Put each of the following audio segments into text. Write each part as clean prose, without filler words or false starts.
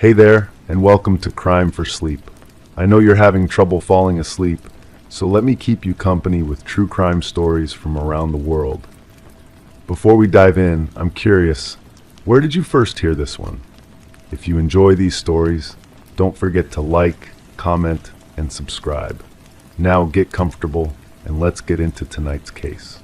Hey there, and welcome to Crime for Sleep. I know you're having trouble falling asleep, so let me keep you company with true crime stories from around the world. Before we dive in, I'm curious, where did you first hear this one? If you enjoy these stories, don't forget to like, comment, and subscribe. Now get comfortable, and let's get into tonight's case.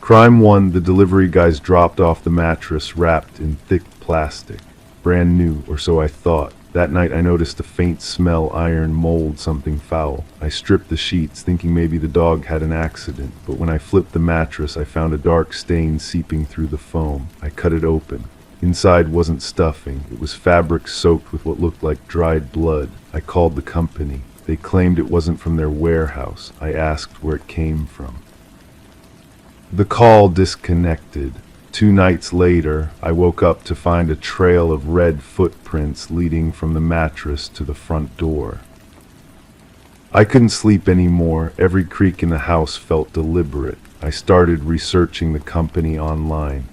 Crime 1, the delivery guys dropped off the mattress wrapped in thick plastic. Brand new, or so I thought. That night I noticed a faint smell, iron, mold, something foul. I stripped the sheets, thinking maybe the dog had an accident, but when I flipped the mattress I found a dark stain seeping through the foam. I cut it open. Inside wasn't stuffing, it was fabric soaked with what looked like dried blood. I called the company. They claimed it wasn't from their warehouse. I asked where it came from. The call disconnected. 2 nights later, I woke up to find a trail of red footprints leading from the mattress to the front door. I couldn't sleep anymore. Every creak in the house felt deliberate. I started researching the company online.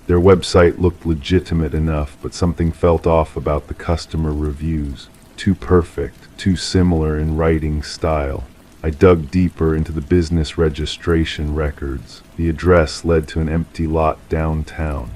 Their website looked legitimate enough, but something felt off about the customer reviews. Too perfect, too similar in writing style. I dug deeper into the business registration records. The address led to an empty lot downtown.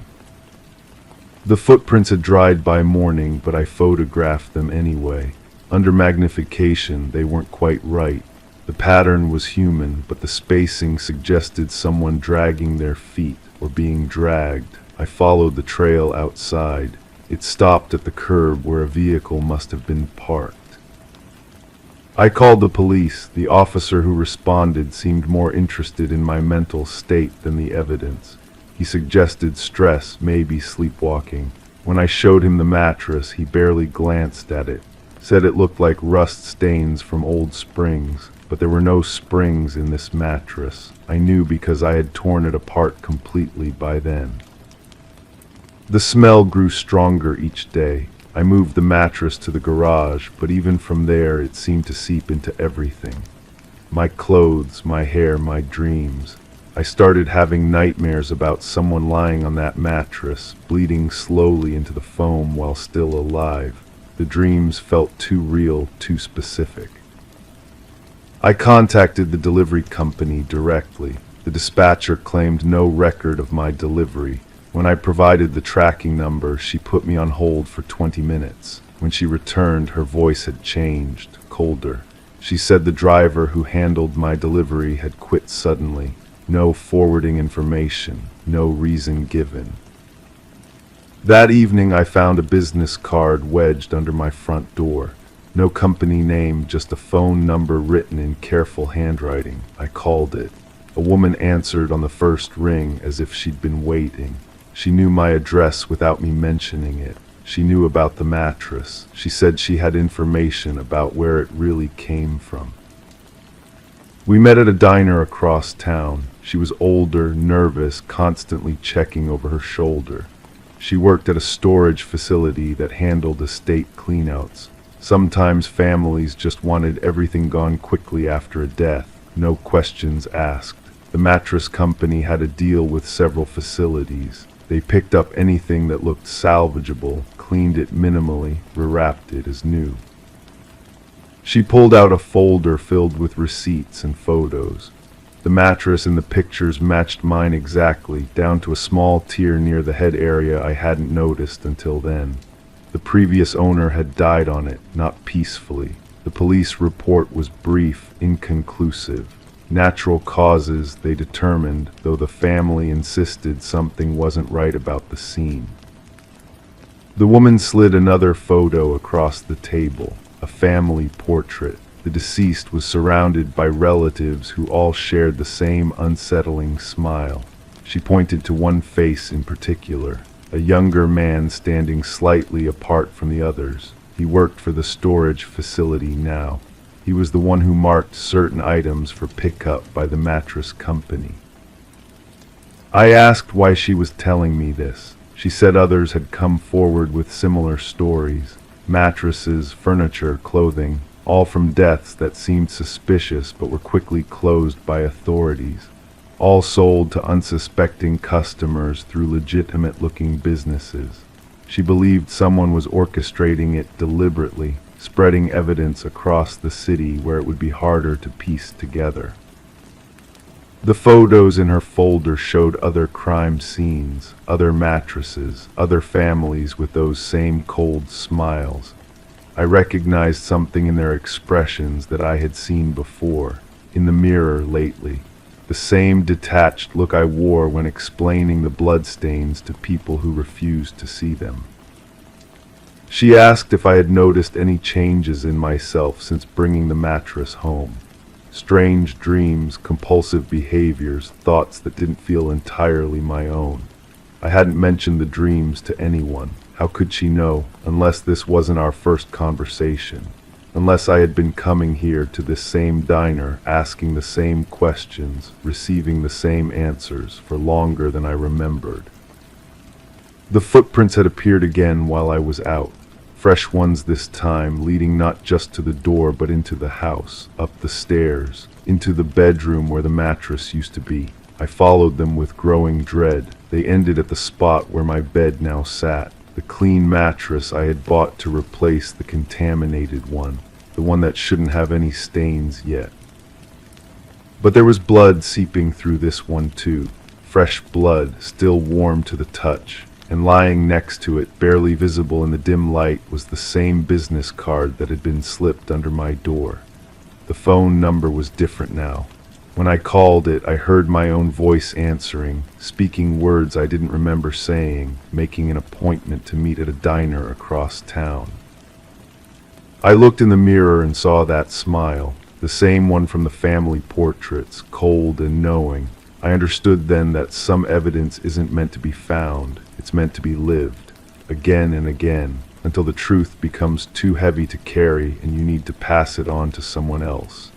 The footprints had dried by morning, but I photographed them anyway. Under magnification, they weren't quite right. The pattern was human, but the spacing suggested someone dragging their feet or being dragged. I followed the trail outside. It stopped at the curb where a vehicle must have been parked. I called the police. The officer who responded seemed more interested in my mental state than the evidence. He suggested stress, maybe sleepwalking. When I showed him the mattress, he barely glanced at it. Said it looked like rust stains from old springs, but there were no springs in this mattress. I knew because I had torn it apart completely by then. The smell grew stronger each day. I moved the mattress to the garage, but even from there it seemed to seep into everything. My clothes, my hair, my dreams. I started having nightmares about someone lying on that mattress, bleeding slowly into the foam while still alive. The dreams felt too real, too specific. I contacted the delivery company directly. The dispatcher claimed no record of my delivery. When I provided the tracking number, she put me on hold for 20 minutes. When she returned, her voice had changed, colder. She said the driver who handled my delivery had quit suddenly. No forwarding information, no reason given. That evening I found a business card wedged under my front door. No company name, just a phone number written in careful handwriting. I called it. A woman answered on the first ring as if she'd been waiting. She knew my address without me mentioning it. She knew about the mattress. She said she had information about where it really came from. We met at a diner across town. She was older, nervous, constantly checking over her shoulder. She worked at a storage facility that handled estate cleanouts. Sometimes families just wanted everything gone quickly after a death, no questions asked. The mattress company had a deal with several facilities. They picked up anything that looked salvageable, cleaned it minimally, rewrapped it as new. She pulled out a folder filled with receipts and photos. The mattress in the pictures matched mine exactly, down to a small tear near the head area I hadn't noticed until then. The previous owner had died on it, not peacefully. The police report was brief, inconclusive. Natural causes, they determined, though the family insisted something wasn't right about the scene. The woman slid another photo across the table, a family portrait. The deceased was surrounded by relatives who all shared the same unsettling smile. She pointed to one face in particular, a younger man standing slightly apart from the others. He worked for the storage facility now. He was the one who marked certain items for pickup by the mattress company. I asked why she was telling me this. She said others had come forward with similar stories. Mattresses, furniture, clothing, all from deaths that seemed suspicious but were quickly closed by authorities. All sold to unsuspecting customers through legitimate-looking businesses. She believed someone was orchestrating it deliberately, spreading evidence across the city where it would be harder to piece together. The photos in her folder showed other crime scenes, other mattresses, other families with those same cold smiles. I recognized something in their expressions that I had seen before, in the mirror lately. The same detached look I wore when explaining the bloodstains to people who refused to see them. She asked if I had noticed any changes in myself since bringing the mattress home. Strange dreams, compulsive behaviors, thoughts that didn't feel entirely my own. I hadn't mentioned the dreams to anyone. How could she know, unless this wasn't our first conversation? Unless I had been coming here to this same diner, asking the same questions, receiving the same answers for longer than I remembered. The footprints had appeared again while I was out. Fresh ones this time, leading not just to the door but into the house, up the stairs, into the bedroom where the mattress used to be. I followed them with growing dread. They ended at the spot where my bed now sat. The clean mattress I had bought to replace the contaminated one, the one that shouldn't have any stains yet. But there was blood seeping through this one too, fresh blood, still warm to the touch, and lying next to it, barely visible in the dim light, was the same business card that had been slipped under my door. The phone number was different now. When I called it, I heard my own voice answering, speaking words I didn't remember saying, making an appointment to meet at a diner across town. I looked in the mirror and saw that smile, the same one from the family portraits, cold and knowing. I understood then that some evidence isn't meant to be found, it's meant to be lived, again and again, until the truth becomes too heavy to carry and you need to pass it on to someone else.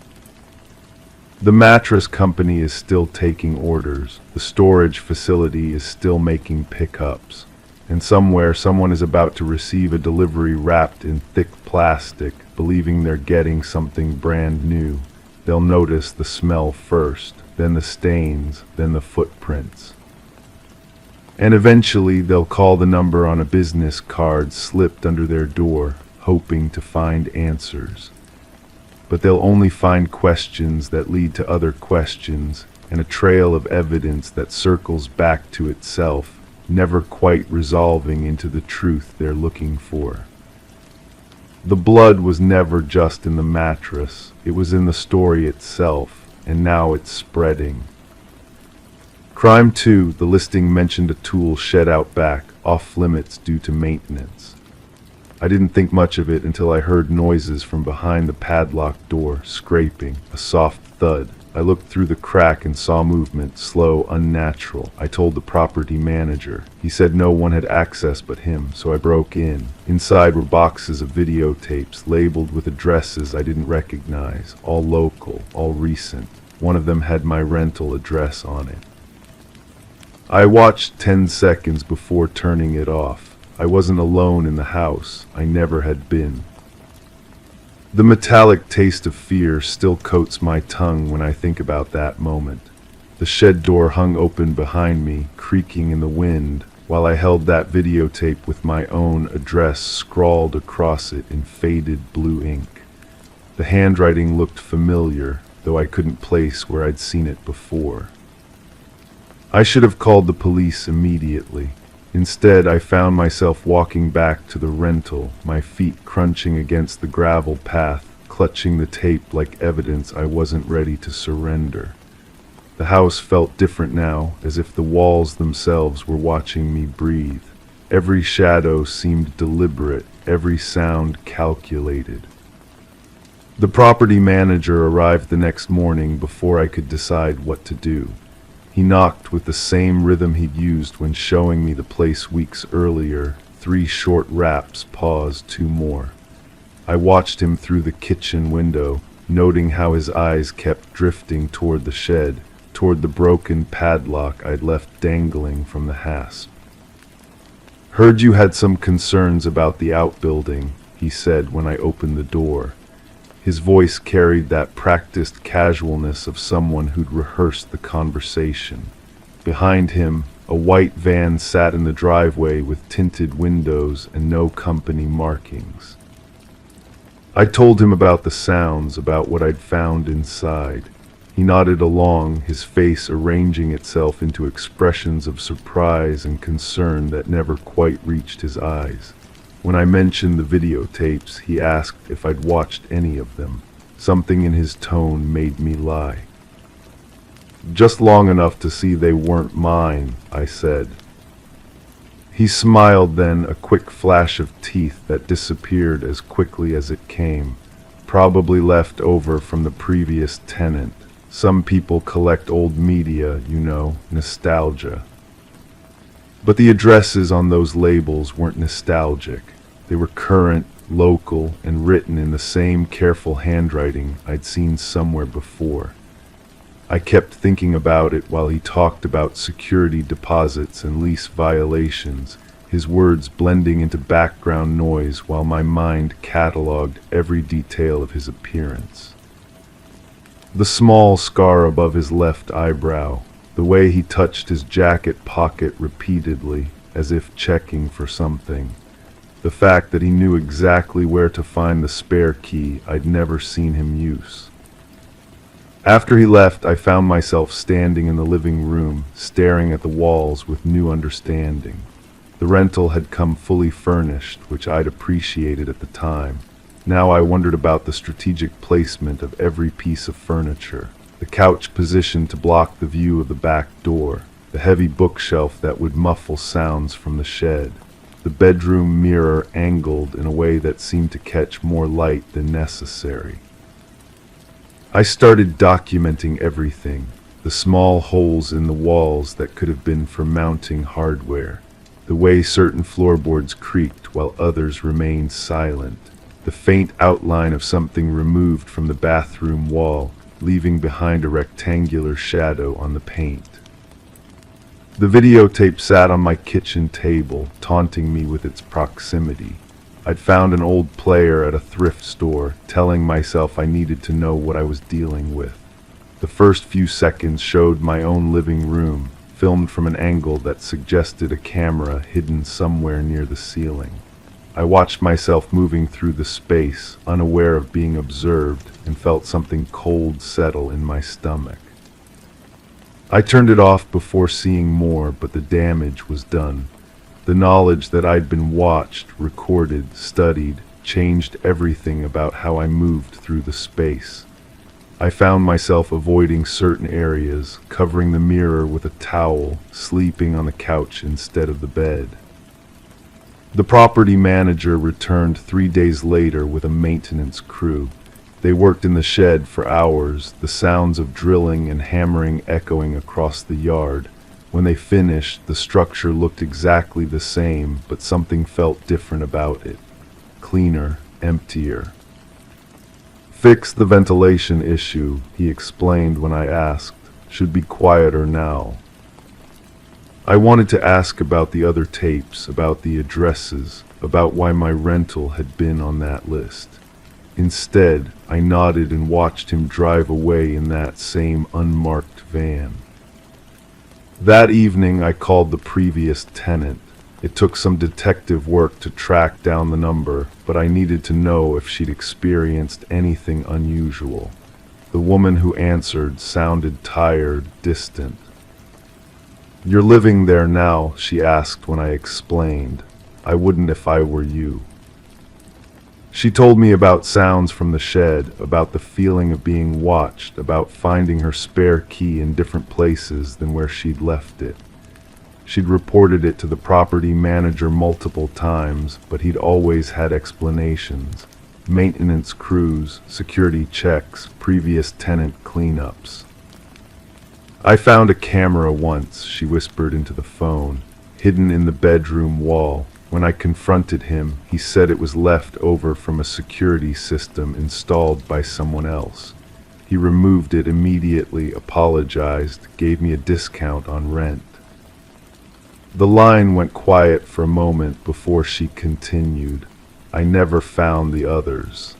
The mattress company is still taking orders, the storage facility is still making pickups, and somewhere someone is about to receive a delivery wrapped in thick plastic, believing they're getting something brand new. They'll notice the smell first, then the stains, then the footprints. And eventually they'll call the number on a business card slipped under their door, hoping to find answers. But they'll only find questions that lead to other questions, and a trail of evidence that circles back to itself, never quite resolving into the truth they're looking for. The blood was never just in the mattress, it was in the story itself, and now it's spreading. Crime 2, the listing mentioned a tool shed out back, off limits due to maintenance. I didn't think much of it until I heard noises from behind the padlocked door, scraping, a soft thud. I looked through the crack and saw movement, slow, unnatural. I told the property manager. He said no one had access but him, so I broke in. Inside were boxes of videotapes, labeled with addresses I didn't recognize, all local, all recent. One of them had my rental address on it. I watched 10 seconds before turning it off. I wasn't alone in the house. I never had been. The metallic taste of fear still coats my tongue when I think about that moment. The shed door hung open behind me, creaking in the wind, while I held that videotape with my own address scrawled across it in faded blue ink. The handwriting looked familiar, though I couldn't place where I'd seen it before. I should have called the police immediately. Instead, I found myself walking back to the rental, my feet crunching against the gravel path, clutching the tape like evidence I wasn't ready to surrender. The house felt different now, as if the walls themselves were watching me breathe. Every shadow seemed deliberate, every sound calculated. The property manager arrived the next morning before I could decide what to do. He knocked with the same rhythm he'd used when showing me the place weeks earlier, 3 short raps, pause, 2 more. I watched him through the kitchen window, noting how his eyes kept drifting toward the shed, toward the broken padlock I'd left dangling from the hasp. "Heard you had some concerns about the outbuilding," he said when I opened the door. His voice carried that practiced casualness of someone who'd rehearsed the conversation. Behind him, A white van sat in the driveway with tinted windows and no company markings. I told him about the sounds, about what I'd found inside. He nodded along, his face arranging itself into expressions of surprise and concern that never quite reached his eyes. When I mentioned the videotapes, he asked if I'd watched any of them. Something in his tone made me lie. "Just long enough to see they weren't mine," I said. He smiled then, a quick flash of teeth that disappeared as quickly as it came, probably left over from the previous tenant. Some people collect old media, you know, nostalgia. But the addresses on those labels weren't nostalgic. They were current, local, and written in the same careful handwriting I'd seen somewhere before. I kept thinking about it while he talked about security deposits and lease violations, his words blending into background noise while my mind cataloged every detail of his appearance. The small scar above his left eyebrow, the way he touched his jacket pocket repeatedly, as if checking for something, the fact that he knew exactly where to find the spare key I'd never seen him use. After he left, I found myself standing in the living room, staring at the walls with new understanding. The rental had come fully furnished, which I'd appreciated at the time. Now I wondered about the strategic placement of every piece of furniture. The couch positioned to block the view of the back door, the heavy bookshelf that would muffle sounds from the shed, the bedroom mirror angled in a way that seemed to catch more light than necessary. I started documenting everything, the small holes in the walls that could have been for mounting hardware, the way certain floorboards creaked while others remained silent, the faint outline of something removed from the bathroom wall, leaving behind a rectangular shadow on the paint. The videotape sat on my kitchen table, taunting me with its proximity. I'd found an old player at a thrift store, telling myself I needed to know what I was dealing with. The first few seconds showed my own living room, filmed from an angle that suggested a camera hidden somewhere near the ceiling. I watched myself moving through the space, unaware of being observed, and felt something cold settle in my stomach. I turned it off before seeing more, but the damage was done. The knowledge that I'd been watched, recorded, studied, changed everything about how I moved through the space. I found myself avoiding certain areas, covering the mirror with a towel, sleeping on the couch instead of the bed. The property manager returned 3 days later with a maintenance crew. They worked in the shed for hours, the sounds of drilling and hammering echoing across the yard. When they finished, the structure looked exactly the same, but something felt different about it. Cleaner, emptier. "Fix the ventilation issue," he explained when I asked. "Should be quieter now." I wanted to ask about the other tapes, about the addresses, about why my rental had been on that list. Instead, I nodded and watched him drive away in that same unmarked van. That evening, I called the previous tenant. It took some detective work to track down the number, but I needed to know if she'd experienced anything unusual. The woman who answered sounded tired, distant. "You're living there now?" she asked when I explained. "I wouldn't if I were you." She told me about sounds from the shed, about the feeling of being watched, about finding her spare key in different places than where she'd left it. She'd reported it to the property manager multiple times, but he'd always had explanations. Maintenance crews, security checks, previous tenant cleanups. "I found a camera once," she whispered into the phone, "hidden in the bedroom wall. When I confronted him, he said it was left over from a security system installed by someone else. He removed it immediately, apologized, gave me a discount on rent." The line went quiet for a moment before she continued. "I never found the others."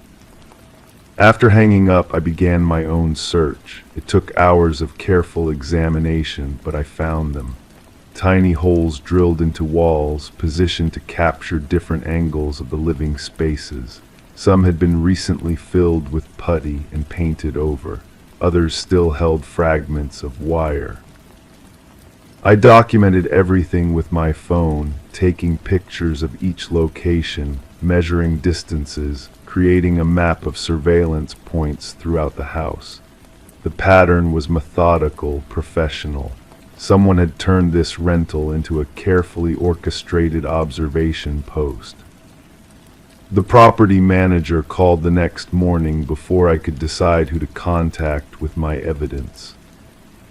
After hanging up, I began my own search. It took hours of careful examination, but I found them. tiny holes drilled into walls, positioned to capture different angles of the living spaces. Some had been recently filled with putty and painted over. Others still held fragments of wire. I documented everything with my phone, taking pictures of each location, measuring distances, creating a map of surveillance points throughout the house. The pattern was methodical, professional. Someone had turned this rental into a carefully orchestrated observation post. The property manager called the next morning before I could decide who to contact with my evidence.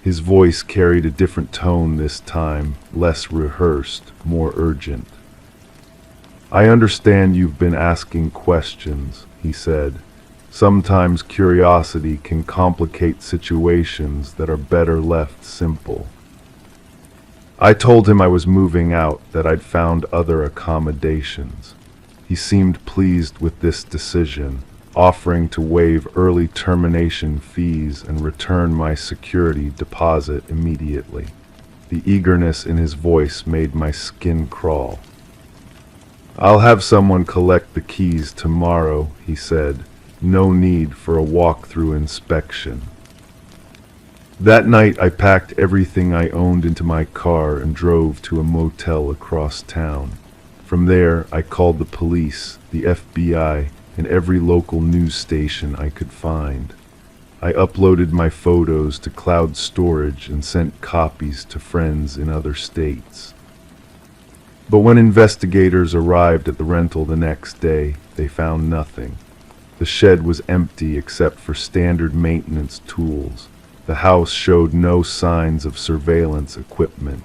His voice carried a different tone this time, less rehearsed, more urgent. "I understand you've been asking questions," he said. "Sometimes curiosity can complicate situations that are better left simple." I told him I was moving out, that I'd found other accommodations. He seemed pleased with this decision, offering to waive early termination fees and return my security deposit immediately. The eagerness in his voice made my skin crawl. "I'll have someone collect the keys tomorrow," he said. "No need for a walk-through inspection." That night I packed everything I owned into my car and drove to a motel across town. From there, I called the police, the FBI, and every local news station I could find. I uploaded my photos to cloud storage and sent copies to friends in other states. But when investigators arrived at the rental the next day, they found nothing. The shed was empty except for standard maintenance tools. The house showed no signs of surveillance equipment.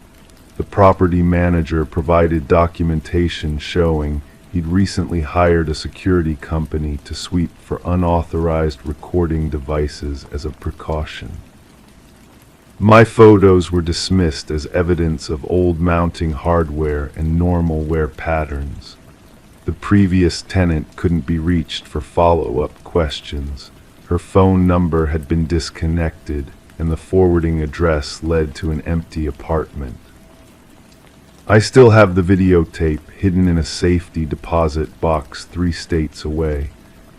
The property manager provided documentation showing he'd recently hired a security company to sweep for unauthorized recording devices as a precaution. My photos were dismissed as evidence of old mounting hardware and normal wear patterns. The previous tenant couldn't be reached for follow-up questions. Her phone number had been disconnected, and the forwarding address led to an empty apartment. I still have the videotape hidden in a safety deposit box 3 states away.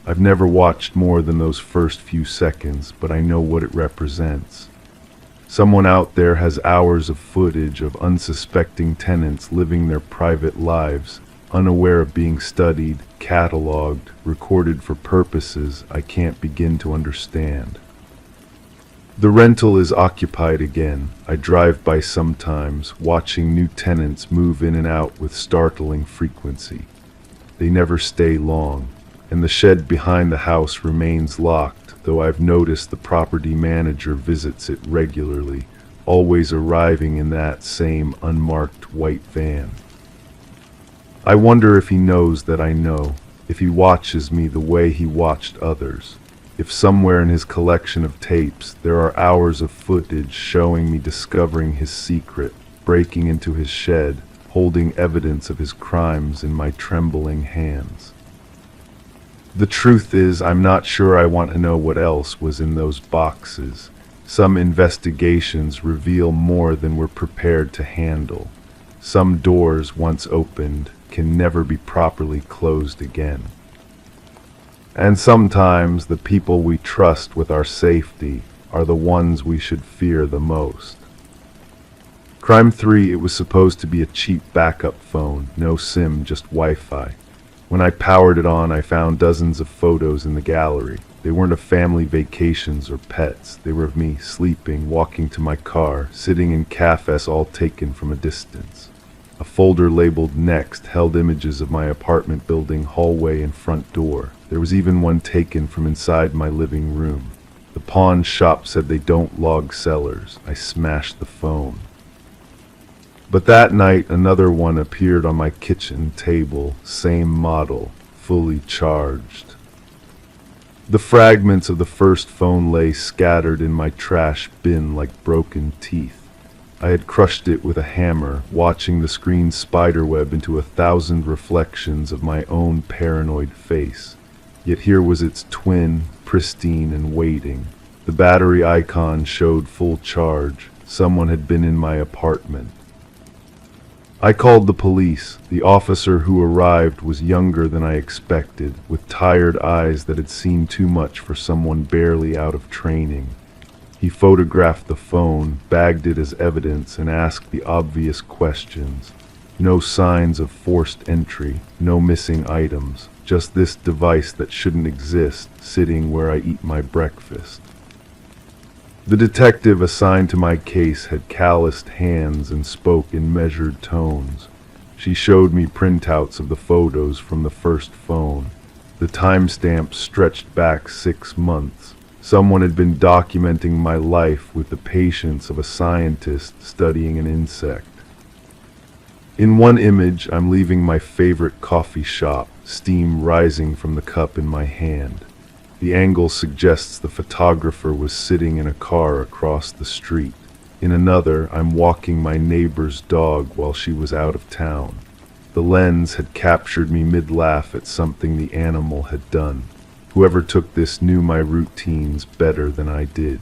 I've never watched more than those first few seconds, but I know what it represents. Someone out there has hours of footage of unsuspecting tenants living their private lives, unaware of being studied, cataloged, recorded for purposes I can't begin to understand. The rental is occupied again. I drive by sometimes, watching new tenants move in and out with startling frequency. They never stay long, and the shed behind the house remains locked, though I've noticed the property manager visits it regularly, always arriving in that same unmarked white van. I wonder if he knows that I know, if he watches me the way he watched others. If somewhere in his collection of tapes there are hours of footage showing me discovering his secret, breaking into his shed, holding evidence of his crimes in my trembling hands. The truth is, I'm not sure I want to know what else was in those boxes. Some investigations reveal more than we're prepared to handle. Some doors, once opened, can never be properly closed again. And sometimes the people we trust with our safety are the ones we should fear the most. Crime 3, it was supposed to be a cheap backup phone, no SIM, just Wi-Fi. When I powered it on, I found dozens of photos in the gallery. They weren't of family vacations or pets. They were of me sleeping, walking to my car, sitting in cafes, all taken from a distance. A folder labeled Next held images of my apartment building, hallway, and front door. There was even one taken from inside my living room. The pawn shop said they don't log sellers. I smashed the phone. But that night, another one appeared on my kitchen table, same model, fully charged. The fragments of the first phone lay scattered in my trash bin like broken teeth. I had crushed it with a hammer, watching the screen spiderweb into 1,000 reflections of my own paranoid face. Yet here was its twin, pristine and waiting. The battery icon showed full charge. Someone had been in my apartment. I called the police. The officer who arrived was younger than I expected, with tired eyes that had seen too much for someone barely out of training. He photographed the phone, bagged it as evidence, and asked the obvious questions. No signs of forced entry, no missing items, just this device that shouldn't exist, sitting where I eat my breakfast. The detective assigned to my case had calloused hands and spoke in measured tones. She showed me printouts of the photos from the first phone. The timestamp stretched back 6 months. Someone had been documenting my life with the patience of a scientist studying an insect. In one image, I'm leaving my favorite coffee shop, steam rising from the cup in my hand. The angle suggests the photographer was sitting in a car across the street. In another, I'm walking my neighbor's dog while she was out of town. The lens had captured me mid-laugh at something the animal had done. Whoever took this knew my routines better than I did.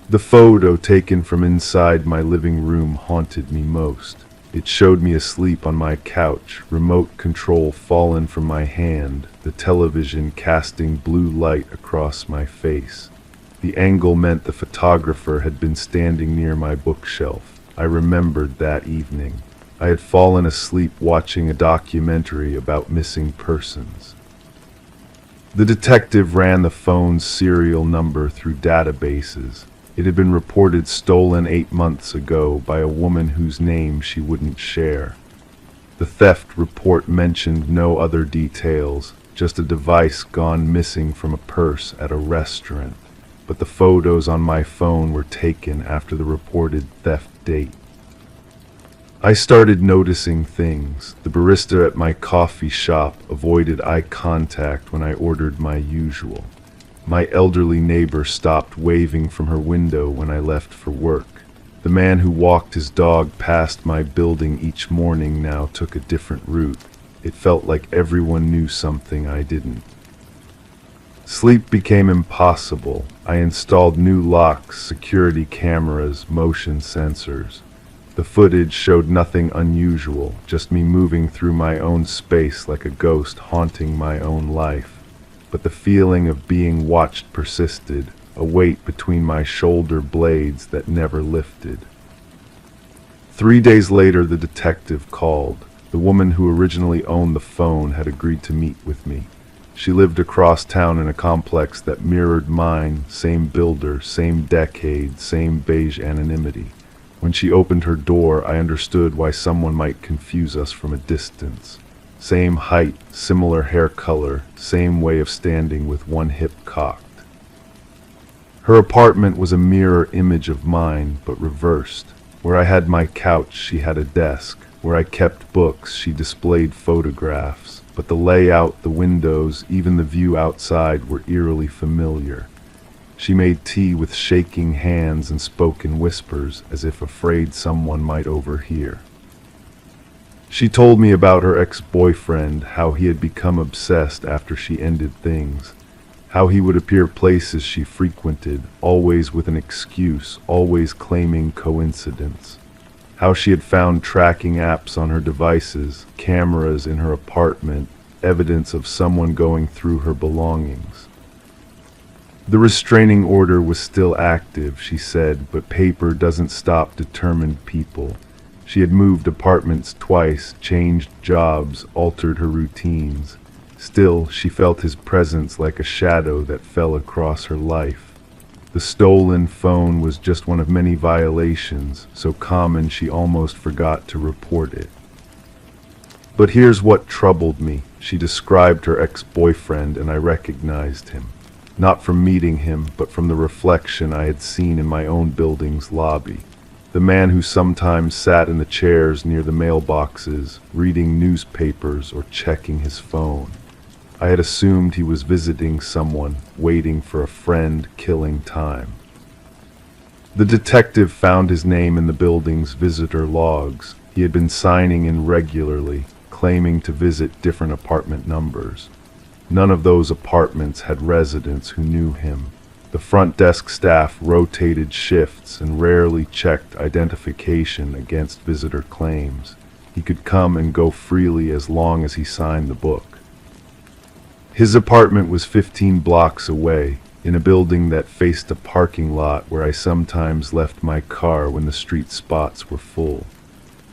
The photo taken from inside my living room haunted me most. It showed me asleep on my couch, remote control fallen from my hand, the television casting blue light across my face. The angle meant the photographer had been standing near my bookshelf. I remembered that evening. I had fallen asleep watching a documentary about missing persons. The detective ran the phone's serial number through databases. It had been reported stolen 8 months ago by a woman whose name she wouldn't share. The theft report mentioned no other details, just a device gone missing from a purse at a restaurant. But the photos on my phone were taken after the reported theft date. I started noticing things. The barista at my coffee shop avoided eye contact when I ordered my usual. My elderly neighbor stopped waving from her window when I left for work. The man who walked his dog past my building each morning now took a different route. It felt like everyone knew something I didn't. Sleep became impossible. I installed new locks, security cameras, motion sensors. The footage showed nothing unusual, just me moving through my own space like a ghost haunting my own life. But the feeling of being watched persisted, a weight between my shoulder blades that never lifted. 3 days later, the detective called. The woman who originally owned the phone had agreed to meet with me. She lived across town in a complex that mirrored mine, same builder, same decade, same beige anonymity. When she opened her door, I understood why someone might confuse us from a distance. Same height, similar hair color, same way of standing with one hip cocked. Her apartment was a mirror image of mine, but reversed. Where I had my couch, she had a desk. Where I kept books, she displayed photographs. But the layout, the windows, even the view outside were eerily familiar. She made tea with shaking hands and spoke in whispers, as if afraid someone might overhear. She told me about her ex-boyfriend, how he had become obsessed after she ended things, how he would appear places she frequented, always with an excuse, always claiming coincidence, how she had found tracking apps on her devices, cameras in her apartment, evidence of someone going through her belongings. The restraining order was still active, she said, but paper doesn't stop determined people. She had moved apartments twice, changed jobs, altered her routines. Still, she felt his presence like a shadow that fell across her life. The stolen phone was just one of many violations, so common she almost forgot to report it. But here's what troubled me. She described her ex-boyfriend, and I recognized him. Not from meeting him, but from the reflection I had seen in my own building's lobby. The man who sometimes sat in the chairs near the mailboxes, reading newspapers or checking his phone. I had assumed he was visiting someone, waiting for a friend, killing time. The detective found his name in the building's visitor logs. He had been signing in regularly, claiming to visit different apartment numbers. None of those apartments had residents who knew him. The front desk staff rotated shifts and rarely checked identification against visitor claims. He could come and go freely as long as he signed the book. His apartment was 15 blocks away, in a building that faced a parking lot where I sometimes left my car when the street spots were full.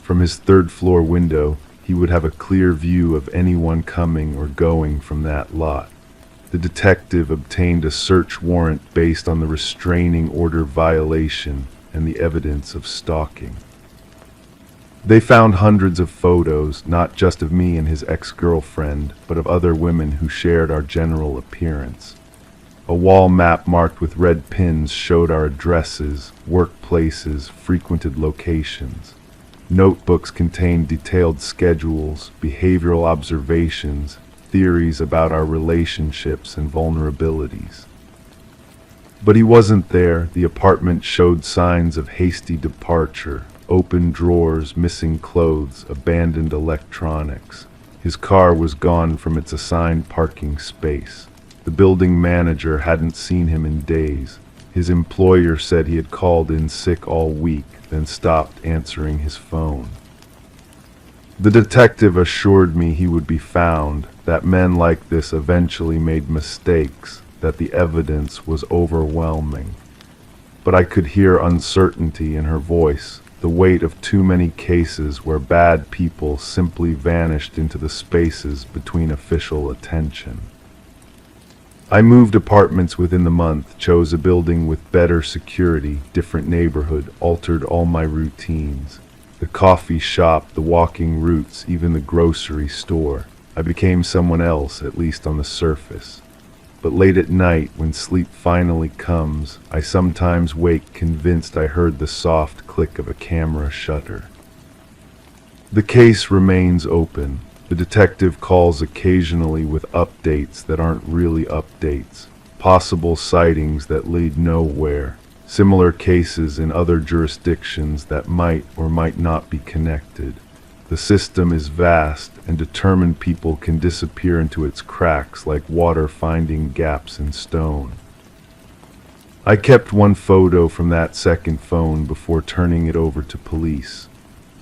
From his third-floor window, he would have a clear view of anyone coming or going from that lot. The detective obtained a search warrant based on the restraining order violation and the evidence of stalking. They found hundreds of photos, not just of me and his ex-girlfriend, but of other women who shared our general appearance. A wall map marked with red pins showed our addresses, workplaces, frequented locations. Notebooks contained detailed schedules, behavioral observations, theories about our relationships and vulnerabilities. But he wasn't there. The apartment showed signs of hasty departure, open drawers, missing clothes, abandoned electronics. His car was gone from its assigned parking space. The building manager hadn't seen him in days. His employer said he had called in sick all week, then stopped answering his phone. The detective assured me he would be found, that men like this eventually made mistakes, that the evidence was overwhelming. But I could hear uncertainty in her voice, the weight of too many cases where bad people simply vanished into the spaces between official attention. I moved apartments within the month, chose a building with better security, different neighborhood, altered all my routines. The coffee shop, the walking routes, even the grocery store. I became someone else, at least on the surface. But late at night, when sleep finally comes, I sometimes wake convinced I heard the soft click of a camera shutter. The case remains open. The detective calls occasionally with updates that aren't really updates, possible sightings that lead nowhere, similar cases in other jurisdictions that might or might not be connected. The system is vast, and determined people can disappear into its cracks like water finding gaps in stone. I kept one photo from that second phone before turning it over to police.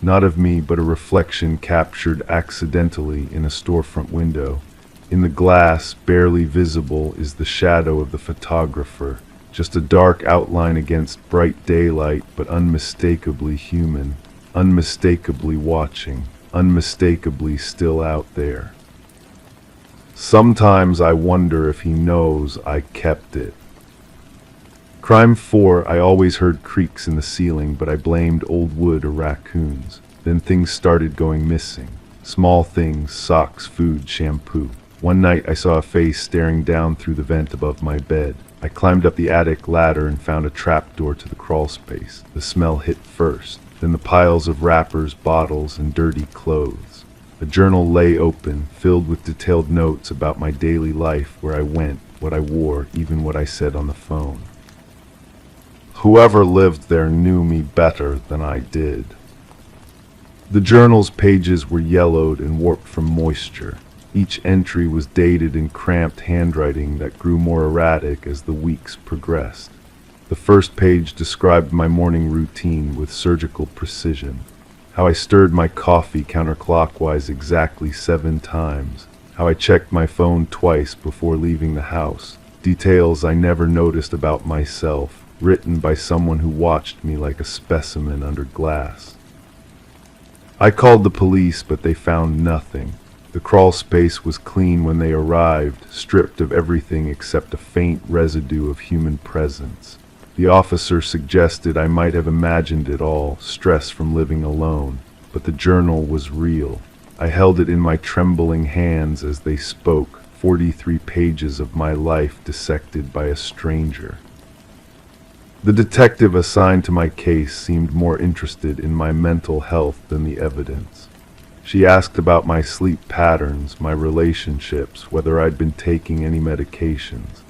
Not of me, but a reflection captured accidentally in a storefront window. In the glass, barely visible, is the shadow of the photographer, just a dark outline against bright daylight, but unmistakably human, unmistakably watching, unmistakably still out there. Sometimes I wonder if he knows I kept it. Crime 4, I always heard creaks in the ceiling, but I blamed old wood or raccoons. Then things started going missing. Small things, socks, food, shampoo. One night I saw a face staring down through the vent above my bed. I climbed up the attic ladder and found a trapdoor to the crawl space. The smell hit first, then the piles of wrappers, bottles, and dirty clothes. A journal lay open, filled with detailed notes about my daily life, where I went, what I wore, even what I said on the phone. Whoever lived there knew me better than I did. The journal's pages were yellowed and warped from moisture. Each entry was dated in cramped handwriting that grew more erratic as the weeks progressed. The first page described my morning routine with surgical precision. How I stirred my coffee counterclockwise exactly 7 times. How I checked my phone twice before leaving the house. Details I never noticed about myself, written by someone who watched me like a specimen under glass. I called the police, but they found nothing. The crawl space was clean when they arrived, stripped of everything except a faint residue of human presence. The officer suggested I might have imagined it all, stress from living alone, but the journal was real. I held it in my trembling hands as they spoke, 43 pages of my life dissected by a stranger. The detective assigned to my case seemed more interested in my mental health than the evidence. She asked about my sleep patterns, my relationships, whether I'd been taking any medications.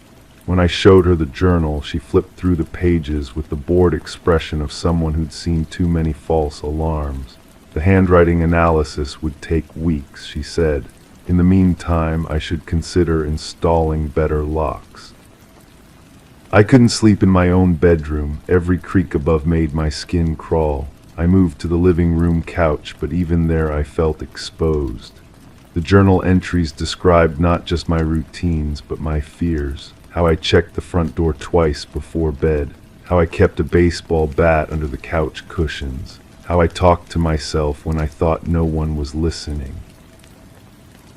When I showed her the journal, she flipped through the pages with the bored expression of someone who'd seen too many false alarms. The handwriting analysis would take weeks, she said. In the meantime, I should consider installing better locks. I couldn't sleep in my own bedroom. Every creak above made my skin crawl. I moved to the living room couch, but even there I felt exposed. The journal entries described not just my routines, but my fears. How I checked the front door twice before bed. How I kept a baseball bat under the couch cushions. How I talked to myself when I thought no one was listening.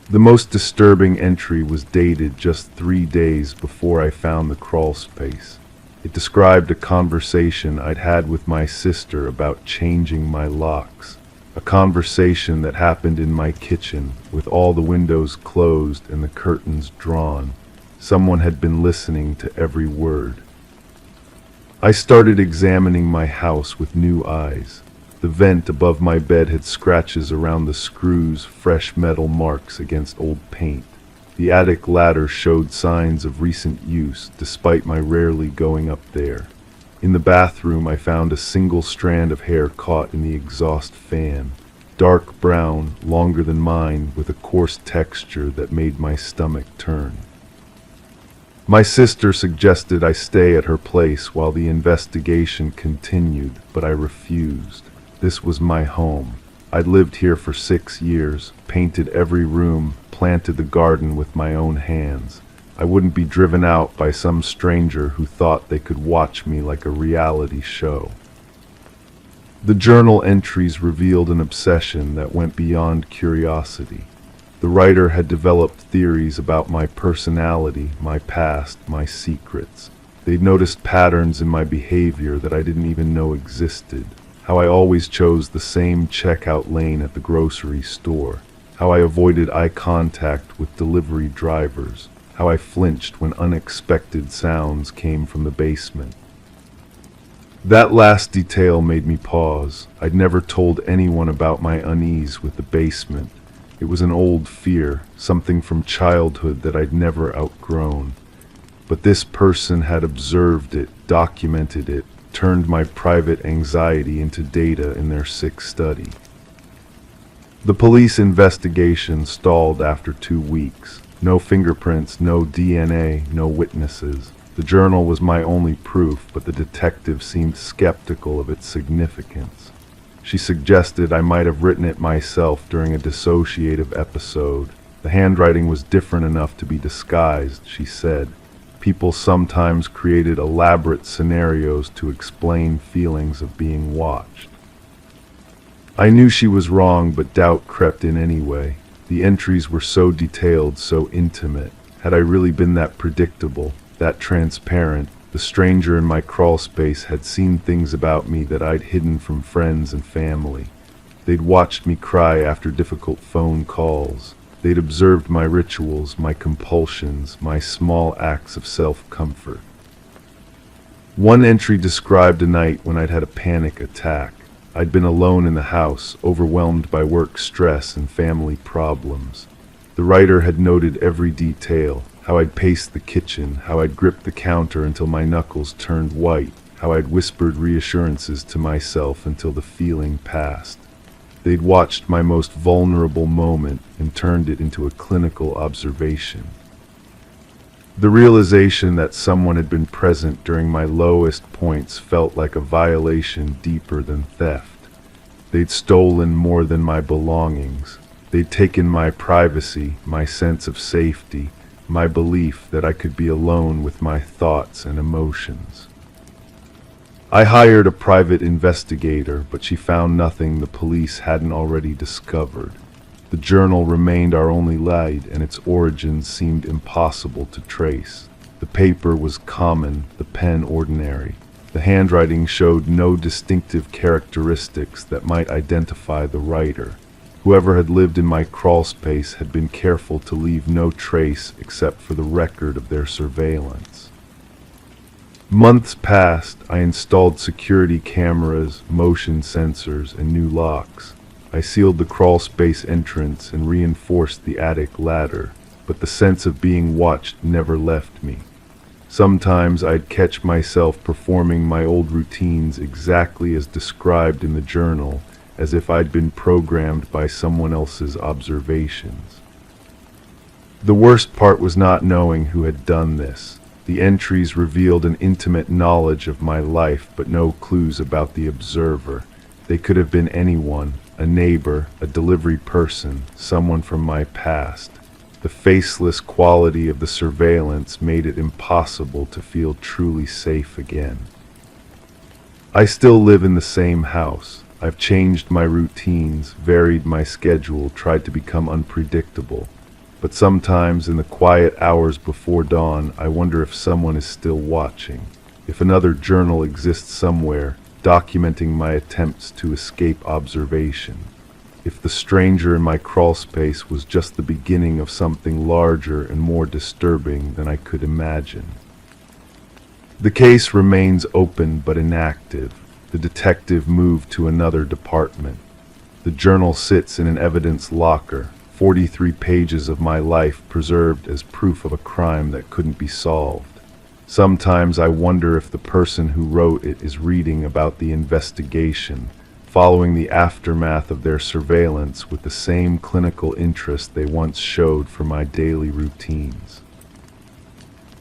The most disturbing entry was dated just 3 days before I found the crawl space. It described a conversation I'd had with my sister about changing my locks. A conversation that happened in my kitchen, with all the windows closed and the curtains drawn. Someone had been listening to every word. I started examining my house with new eyes. The vent above my bed had scratches around the screws, fresh metal marks against old paint. The attic ladder showed signs of recent use, despite my rarely going up there. In the bathroom, I found a single strand of hair caught in the exhaust fan. Dark brown, longer than mine, with a coarse texture that made my stomach turn. My sister suggested I stay at her place while the investigation continued, but I refused. This was my home. I'd lived here for 6 years, painted every room, planted the garden with my own hands. I wouldn't be driven out by some stranger who thought they could watch me like a reality show. The journal entries revealed an obsession that went beyond curiosity. The writer had developed theories about my personality, my past, my secrets. They'd noticed patterns in my behavior that I didn't even know existed. How I always chose the same checkout lane at the grocery store. How I avoided eye contact with delivery drivers. How I flinched when unexpected sounds came from the basement. That last detail made me pause. I'd never told anyone about my unease with the basement. It was an old fear, something from childhood that I'd never outgrown. But this person had observed it, documented it, turned my private anxiety into data in their sick study. The police investigation stalled after 2 weeks. No fingerprints, no DNA, no witnesses. The journal was my only proof, but the detective seemed skeptical of its significance. She suggested I might have written it myself during a dissociative episode. The handwriting was different enough to be disguised, she said. People sometimes created elaborate scenarios to explain feelings of being watched. I knew she was wrong, but doubt crept in anyway. The entries were so detailed, so intimate. Had I really been that predictable, that transparent? The stranger in my crawl space had seen things about me that I'd hidden from friends and family. They'd watched me cry after difficult phone calls. They'd observed my rituals, my compulsions, my small acts of self-comfort. One entry described a night when I'd had a panic attack. I'd been alone in the house, overwhelmed by work stress and family problems. The writer had noted every detail, how I'd paced the kitchen, how I'd gripped the counter until my knuckles turned white, how I'd whispered reassurances to myself until the feeling passed. They'd watched my most vulnerable moment and turned it into a clinical observation. The realization that someone had been present during my lowest points felt like a violation deeper than theft. They'd stolen more than my belongings. They'd taken my privacy, my sense of safety, my belief that I could be alone with my thoughts and emotions. I hired a private investigator, but she found nothing the police hadn't already discovered. The journal remained our only lead, and its origins seemed impossible to trace. The paper was common, the pen ordinary. The handwriting showed no distinctive characteristics that might identify the writer. Whoever had lived in my crawl space had been careful to leave no trace except for the record of their surveillance. Months passed. I installed security cameras, motion sensors, and new locks. I sealed the crawl space entrance and reinforced the attic ladder, but the sense of being watched never left me. Sometimes I'd catch myself performing my old routines exactly as described in the journal, as if I'd been programmed by someone else's observations. The worst part was not knowing who had done this. The entries revealed an intimate knowledge of my life, but no clues about the observer. They could have been anyone, a neighbor, a delivery person, someone from my past. The faceless quality of the surveillance made it impossible to feel truly safe again. I still live in the same house. I've changed my routines, varied my schedule, tried to become unpredictable. But sometimes in the quiet hours before dawn, I wonder if someone is still watching. If another journal exists somewhere, documenting my attempts to escape observation. If the stranger in my crawlspace was just the beginning of something larger and more disturbing than I could imagine. The case remains open but inactive. The detective moved to another department. The journal sits in an evidence locker, 43 pages of my life preserved as proof of a crime that couldn't be solved. Sometimes I wonder if the person who wrote it is reading about the investigation, following the aftermath of their surveillance with the same clinical interest they once showed for my daily routines.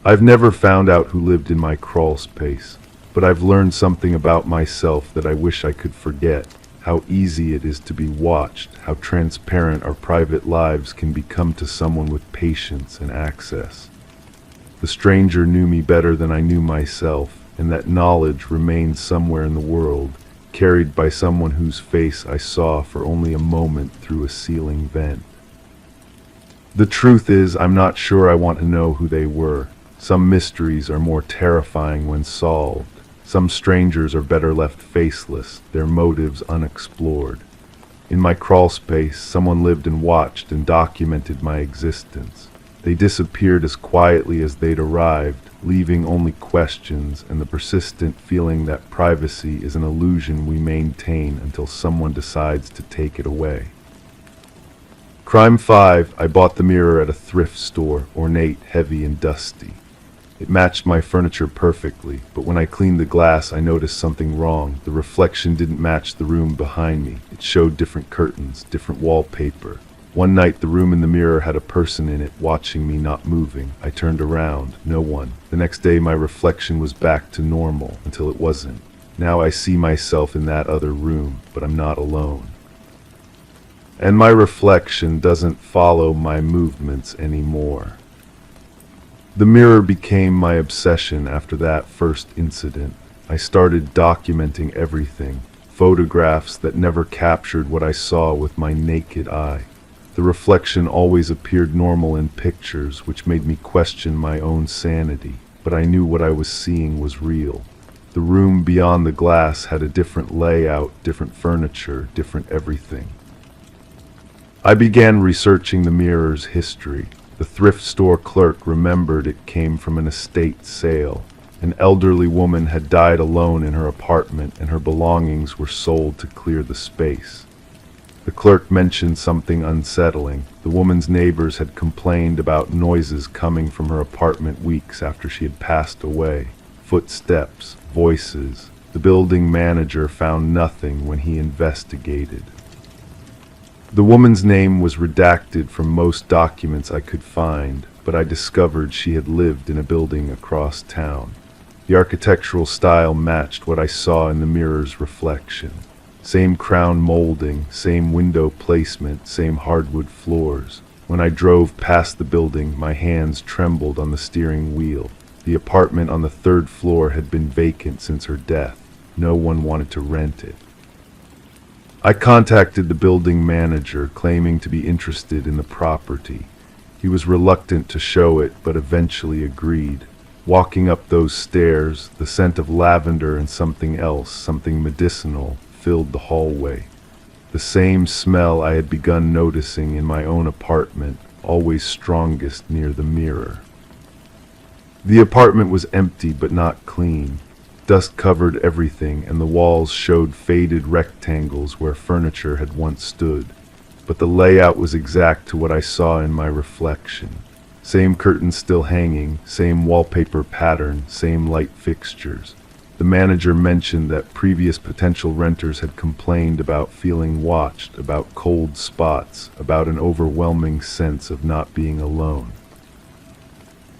I've never found out who lived in my crawl space, but I've learned something about myself that I wish I could forget. How easy it is to be watched, how transparent our private lives can become to someone with patience and access. The stranger knew me better than I knew myself, and that knowledge remains somewhere in the world, carried by someone whose face I saw for only a moment through a ceiling vent. The truth is, I'm not sure I want to know who they were. Some mysteries are more terrifying when solved. Some strangers are better left faceless, their motives unexplored. In my crawl space, someone lived and watched and documented my existence. They disappeared as quietly as they'd arrived, leaving only questions and the persistent feeling that privacy is an illusion we maintain until someone decides to take it away. Crime 5, I bought the mirror at a thrift store, ornate, heavy, and dusty. It matched my furniture perfectly, but when I cleaned the glass, I noticed something wrong. The reflection didn't match the room behind me. It showed different curtains, different wallpaper. One night, the room in the mirror had a person in it, watching me, not moving. I turned around. No one. The next day, my reflection was back to normal, until it wasn't. Now I see myself in that other room, but I'm not alone. And my reflection doesn't follow my movements anymore. The mirror became my obsession after that first incident. I started documenting everything, photographs that never captured what I saw with my naked eye. The reflection always appeared normal in pictures, which made me question my own sanity, but I knew what I was seeing was real. The room beyond the glass had a different layout, different furniture, different everything. I began researching the mirror's history. The thrift store clerk remembered it came from an estate sale. An elderly woman had died alone in her apartment, and her belongings were sold to clear the space. The clerk mentioned something unsettling. The woman's neighbors had complained about noises coming from her apartment weeks after she had passed away. Footsteps, voices. The building manager found nothing when he investigated. The woman's name was redacted from most documents I could find, but I discovered she had lived in a building across town. The architectural style matched what I saw in the mirror's reflection. Same crown molding, same window placement, same hardwood floors. When I drove past the building, my hands trembled on the steering wheel. The apartment on the 3rd floor had been vacant since her death. No one wanted to rent it. I contacted the building manager, claiming to be interested in the property. He was reluctant to show it, but eventually agreed. Walking up those stairs, the scent of lavender and something else, something medicinal, filled the hallway. The same smell I had begun noticing in my own apartment, always strongest near the mirror. The apartment was empty but not clean. Dust covered everything, and the walls showed faded rectangles where furniture had once stood. But the layout was exact to what I saw in my reflection. Same curtains still hanging, same wallpaper pattern, same light fixtures. The manager mentioned that previous potential renters had complained about feeling watched, about cold spots, about an overwhelming sense of not being alone.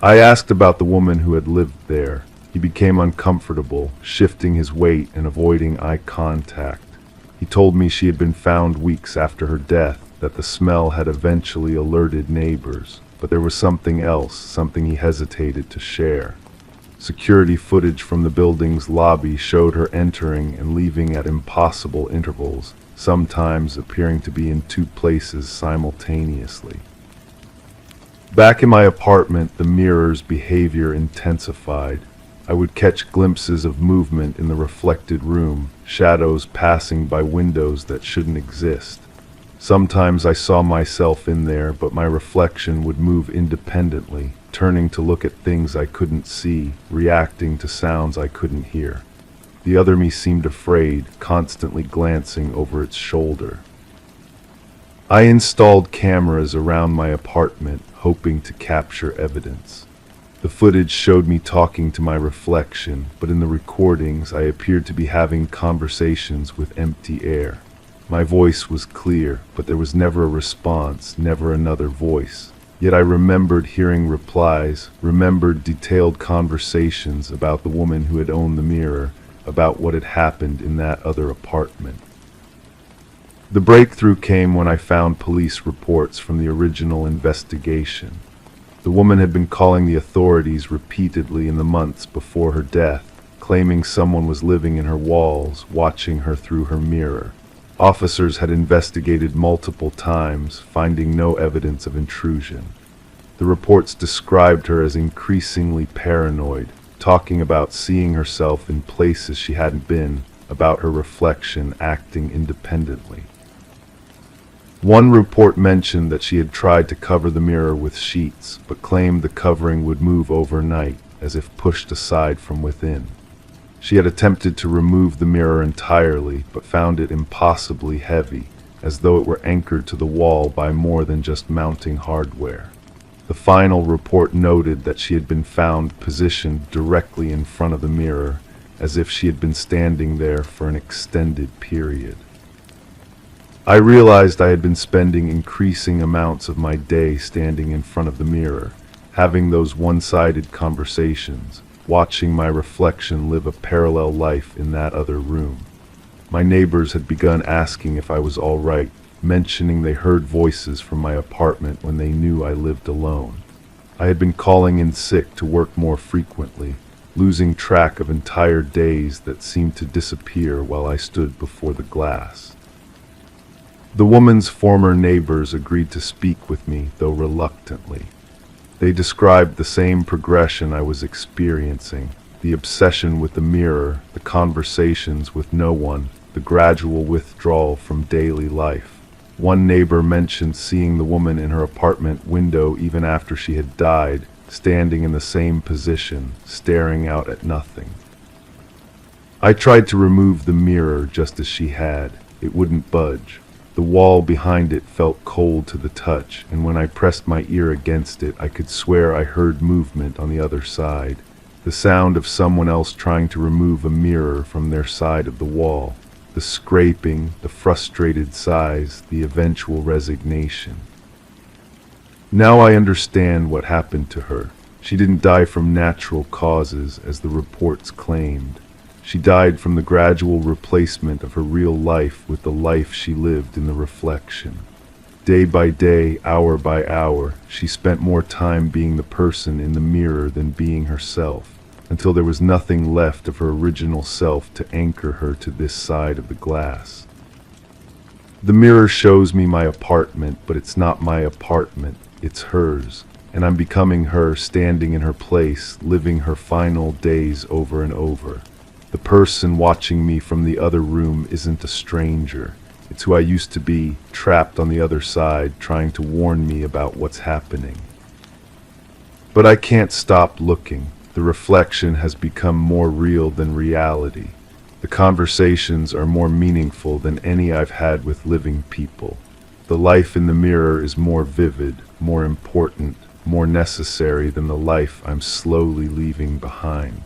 I asked about the woman who had lived there. He became uncomfortable, shifting his weight and avoiding eye contact. He told me she had been found weeks after her death, that the smell had eventually alerted neighbors, but there was something else, something he hesitated to share. Security footage from the building's lobby showed her entering and leaving at impossible intervals, sometimes appearing to be in two places simultaneously. Back in my apartment, the mirror's behavior intensified. I would catch glimpses of movement in the reflected room, shadows passing by windows that shouldn't exist. Sometimes I saw myself in there, but my reflection would move independently, turning to look at things I couldn't see, reacting to sounds I couldn't hear. The other me seemed afraid, constantly glancing over its shoulder. I installed cameras around my apartment, hoping to capture evidence. The footage showed me talking to my reflection, but in the recordings I appeared to be having conversations with empty air. My voice was clear, but there was never a response, never another voice. Yet I remembered hearing replies, remembered detailed conversations about the woman who had owned the mirror, about what had happened in that other apartment. The breakthrough came when I found police reports from the original investigation. The woman had been calling the authorities repeatedly in the months before her death, claiming someone was living in her walls, watching her through her mirror. Officers had investigated multiple times, finding no evidence of intrusion. The reports described her as increasingly paranoid, talking about seeing herself in places she hadn't been, about her reflection acting independently. One report mentioned that she had tried to cover the mirror with sheets, but claimed the covering would move overnight, as if pushed aside from within. She had attempted to remove the mirror entirely, but found it impossibly heavy, as though it were anchored to the wall by more than just mounting hardware. The final report noted that she had been found positioned directly in front of the mirror, as if she had been standing there for an extended period. I realized I had been spending increasing amounts of my day standing in front of the mirror, having those one-sided conversations, watching my reflection live a parallel life in that other room. My neighbors had begun asking if I was all right, mentioning they heard voices from my apartment when they knew I lived alone. I had been calling in sick to work more frequently, losing track of entire days that seemed to disappear while I stood before the glass. The woman's former neighbors agreed to speak with me, though reluctantly. They described the same progression I was experiencing, the obsession with the mirror, the conversations with no one, the gradual withdrawal from daily life. One neighbor mentioned seeing the woman in her apartment window even after she had died, standing in the same position, staring out at nothing. I tried to remove the mirror just as she had. It wouldn't budge. The wall behind it felt cold to the touch, and when I pressed my ear against it, I could swear I heard movement on the other side, the sound of someone else trying to remove a mirror from their side of the wall, the scraping, the frustrated sighs, the eventual resignation. Now I understand what happened to her. She didn't die from natural causes, as the reports claimed. She died from the gradual replacement of her real life with the life she lived in the reflection. Day by day, hour by hour, she spent more time being the person in the mirror than being herself, until there was nothing left of her original self to anchor her to this side of the glass. The mirror shows me my apartment, but it's not my apartment, it's hers, and I'm becoming her, standing in her place, living her final days over and over. The person watching me from the other room isn't a stranger. It's who I used to be, trapped on the other side, trying to warn me about what's happening. But I can't stop looking. The reflection has become more real than reality. The conversations are more meaningful than any I've had with living people. The life in the mirror is more vivid, more important, more necessary than the life I'm slowly leaving behind.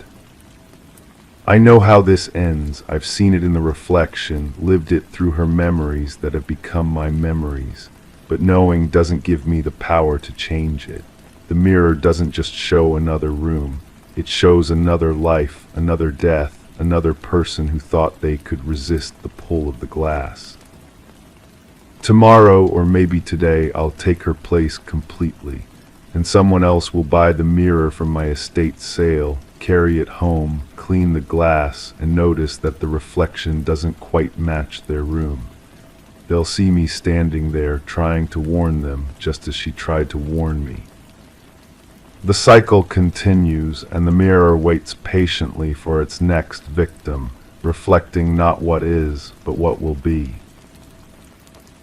I know how this ends. I've seen it in the reflection, lived it through her memories that have become my memories, but knowing doesn't give me the power to change it. The mirror doesn't just show another room. It shows another life, another death, another person who thought they could resist the pull of the glass. Tomorrow, or maybe today, I'll take her place completely, and someone else will buy the mirror from my estate sale, carry it home, clean the glass, and notice that the reflection doesn't quite match their room. They'll see me standing there trying to warn them, just as she tried to warn me. The cycle continues, and the mirror waits patiently for its next victim, reflecting not what is, but what will be.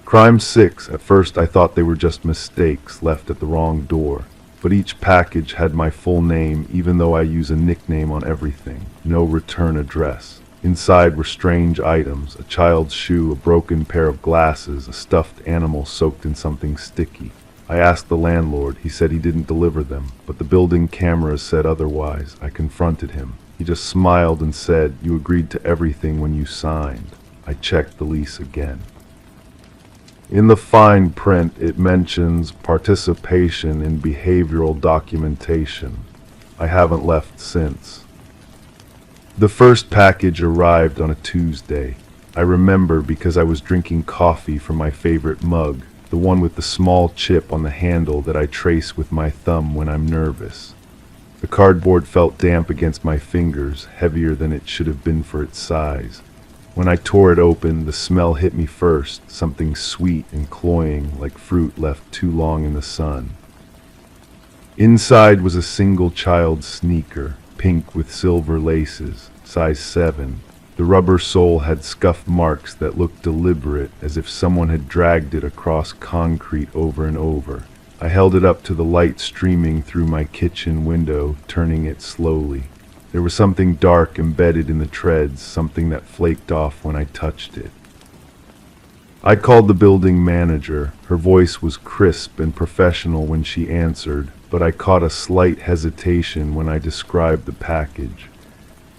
Crime 6, at first I thought they were just mistakes left at the wrong door, but each package had my full name, even though I use a nickname on everything. No return address. Inside were strange items: a child's shoe, a broken pair of glasses, a stuffed animal soaked in something sticky. I asked the landlord. He said he didn't deliver them, but the building cameras said otherwise. I confronted him. He just smiled and said, "You agreed to everything when you signed." I checked the lease again. In the fine print, it mentions participation in behavioral documentation. I haven't left since. The first package arrived on a Tuesday. I remember because I was drinking coffee from my favorite mug, the one with the small chip on the handle that I trace with my thumb when I'm nervous. The cardboard felt damp against my fingers, heavier than it should have been for its size. When I tore it open, the smell hit me first, something sweet and cloying, like fruit left too long in the sun. Inside was a single child's sneaker, pink with silver laces, size 7. The rubber sole had scuff marks that looked deliberate, as if someone had dragged it across concrete over and over. I held it up to the light streaming through my kitchen window, turning it slowly. There was something dark embedded in the treads, something that flaked off when I touched it. I called the building manager. Her voice was crisp and professional when she answered, but I caught a slight hesitation when I described the package.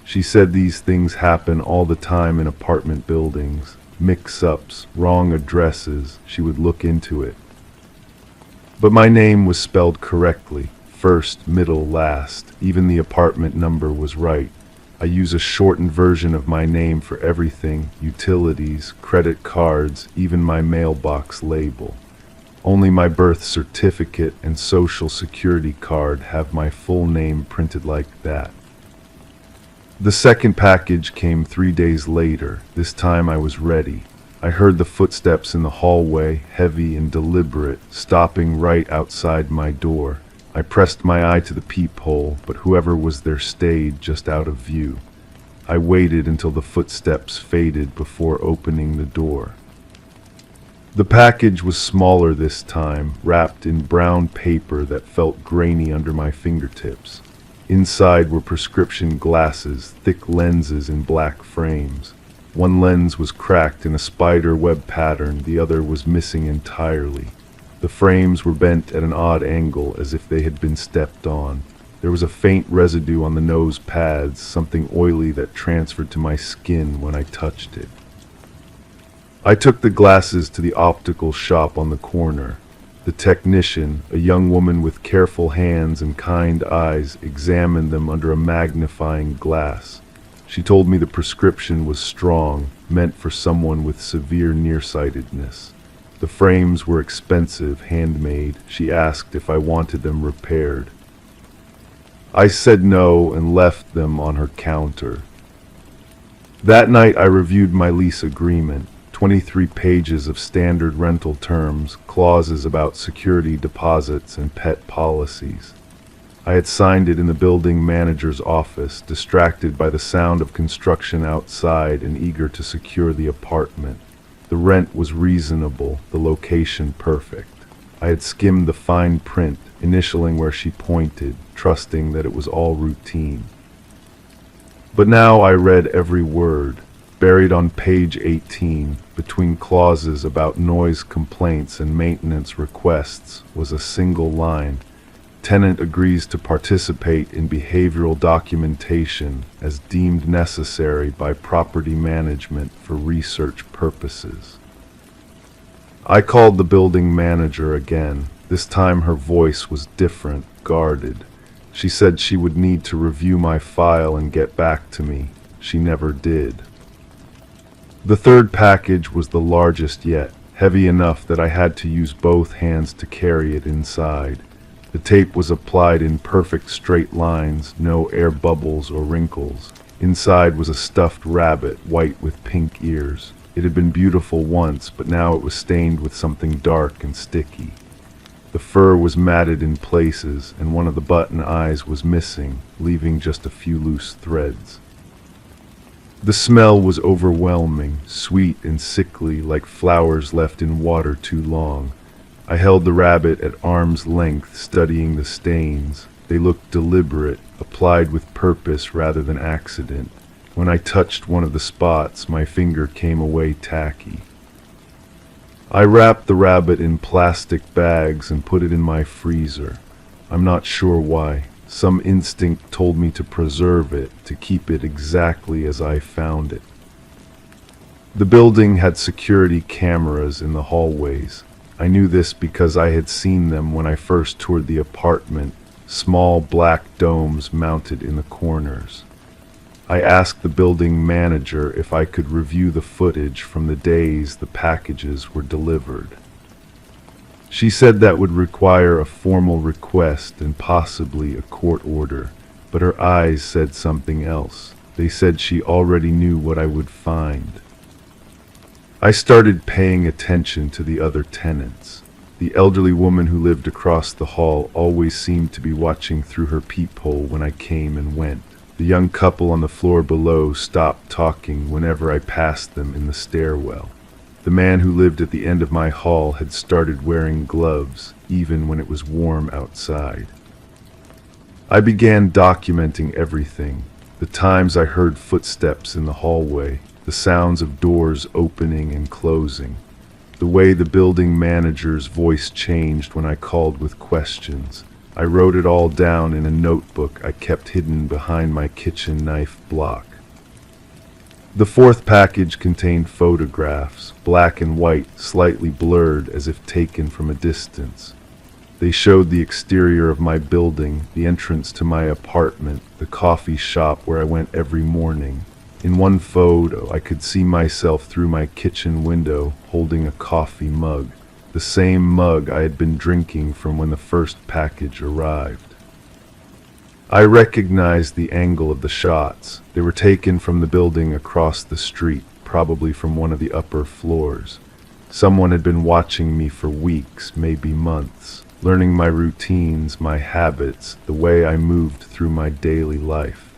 She said these things happen all the time in apartment buildings. Mix-ups, wrong addresses. She would look into it. But my name was spelled correctly. First, middle, last. Even the apartment number was right. I use a shortened version of my name for everything: utilities, credit cards, even my mailbox label. Only my birth certificate and social security card have my full name printed like that. The second package came 3 days later. This time I was ready. I heard the footsteps in the hallway, heavy and deliberate, stopping right outside my door. I pressed my eye to the peephole, but whoever was there stayed just out of view. I waited until the footsteps faded before opening the door. The package was smaller this time, wrapped in brown paper that felt grainy under my fingertips. Inside were prescription glasses, thick lenses in black frames. One lens was cracked in a spider web pattern, the other was missing entirely. The frames were bent at an odd angle, as if they had been stepped on. There was a faint residue on the nose pads, something oily that transferred to my skin when I touched it. I took the glasses to the optical shop on the corner. The technician, a young woman with careful hands and kind eyes, examined them under a magnifying glass. She told me the prescription was strong, meant for someone with severe nearsightedness. The frames were expensive, handmade. She asked if I wanted them repaired. I said no and left them on her counter. That night I reviewed my lease agreement. 23 pages of standard rental terms, clauses about security deposits and pet policies. I had signed it in the building manager's office, distracted by the sound of construction outside and eager to secure the apartment. The rent was reasonable, the location perfect. I had skimmed the fine print, initialing where she pointed, trusting that it was all routine. But now I read every word. Buried on page 18, between clauses about noise complaints and maintenance requests, was a single line: tenant agrees to participate in behavioral documentation as deemed necessary by property management for research purposes. I called the building manager again. This time her voice was different, guarded. She said she would need to review my file and get back to me. She never did. The third package was the largest yet, heavy enough that I had to use both hands to carry it inside. The tape was applied in perfect straight lines, no air bubbles or wrinkles. Inside was a stuffed rabbit, white with pink ears. It had been beautiful once, but now it was stained with something dark and sticky. The fur was matted in places, and one of the button eyes was missing, leaving just a few loose threads. The smell was overwhelming, sweet and sickly, like flowers left in water too long. I held the rabbit at arm's length, studying the stains. They looked deliberate, applied with purpose rather than accident. When I touched one of the spots, my finger came away tacky. I wrapped the rabbit in plastic bags and put it in my freezer. I'm not sure why. Some instinct told me to preserve it, to keep it exactly as I found it. The building had security cameras in the hallways. I knew this because I had seen them when I first toured the apartment, small black domes mounted in the corners. I asked the building manager if I could review the footage from the days the packages were delivered. She said that would require a formal request and possibly a court order, but her eyes said something else. They said she already knew what I would find. I started paying attention to the other tenants. The elderly woman who lived across the hall always seemed to be watching through her peephole when I came and went. The young couple on the floor below stopped talking whenever I passed them in the stairwell. The man who lived at the end of my hall had started wearing gloves, even when it was warm outside. I began documenting everything. The times I heard footsteps in the hallway, the sounds of doors opening and closing, the way the building manager's voice changed when I called with questions. I wrote it all down in a notebook I kept hidden behind my kitchen knife block. The fourth package contained photographs, black and white, slightly blurred as if taken from a distance. They showed the exterior of my building, the entrance to my apartment, the coffee shop where I went every morning. In one photo, I could see myself through my kitchen window holding a coffee mug, the same mug I had been drinking from when the first package arrived. I recognized the angle of the shots. They were taken from the building across the street, probably from one of the upper floors. Someone had been watching me for weeks, maybe months, learning my routines, my habits, the way I moved through my daily life.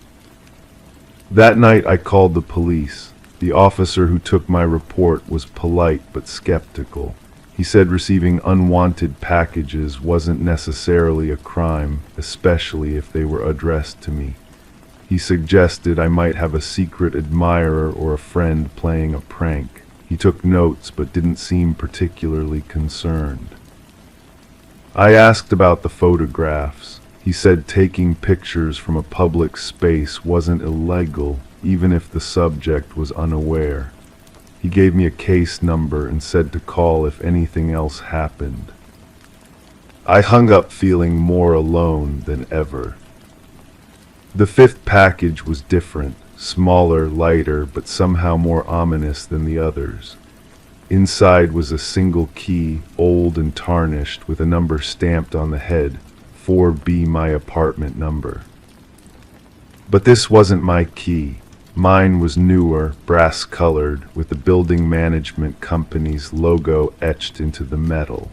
That night I called the police. The officer who took my report was polite but skeptical. He said receiving unwanted packages wasn't necessarily a crime, especially if they were addressed to me. He suggested I might have a secret admirer or a friend playing a prank. He took notes but didn't seem particularly concerned. I asked about the photographs. He said taking pictures from a public space wasn't illegal, even if the subject was unaware. He gave me a case number and said to call if anything else happened. I hung up feeling more alone than ever. The fifth package was different, smaller, lighter, but somehow more ominous than the others. Inside was a single key, old and tarnished, with a number stamped on the head, 4B, my apartment number. But this wasn't my key. Mine was newer, brass-colored, with the building management company's logo etched into the metal.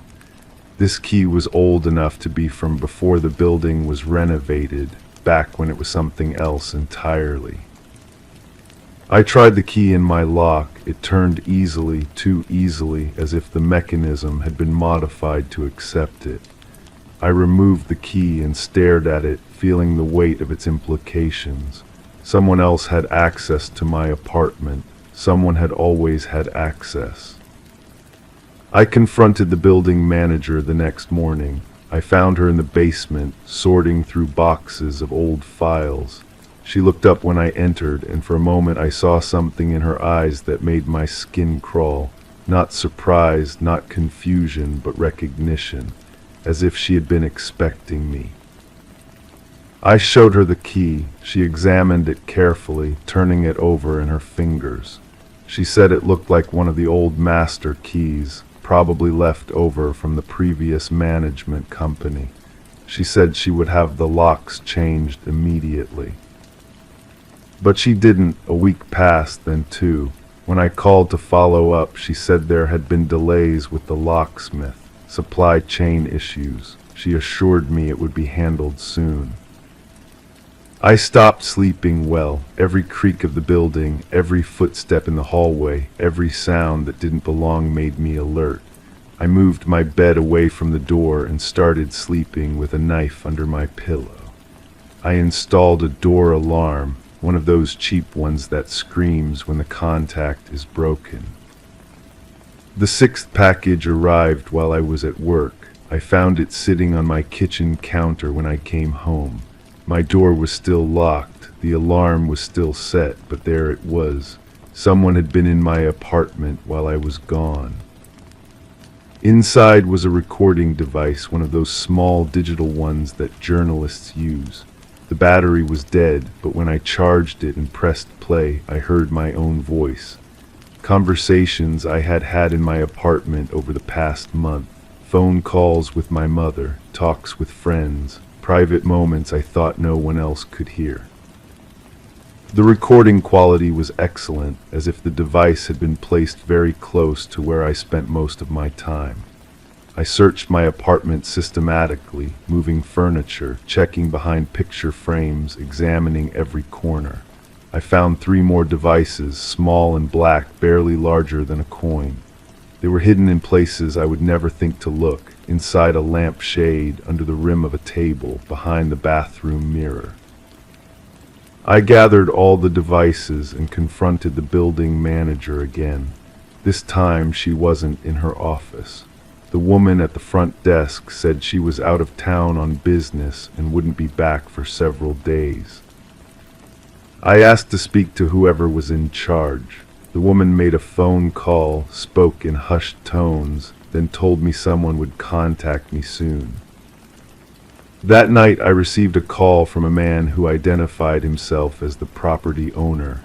This key was old enough to be from before the building was renovated, back when it was something else entirely. I tried the key in my lock. It turned easily, too easily, as if the mechanism had been modified to accept it. I removed the key and stared at it, feeling the weight of its implications. Someone else had access to my apartment. Someone had always had access. I confronted the building manager the next morning. I found her in the basement, sorting through boxes of old files. She looked up when I entered, and for a moment I saw something in her eyes that made my skin crawl. Not surprise, not confusion, but recognition, as if she had been expecting me. I showed her the key. She examined it carefully, turning it over in her fingers. She said it looked like one of the old master keys, probably left over from the previous management company. She said she would have the locks changed immediately. But she didn't. A week passed, then two. When I called to follow up, she said there had been delays with the locksmith, supply chain issues. She assured me it would be handled soon. I stopped sleeping well. Every creak of the building, every footstep in the hallway, every sound that didn't belong made me alert. I moved my bed away from the door and started sleeping with a knife under my pillow. I installed a door alarm, one of those cheap ones that screams when the contact is broken. The sixth package arrived while I was at work. I found it sitting on my kitchen counter when I came home. My door was still locked, the alarm was still set, but there it was. Someone had been in my apartment while I was gone. Inside was a recording device, one of those small digital ones that journalists use. The battery was dead, but when I charged it and pressed play, I heard my own voice. Conversations I had had in my apartment over the past month. Phone calls with my mother, talks with friends, private moments I thought no one else could hear. The recording quality was excellent, as if the device had been placed very close to where I spent most of my time. I searched my apartment systematically, moving furniture, checking behind picture frames, examining every corner. I found 3 more devices, small and black, barely larger than a coin. They were hidden in places I would never think to look, inside a lamp shade, under the rim of a table, behind the bathroom mirror. I gathered all the devices and confronted the building manager again. This time she wasn't in her office. The woman at the front desk said she was out of town on business and wouldn't be back for several days. I asked to speak to whoever was in charge. The woman made a phone call, spoke in hushed tones, then told me someone would contact me soon. That night I received a call from a man who identified himself as the property owner.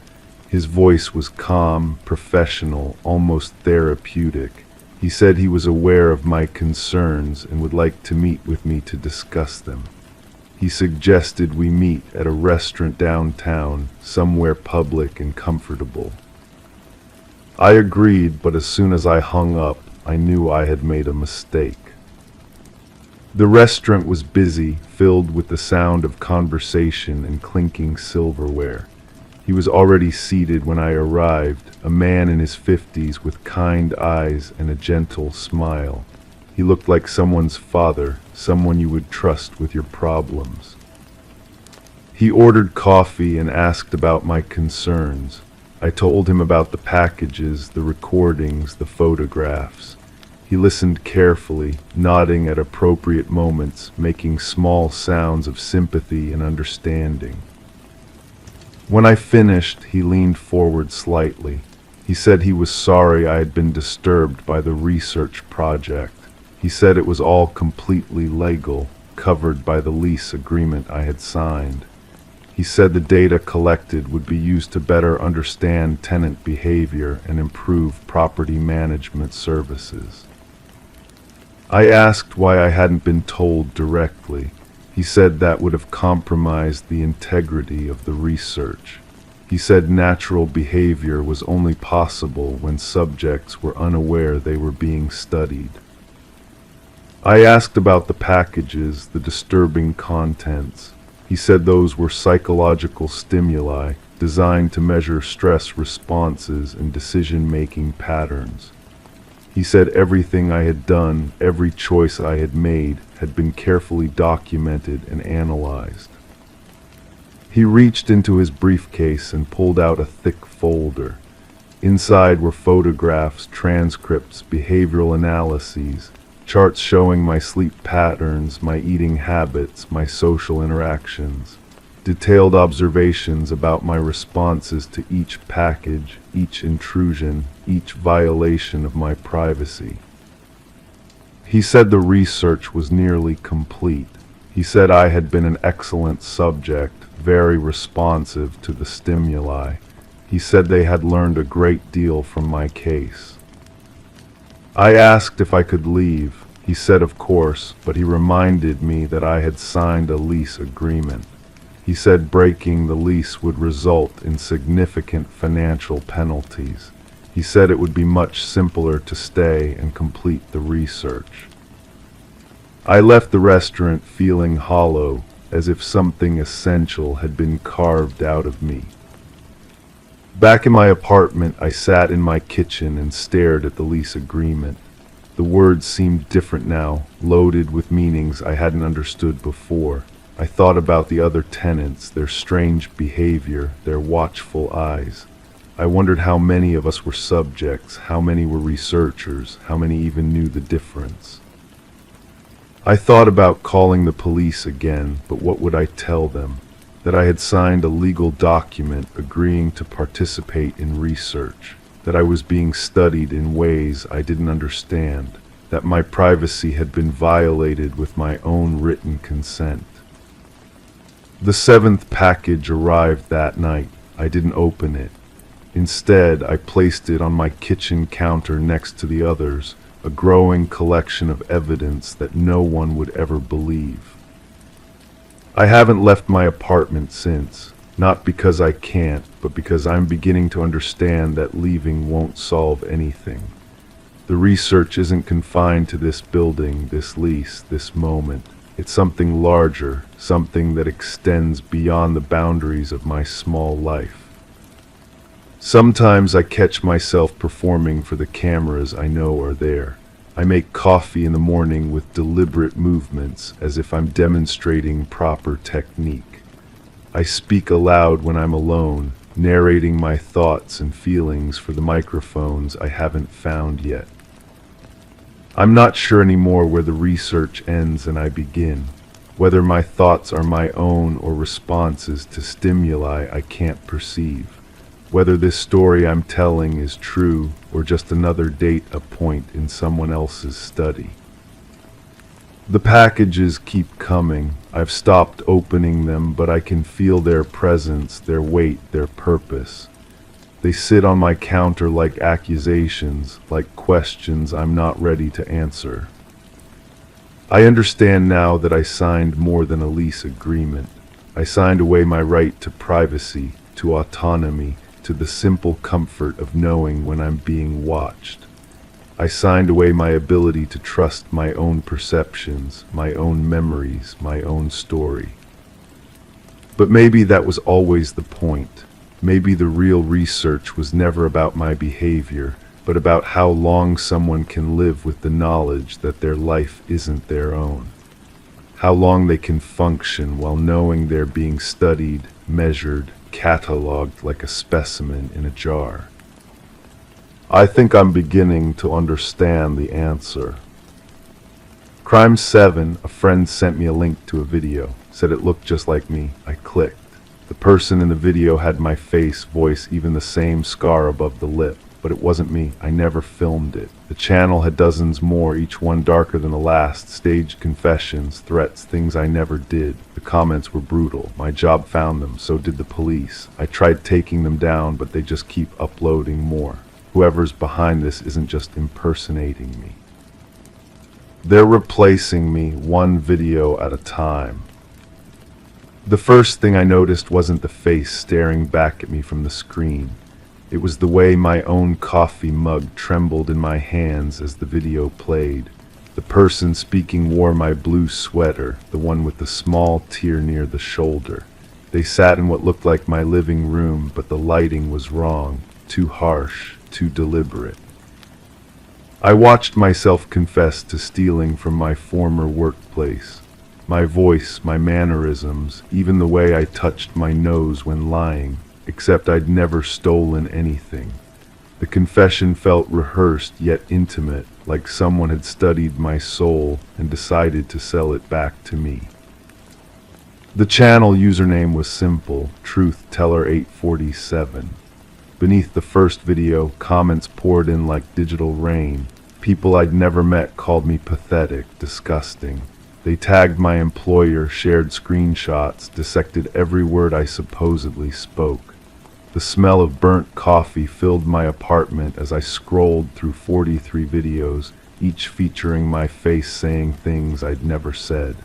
His voice was calm, professional, almost therapeutic. He said he was aware of my concerns and would like to meet with me to discuss them. He suggested we meet at a restaurant downtown, somewhere public and comfortable. I agreed, but as soon as I hung up, I knew I had made a mistake. The restaurant was busy, filled with the sound of conversation and clinking silverware. He was already seated when I arrived, a man in his 50s with kind eyes and a gentle smile. He looked like someone's father, someone you would trust with your problems. He ordered coffee and asked about my concerns. I told him about the packages, the recordings, the photographs. He listened carefully, nodding at appropriate moments, making small sounds of sympathy and understanding. When I finished, he leaned forward slightly. He said he was sorry I had been disturbed by the research project. He said it was all completely legal, covered by the lease agreement I had signed. He said the data collected would be used to better understand tenant behavior and improve property management services. I asked why I hadn't been told directly. He said that would have compromised the integrity of the research. He said natural behavior was only possible when subjects were unaware they were being studied. I asked about the packages, the disturbing contents. He said those were psychological stimuli designed to measure stress responses and decision-making patterns. He said everything I had done, every choice I had made, had been carefully documented and analyzed. He reached into his briefcase and pulled out a thick folder. Inside were photographs, transcripts, behavioral analyses, charts showing my sleep patterns, my eating habits, my social interactions, detailed observations about my responses to each package, each intrusion, each violation of my privacy. He said the research was nearly complete. He said I had been an excellent subject, very responsive to the stimuli. He said they had learned a great deal from my case. I asked if I could leave. He said of course, but he reminded me that I had signed a lease agreement. He said breaking the lease would result in significant financial penalties. He said it would be much simpler to stay and complete the research. I left the restaurant feeling hollow, as if something essential had been carved out of me. Back in my apartment, I sat in my kitchen and stared at the lease agreement. The words seemed different now, loaded with meanings I hadn't understood before. I thought about the other tenants, their strange behavior, their watchful eyes. I wondered how many of us were subjects, how many were researchers, how many even knew the difference. I thought about calling the police again, but what would I tell them? That I had signed a legal document agreeing to participate in research, that I was being studied in ways I didn't understand, that my privacy had been violated with my own written consent. The 7th package arrived that night. I didn't open it. Instead, I placed it on my kitchen counter next to the others, a growing collection of evidence that no one would ever believe. I haven't left my apartment since, not because I can't, but because I'm beginning to understand that leaving won't solve anything. The research isn't confined to this building, this lease, this moment. It's something larger, something that extends beyond the boundaries of my small life. Sometimes I catch myself performing for the cameras I know are there. I make coffee in the morning with deliberate movements, as if I'm demonstrating proper technique. I speak aloud when I'm alone, narrating my thoughts and feelings for the microphones I haven't found yet. I'm not sure anymore where the research ends and I begin, whether my thoughts are my own or responses to stimuli I can't perceive. Whether this story I'm telling is true or just another data point in someone else's study. The packages keep coming. I've stopped opening them, but I can feel their presence, their weight, their purpose. They sit on my counter like accusations, like questions I'm not ready to answer. I understand now that I signed more than a lease agreement. I signed away my right to privacy, to autonomy, to the simple comfort of knowing when I'm being watched. I signed away my ability to trust my own perceptions, my own memories, my own story. But maybe that was always the point. Maybe the real research was never about my behavior, but about how long someone can live with the knowledge that their life isn't their own. How long they can function while knowing they're being studied, measured, catalogued like a specimen in a jar. I think I'm beginning to understand the answer. Crime 7, a friend sent me a link to a video, said it looked just like me. I clicked. The person in the video had my face, voice, even the same scar above the lip, but it wasn't me. I never filmed it. The channel had dozens more, each one darker than the last, staged confessions, threats, things I never did. The comments were brutal. My job found them, so did the police. I tried taking them down, but they just keep uploading more. Whoever's behind this isn't just impersonating me. They're replacing me one video at a time. The first thing I noticed wasn't the face staring back at me from the screen. It was the way my own coffee mug trembled in my hands as the video played. The person speaking wore my blue sweater, the one with the small tear near the shoulder. They sat in what looked like my living room, but the lighting was wrong, too harsh, too deliberate. I watched myself confess to stealing from my former workplace. My voice, my mannerisms, even the way I touched my nose when lying. Except I'd never stolen anything. The confession felt rehearsed yet intimate, like someone had studied my soul and decided to sell it back to me. The channel username was simple, TruthTeller847. Beneath the first video, comments poured in like digital rain. People I'd never met called me pathetic, disgusting. They tagged my employer, shared screenshots, dissected every word I supposedly spoke. The smell of burnt coffee filled my apartment as I scrolled through 43 videos, each featuring my face saying things I'd never said.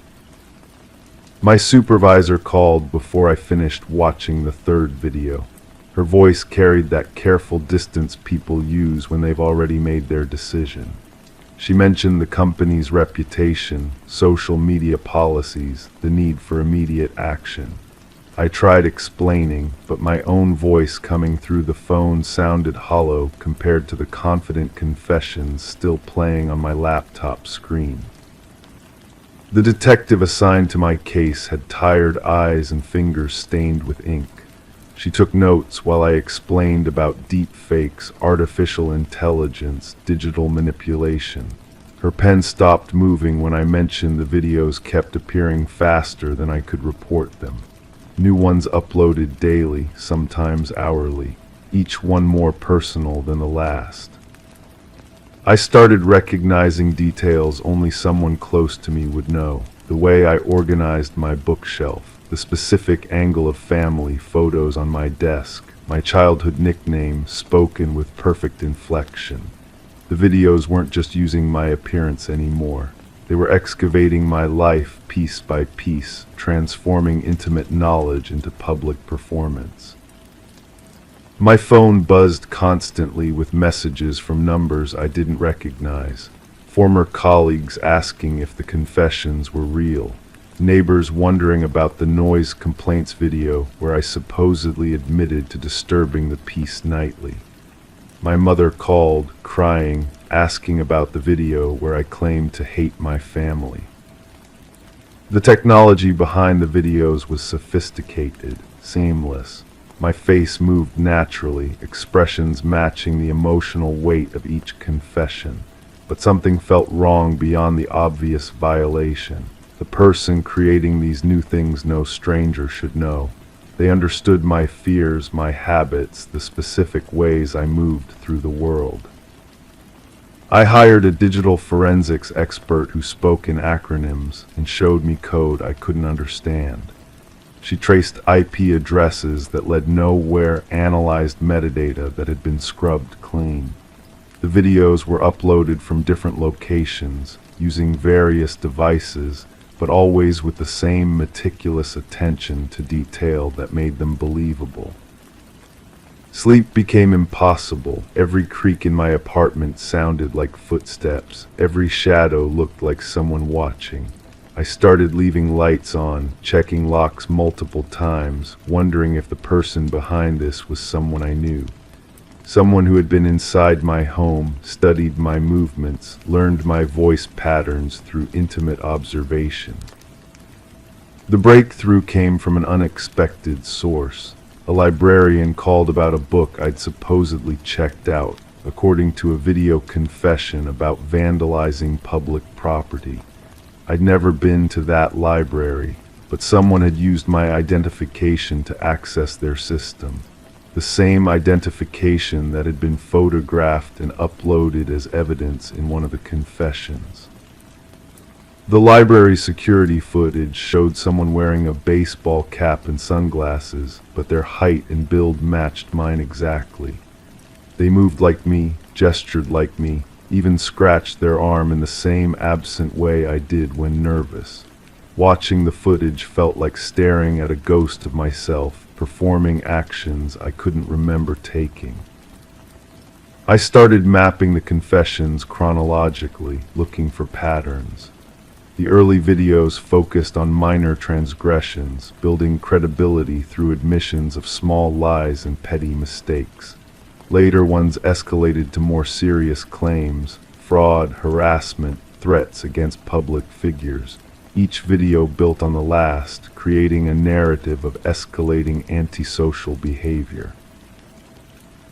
My supervisor called before I finished watching the third video. Her voice carried that careful distance people use when they've already made their decision. She mentioned the company's reputation, social media policies, the need for immediate action. I tried explaining, but my own voice coming through the phone sounded hollow compared to the confident confessions still playing on my laptop screen. The detective assigned to my case had tired eyes and fingers stained with ink. She took notes while I explained about deep fakes, artificial intelligence, digital manipulation. Her pen stopped moving when I mentioned the videos kept appearing faster than I could report them. New ones uploaded daily, sometimes hourly, each one more personal than the last. I started recognizing details only someone close to me would know. The way I organized my bookshelf, the specific angle of family photos on my desk, my childhood nickname spoken with perfect inflection. The videos weren't just using my appearance anymore. They were excavating my life piece by piece, transforming intimate knowledge into public performance. My phone buzzed constantly with messages from numbers I didn't recognize. Former colleagues asking if the confessions were real. Neighbors wondering about the noise complaints video where I supposedly admitted to disturbing the peace nightly. My mother called, crying, asking about the video where I claimed to hate my family. The technology behind the videos was sophisticated, seamless. My face moved naturally, expressions matching the emotional weight of each confession. But something felt wrong beyond the obvious violation. The person creating these new things no stranger should know. They understood my fears, my habits, the specific ways I moved through the world. I hired a digital forensics expert who spoke in acronyms and showed me code I couldn't understand. She traced IP addresses that led nowhere, analyzed metadata that had been scrubbed clean. The videos were uploaded from different locations, using various devices, but always with the same meticulous attention to detail that made them believable. Sleep became impossible. Every creak in my apartment sounded like footsteps. Every shadow looked like someone watching. I started leaving lights on, checking locks multiple times, wondering if the person behind this was someone I knew. Someone who had been inside my home, studied my movements, learned my voice patterns through intimate observation. The breakthrough came from an unexpected source. A librarian called about a book I'd supposedly checked out, according to a video confession about vandalizing public property. I'd never been to that library, but someone had used my identification to access their system. The same identification that had been photographed and uploaded as evidence in one of the confessions. The library's security footage showed someone wearing a baseball cap and sunglasses, but their height and build matched mine exactly. They moved like me, gestured like me, even scratched their arm in the same absent way I did when nervous. Watching the footage felt like staring at a ghost of myself, performing actions I couldn't remember taking. I started mapping the confessions chronologically, looking for patterns. The early videos focused on minor transgressions, building credibility through admissions of small lies and petty mistakes. Later ones escalated to more serious claims, fraud, harassment, threats against public figures. Each video built on the last, creating a narrative of escalating antisocial behavior.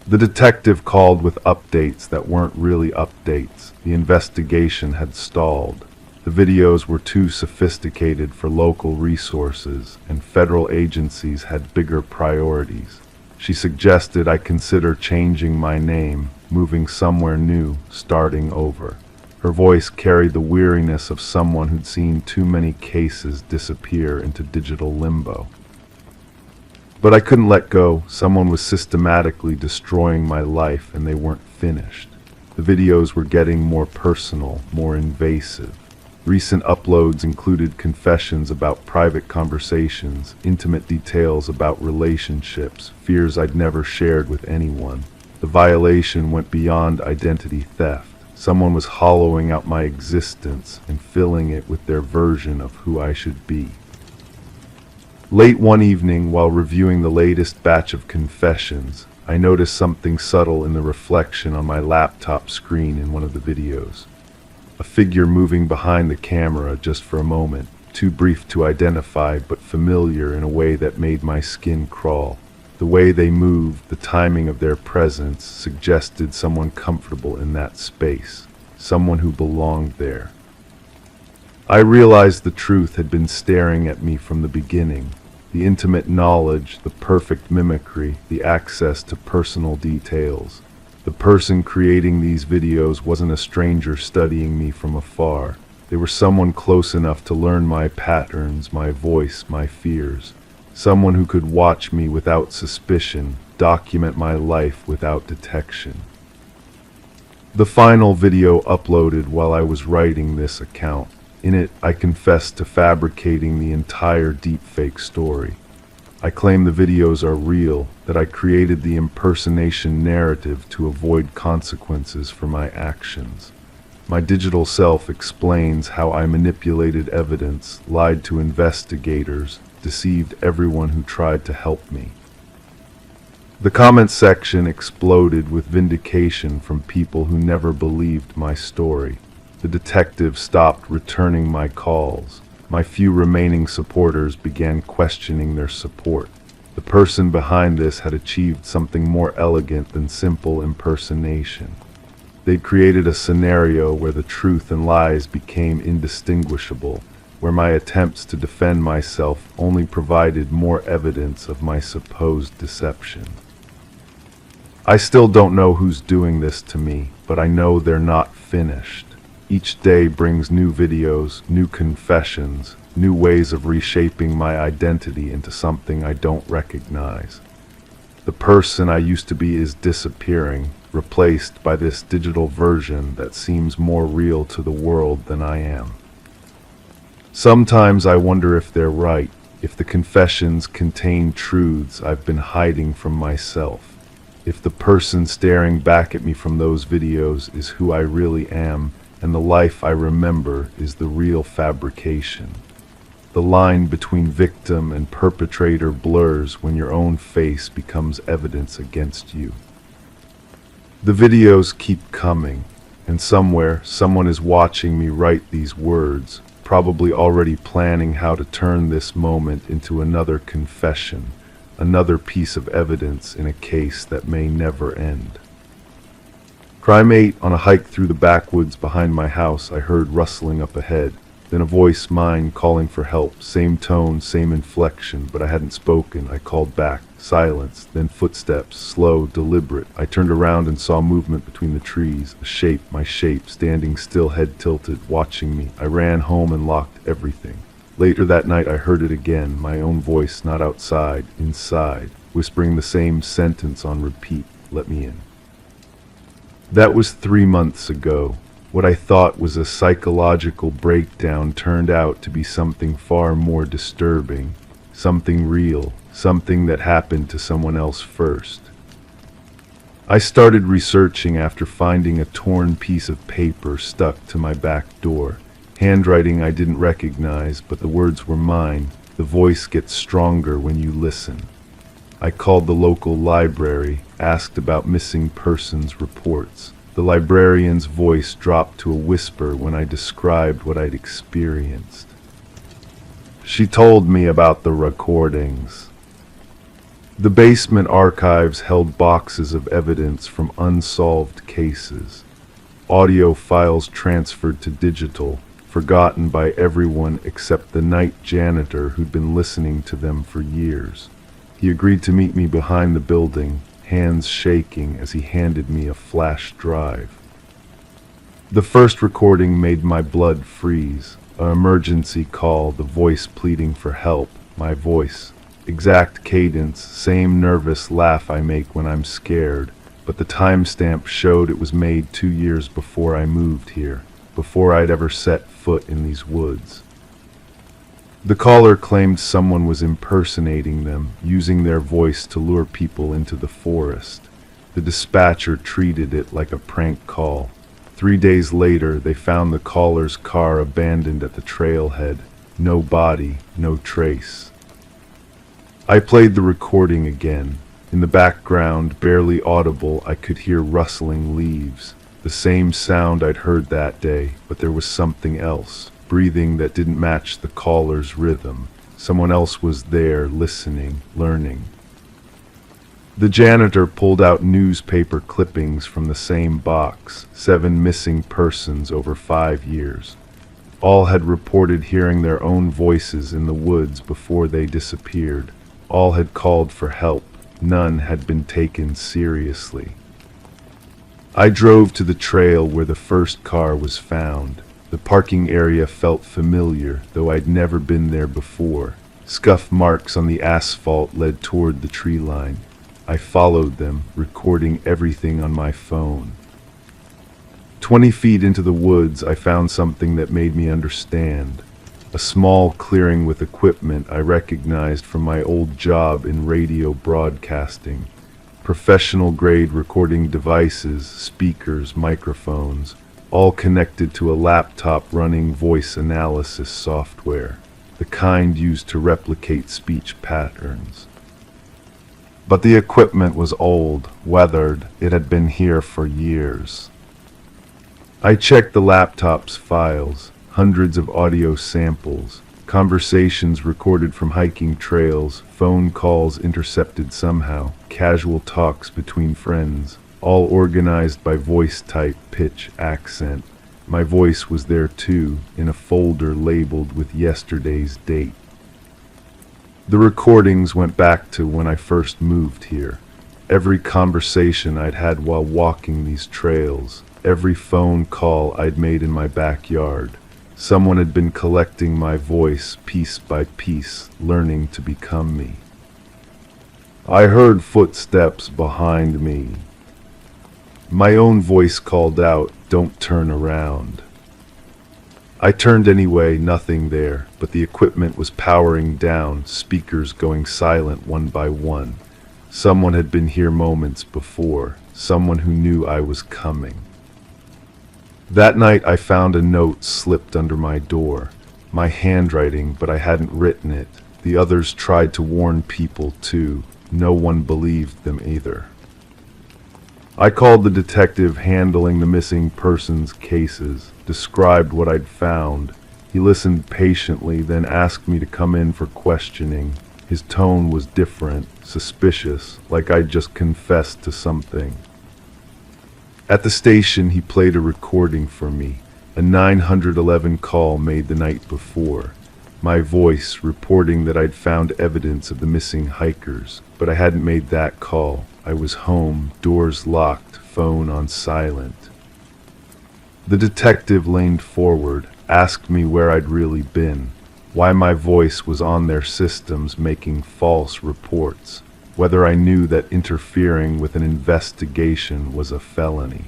The detective called with updates that weren't really updates. The investigation had stalled. The videos were too sophisticated for local resources, and federal agencies had bigger priorities. She suggested I consider changing my name, moving somewhere new, starting over. Her voice carried the weariness of someone who'd seen too many cases disappear into digital limbo. But I couldn't let go. Someone was systematically destroying my life, and they weren't finished. The videos were getting more personal, more invasive. Recent uploads included confessions about private conversations, intimate details about relationships, fears I'd never shared with anyone. The violation went beyond identity theft. Someone was hollowing out my existence and filling it with their version of who I should be. Late one evening, while reviewing the latest batch of confessions, I noticed something subtle in the reflection on my laptop screen in one of the videos. A figure moving behind the camera just for a moment, too brief to identify but familiar in a way that made my skin crawl. The way they moved, the timing of their presence, suggested someone comfortable in that space, someone who belonged there. I realized the truth had been staring at me from the beginning. The intimate knowledge, the perfect mimicry, the access to personal details. The person creating these videos wasn't a stranger studying me from afar. They were someone close enough to learn my patterns, my voice, my fears. Someone who could watch me without suspicion, document my life without detection. The final video uploaded while I was writing this account. In it, I confessed to fabricating the entire deepfake story. I claim the videos are real, that I created the impersonation narrative to avoid consequences for my actions. My digital self explains how I manipulated evidence, lied to investigators, deceived everyone who tried to help me. The comment section exploded with vindication from people who never believed my story. The detective stopped returning my calls. My few remaining supporters began questioning their support. The person behind this had achieved something more elegant than simple impersonation. They'd created a scenario where the truth and lies became indistinguishable, where my attempts to defend myself only provided more evidence of my supposed deception. I still don't know who's doing this to me, but I know they're not finished. Each day brings new videos, new confessions, new ways of reshaping my identity into something I don't recognize. The person I used to be is disappearing, replaced by this digital version that seems more real to the world than I am. Sometimes I wonder if they're right, if the confessions contain truths I've been hiding from myself, if the person staring back at me from those videos is who I really am, and the life I remember is the real fabrication. The line between victim and perpetrator blurs when your own face becomes evidence against you. The videos keep coming, and somewhere someone is watching me write these words, probably already planning how to turn this moment into another confession, another piece of evidence in a case that may never end. Crime 8, on a hike through the backwoods behind my house, I heard rustling up ahead, then a voice, mine, calling for help, same tone, same inflection, but I hadn't spoken. I called back, silence, then footsteps, slow, deliberate. I turned around and saw movement between the trees, a shape, my shape, standing still, head tilted, watching me. I ran home and locked everything. Later that night I heard it again, my own voice, not outside, inside, whispering the same sentence on repeat, let me in. That was 3 months ago. What I thought was a psychological breakdown turned out to be something far more disturbing, something real, something that happened to someone else first. I started researching after finding a torn piece of paper stuck to my back door, handwriting I didn't recognize, but the words were mine. The voice gets stronger when you listen. I called the local library, asked about missing persons reports. The librarian's voice dropped to a whisper when I described what I'd experienced. She told me about the recordings. The basement archives held boxes of evidence from unsolved cases. Audio files transferred to digital, forgotten by everyone except the night janitor who'd been listening to them for years. He agreed to meet me behind the building, hands shaking as he handed me a flash drive. The first recording made my blood freeze. An emergency call, the voice pleading for help, my voice. Exact cadence, same nervous laugh I make when I'm scared, but the timestamp showed it was made 2 years before I moved here, before I'd ever set foot in these woods. The caller claimed someone was impersonating them, using their voice to lure people into the forest. The dispatcher treated it like a prank call. 3 days later, they found the caller's car abandoned at the trailhead. No body, no trace. I played the recording again. In the background, barely audible, I could hear rustling leaves. The same sound I'd heard that day, but there was something else. Breathing that didn't match the caller's rhythm. Someone else was there, listening, learning. The janitor pulled out newspaper clippings from the same box. 7 missing persons over 5 years. All had reported hearing their own voices in the woods before they disappeared. All had called for help. None had been taken seriously. I drove to the trail where the first car was found. The parking area felt familiar, though I'd never been there before. Scuff marks on the asphalt led toward the tree line. I followed them, recording everything on my phone. 20 feet into the woods, I found something that made me understand. A small clearing with equipment I recognized from my old job in radio broadcasting. Professional-grade recording devices, speakers, microphones, all connected to a laptop running voice analysis software, the kind used to replicate speech patterns. But the equipment was old, weathered. It had been here for years. I checked the laptop's files, hundreds of audio samples, conversations recorded from hiking trails, phone calls intercepted somehow, casual talks between friends, all organized by voice type, pitch, accent. My voice was there too, in a folder labeled with yesterday's date. The recordings went back to when I first moved here. Every conversation I'd had while walking these trails, every phone call I'd made in my backyard. Someone had been collecting my voice piece by piece, learning to become me. I heard footsteps behind me. My own voice called out, "Don't turn around." I turned anyway, nothing there, but the equipment was powering down, speakers going silent one by one. Someone had been here moments before, someone who knew I was coming. That night I found a note slipped under my door. My handwriting, but I hadn't written it. The others tried to warn people too. No one believed them either. I called the detective handling the missing persons cases, described what I'd found. He listened patiently, then asked me to come in for questioning. His tone was different, suspicious, like I'd just confessed to something. At the station, he played a recording for me, a 911 call made the night before. My voice reporting that I'd found evidence of the missing hikers, but I hadn't made that call. I was home, doors locked, phone on silent. The detective leaned forward, asked me where I'd really been, why my voice was on their systems making false reports, whether I knew that interfering with an investigation was a felony.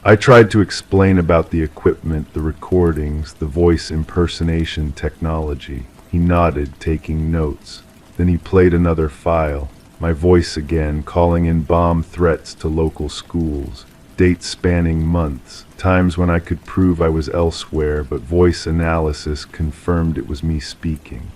I tried to explain about the equipment, the recordings, the voice impersonation technology. He nodded, taking notes. Then he played another file. My voice again, calling in bomb threats to local schools. Dates spanning months. Times when I could prove I was elsewhere, but voice analysis confirmed it was me speaking.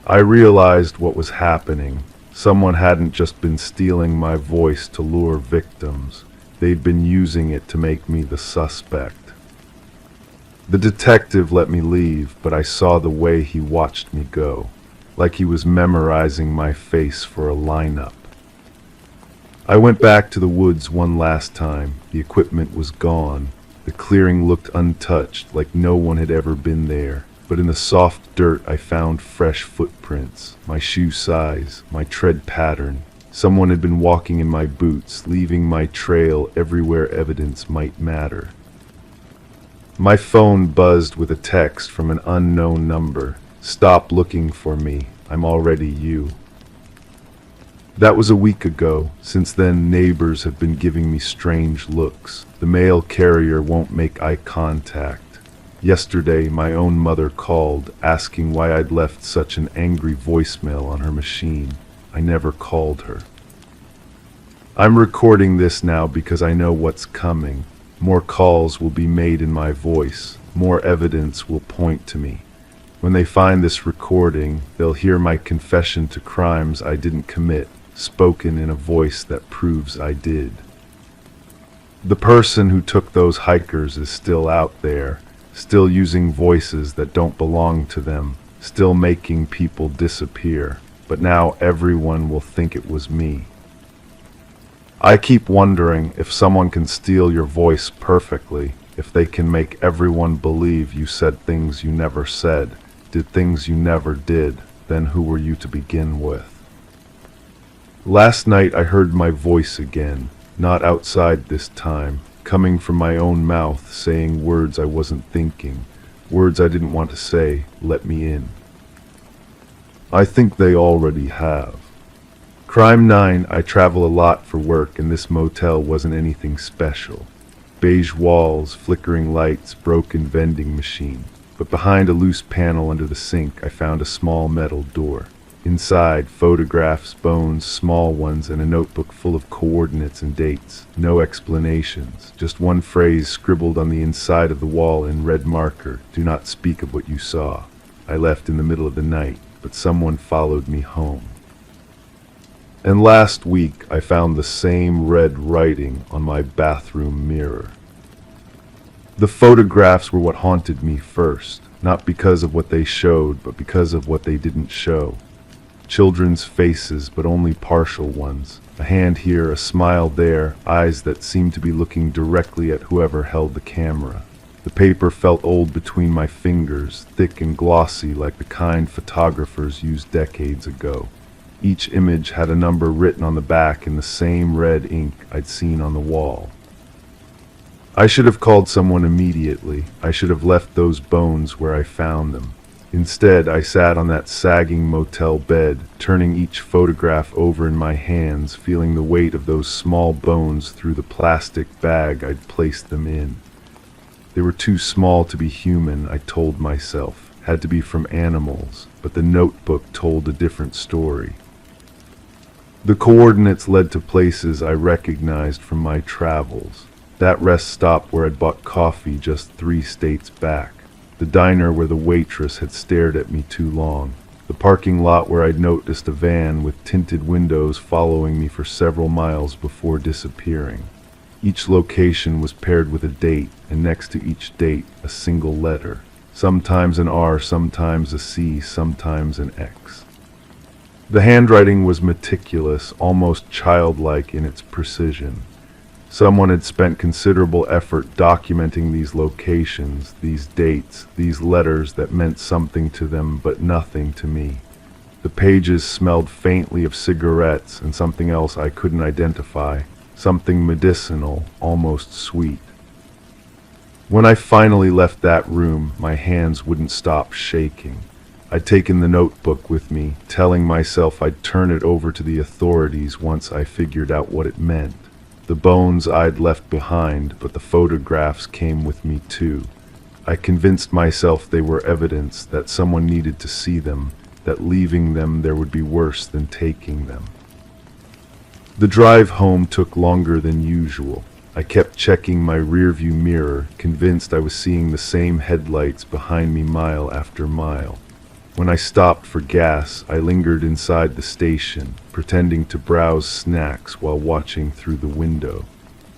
I realized what was happening. Someone hadn't just been stealing my voice to lure victims. They'd been using it to make me the suspect. The detective let me leave, but I saw the way he watched me go, like he was memorizing my face for a lineup. I went back to the woods one last time. The equipment was gone. The clearing looked untouched, like no one had ever been there. But in the soft dirt I found fresh footprints, my shoe size, my tread pattern, Someone had been walking in my boots, leaving my trail everywhere evidence might matter. My phone buzzed with a text from an unknown number. "Stop looking for me. I'm already you." That was a week ago. Since then, neighbors have been giving me strange looks. The mail carrier won't make eye contact. Yesterday, my own mother called, asking why I'd left such an angry voicemail on her machine. I never called her. I'm recording this now because I know what's coming. More calls will be made in my voice. More evidence will point to me. When they find this recording, they'll hear my confession to crimes I didn't commit, spoken in a voice that proves I did. The person who took those hikers is still out there, still using voices that don't belong to them, still making people disappear. But now everyone will think it was me. I keep wondering if someone can steal your voice perfectly, if they can make everyone believe you said things you never said, did things you never did, then who were you to begin with? Last night I heard my voice again, not outside this time, coming from my own mouth, saying words I wasn't thinking, words I didn't want to say, let me in. I think they already have. Crime 9, I travel a lot for work, and this motel wasn't anything special. Beige walls, flickering lights, broken vending machine. But behind a loose panel under the sink, I found a small metal door. Inside, photographs, bones, small ones, and a notebook full of coordinates and dates. No explanations, just one phrase scribbled on the inside of the wall in red marker. Do not speak of what you saw. I left in the middle of the night, but someone followed me home. And last week, I found the same red writing on my bathroom mirror. The photographs were what haunted me first, not because of what they showed, but because of what they didn't show. Children's faces, but only partial ones. A hand here, a smile there, eyes that seemed to be looking directly at whoever held the camera. The paper felt old between my fingers, thick and glossy like the kind photographers used decades ago. Each image had a number written on the back in the same red ink I'd seen on the wall. I should have called someone immediately. I should have left those bones where I found them. Instead, I sat on that sagging motel bed, turning each photograph over in my hands, feeling the weight of those small bones through the plastic bag I'd placed them in. They were too small to be human, I told myself, had to be from animals, but the notebook told a different story. The coordinates led to places I recognized from my travels. That rest stop where I'd bought coffee just 3 states back. The diner where the waitress had stared at me too long. The parking lot where I'd noticed a van with tinted windows following me for several miles before disappearing. Each location was paired with a date, and next to each date, a single letter. Sometimes an R, sometimes a C, sometimes an X. The handwriting was meticulous, almost childlike in its precision. Someone had spent considerable effort documenting these locations, these dates, these letters that meant something to them but nothing to me. The pages smelled faintly of cigarettes and something else I couldn't identify, something medicinal, almost sweet. When I finally left that room, my hands wouldn't stop shaking. I'd taken the notebook with me, telling myself I'd turn it over to the authorities once I figured out what it meant. The bones I'd left behind, but the photographs came with me too. I convinced myself they were evidence, that someone needed to see them, that leaving them there would be worse than taking them. The drive home took longer than usual. I kept checking my rearview mirror, convinced I was seeing the same headlights behind me mile after mile. When I stopped for gas, I lingered inside the station, pretending to browse snacks while watching through the window.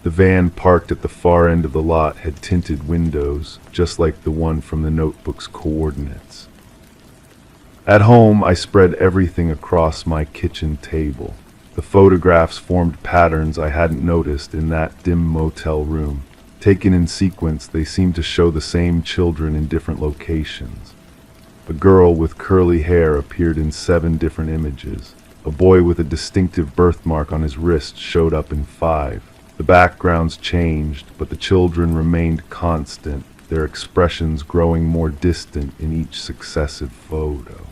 The van parked at the far end of the lot had tinted windows, just like the one from the notebook's coordinates. At home, I spread everything across my kitchen table. The photographs formed patterns I hadn't noticed in that dim motel room. Taken in sequence, they seemed to show the same children in different locations. A girl with curly hair appeared in 7 different images. A boy with a distinctive birthmark on his wrist showed up in 5. The backgrounds changed, but the children remained constant, their expressions growing more distant in each successive photo.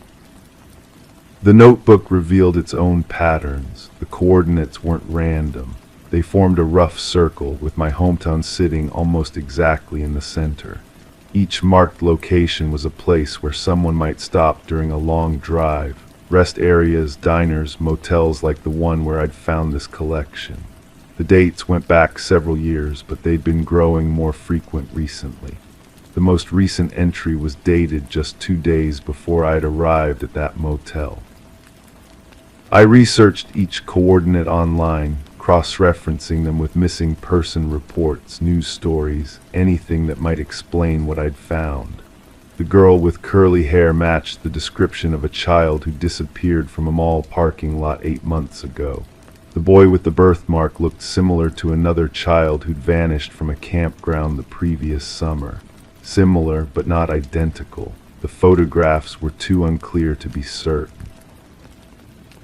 The notebook revealed its own patterns. The coordinates weren't random. They formed a rough circle, with my hometown sitting almost exactly in the center. Each marked location was a place where someone might stop during a long drive. Rest areas, diners, motels like the one where I'd found this collection. The dates went back several years, but they'd been growing more frequent recently. The most recent entry was dated just 2 days before I'd arrived at that motel. I researched each coordinate online, cross-referencing them with missing person reports, news stories, anything that might explain what I'd found. The girl with curly hair matched the description of a child who disappeared from a mall parking lot 8 months ago. The boy with the birthmark looked similar to another child who'd vanished from a campground the previous summer. Similar, but not identical. The photographs were too unclear to be certain.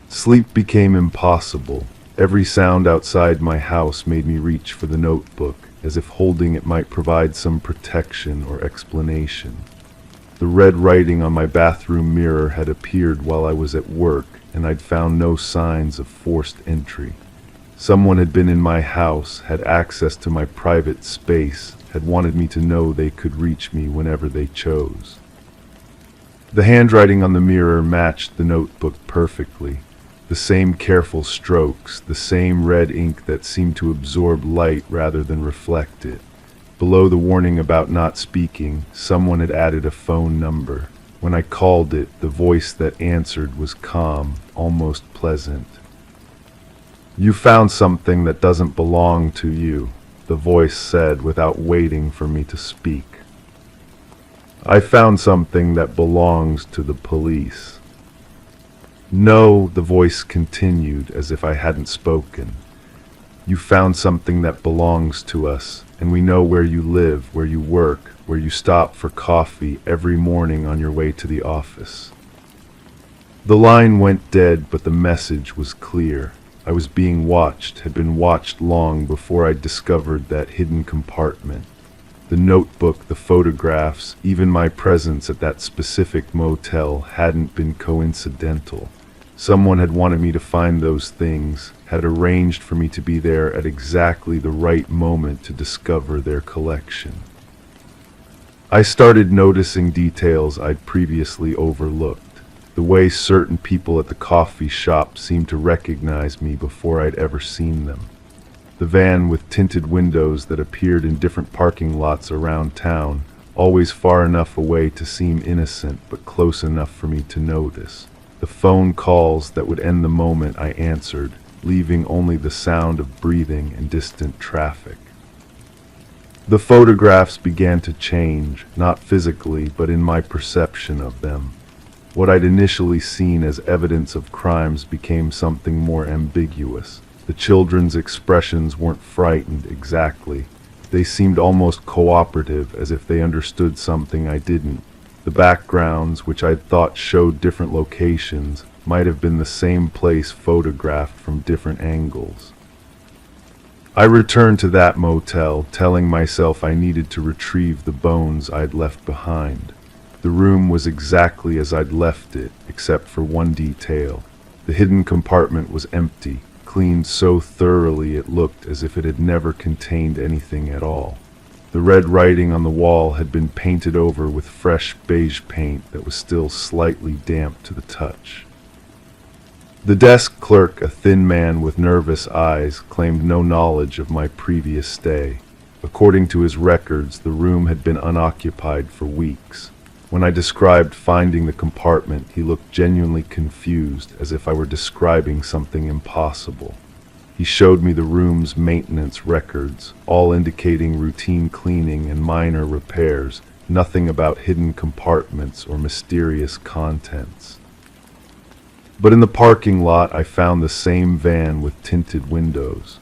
Sleep became impossible. Every sound outside my house made me reach for the notebook, as if holding it might provide some protection or explanation. The red writing on my bathroom mirror had appeared while I was at work, and I'd found no signs of forced entry. Someone had been in my house, had access to my private space, had wanted me to know they could reach me whenever they chose. The handwriting on the mirror matched the notebook perfectly. The same careful strokes, the same red ink that seemed to absorb light rather than reflect it. Below the warning about not speaking, someone had added a phone number. When I called it, the voice that answered was calm, almost pleasant. "You found something that doesn't belong to you," the voice said without waiting for me to speak. "I found something that belongs to the police." "No," the voice continued as if I hadn't spoken. "You found something that belongs to us, and we know where you live, where you work, where you stop for coffee every morning on your way to the office." The line went dead, but the message was clear. I was being watched, had been watched long before I discovered that hidden compartment. The notebook, the photographs, even my presence at that specific motel hadn't been coincidental. Someone had wanted me to find those things, had arranged for me to be there at exactly the right moment to discover their collection. I started noticing details I'd previously overlooked. The way certain people at the coffee shop seemed to recognize me before I'd ever seen them. The van with tinted windows that appeared in different parking lots around town, always far enough away to seem innocent but close enough for me to notice. The phone calls that would end the moment I answered, leaving only the sound of breathing and distant traffic. The photographs began to change, not physically, but in my perception of them. What I'd initially seen as evidence of crimes became something more ambiguous. The children's expressions weren't frightened exactly. They seemed almost cooperative, as if they understood something I didn't. The backgrounds, which I'd thought showed different locations, might have been the same place photographed from different angles. I returned to that motel, telling myself I needed to retrieve the bones I'd left behind. The room was exactly as I'd left it, except for one detail. The hidden compartment was empty, cleaned so thoroughly it looked as if it had never contained anything at all. The red writing on the wall had been painted over with fresh beige paint that was still slightly damp to the touch. The desk clerk, a thin man with nervous eyes, claimed no knowledge of my previous stay. According to his records, the room had been unoccupied for weeks. When I described finding the compartment, he looked genuinely confused, as if I were describing something impossible. He showed me the room's maintenance records, all indicating routine cleaning and minor repairs, nothing about hidden compartments or mysterious contents. But in the parking lot, I found the same van with tinted windows.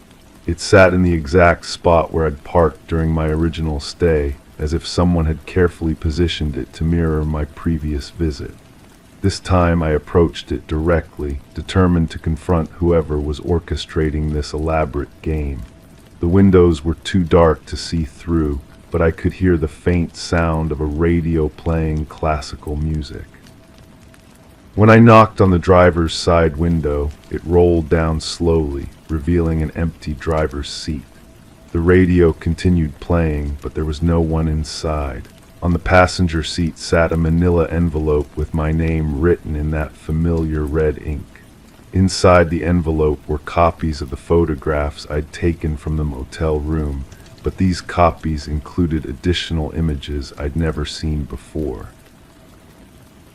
It sat in the exact spot where I'd parked during my original stay, as if someone had carefully positioned it to mirror my previous visit. This time I approached it directly, determined to confront whoever was orchestrating this elaborate game. The windows were too dark to see through, but I could hear the faint sound of a radio playing classical music. When I knocked on the driver's side window, it rolled down slowly, revealing an empty driver's seat. The radio continued playing, but there was no one inside. On the passenger seat sat a manila envelope with my name written in that familiar red ink. Inside the envelope were copies of the photographs I'd taken from the motel room, but these copies included additional images I'd never seen before.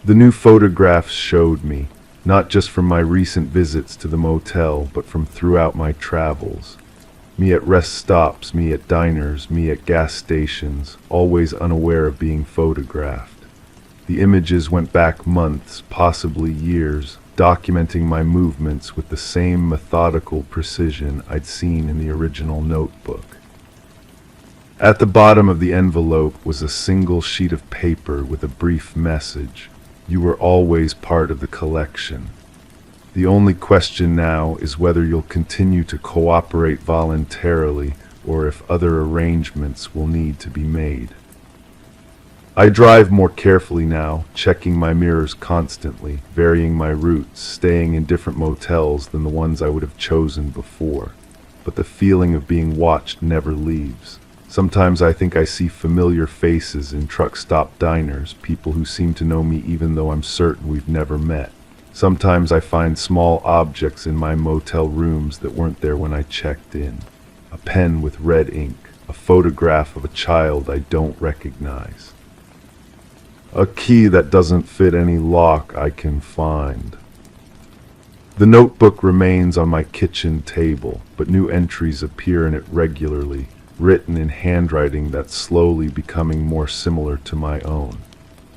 The new photographs showed me, not just from my recent visits to the motel, but from throughout my travels. Me at rest stops, me at diners, me at gas stations, always unaware of being photographed. The images went back months, possibly years, documenting my movements with the same methodical precision I'd seen in the original notebook. At the bottom of the envelope was a single sheet of paper with a brief message. You were always part of the collection. The only question now is whether you'll continue to cooperate voluntarily or if other arrangements will need to be made. I drive more carefully now, checking my mirrors constantly, varying my routes, staying in different motels than the ones I would have chosen before. But the feeling of being watched never leaves. Sometimes I think I see familiar faces in truck stop diners, people who seem to know me even though I'm certain we've never met. Sometimes I find small objects in my motel rooms that weren't there when I checked in. A pen with red ink, a photograph of a child I don't recognize. A key that doesn't fit any lock I can find. The notebook remains on my kitchen table, but new entries appear in it regularly, written in handwriting that's slowly becoming more similar to my own.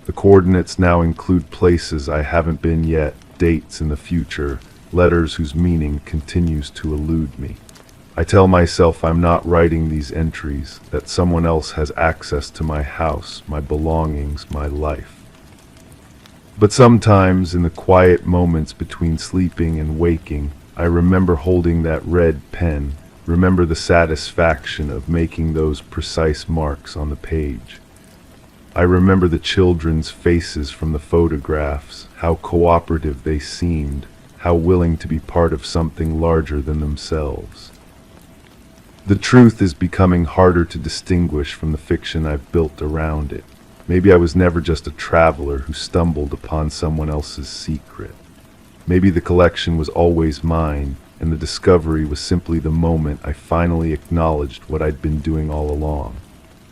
The coordinates now include places I haven't been yet, dates in the future, letters whose meaning continues to elude me. I tell myself I'm not writing these entries, that someone else has access to my house, my belongings, my life. But sometimes, in the quiet moments between sleeping and waking, I remember holding that red pen, remember the satisfaction of making those precise marks on the page. I remember the children's faces from the photographs, how cooperative they seemed, how willing to be part of something larger than themselves. The truth is becoming harder to distinguish from the fiction I've built around it. Maybe I was never just a traveler who stumbled upon someone else's secret. Maybe the collection was always mine, and the discovery was simply the moment I finally acknowledged what I'd been doing all along.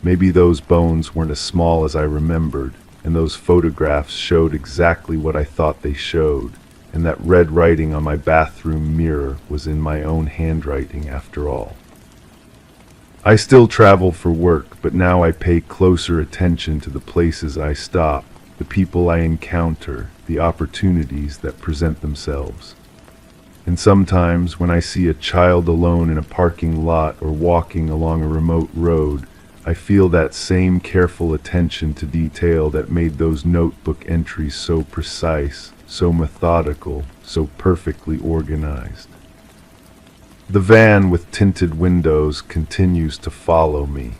Maybe those bones weren't as small as I remembered, and those photographs showed exactly what I thought they showed, and that red writing on my bathroom mirror was in my own handwriting after all. I still travel for work, but now I pay closer attention to the places I stop, the people I encounter, the opportunities that present themselves. And sometimes, when I see a child alone in a parking lot or walking along a remote road, I feel that same careful attention to detail that made those notebook entries so precise, so methodical, so perfectly organized. The van with tinted windows continues to follow me,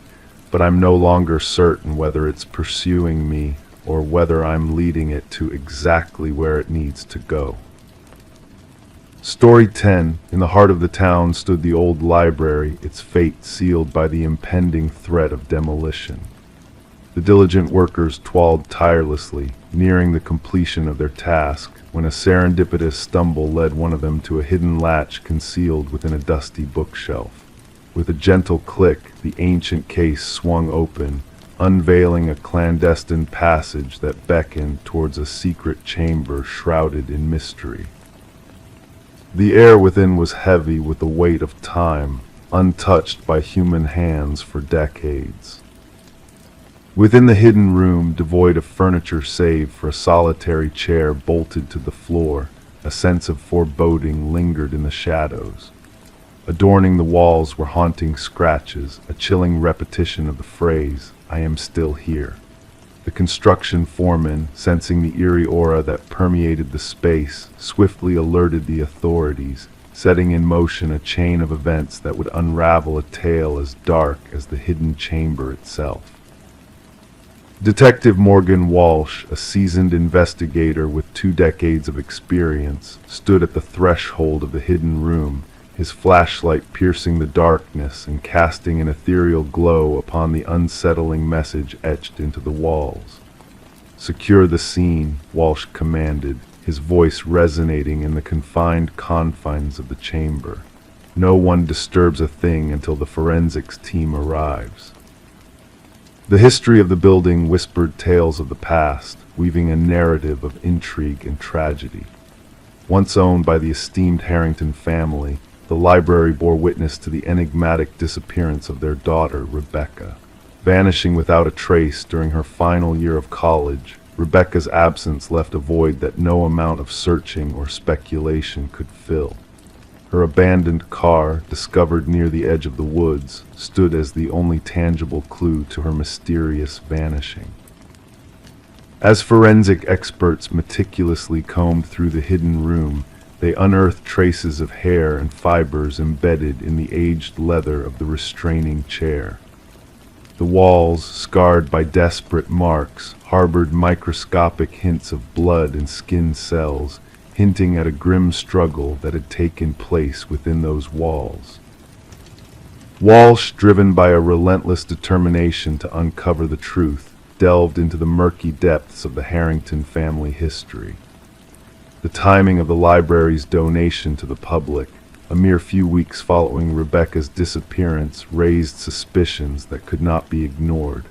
but I'm no longer certain whether it's pursuing me or whether I'm leading it to exactly where it needs to go. Story 10. In the heart of the town stood the old library, its fate sealed by the impending threat of demolition. The diligent workers toiled tirelessly, nearing the completion of their task, when a serendipitous stumble led one of them to a hidden latch concealed within a dusty bookshelf. With a gentle click, the ancient case swung open, unveiling a clandestine passage that beckoned towards a secret chamber shrouded in mystery. The air within was heavy with the weight of time, untouched by human hands for decades. Within the hidden room, devoid of furniture save for a solitary chair bolted to the floor, a sense of foreboding lingered in the shadows. Adorning the walls were haunting scratches, a chilling repetition of the phrase, "I am still here." The construction foreman, sensing the eerie aura that permeated the space, swiftly alerted the authorities, setting in motion a chain of events that would unravel a tale as dark as the hidden chamber itself. Detective Morgan Walsh, a seasoned investigator with 2 decades of experience, stood at the threshold of the hidden room, his flashlight piercing the darkness and casting an ethereal glow upon the unsettling message etched into the walls. "Secure the scene," Walsh commanded, his voice resonating in the confined confines of the chamber. "No one disturbs a thing until the forensics team arrives." The history of the building whispered tales of the past, weaving a narrative of intrigue and tragedy. Once owned by the esteemed Harrington family, the library bore witness to the enigmatic disappearance of their daughter, Rebecca. Vanishing without a trace during her final year of college, Rebecca's absence left a void that no amount of searching or speculation could fill. Her abandoned car, discovered near the edge of the woods, stood as the only tangible clue to her mysterious vanishing. As forensic experts meticulously combed through the hidden room, they unearthed traces of hair and fibers embedded in the aged leather of the restraining chair. The walls, scarred by desperate marks, harbored microscopic hints of blood and skin cells, hinting at a grim struggle that had taken place within those walls. Walsh, driven by a relentless determination to uncover the truth, delved into the murky depths of the Harrington family history. The timing of the library's donation to the public, a mere few weeks following Rebecca's disappearance, raised suspicions that could not be ignored.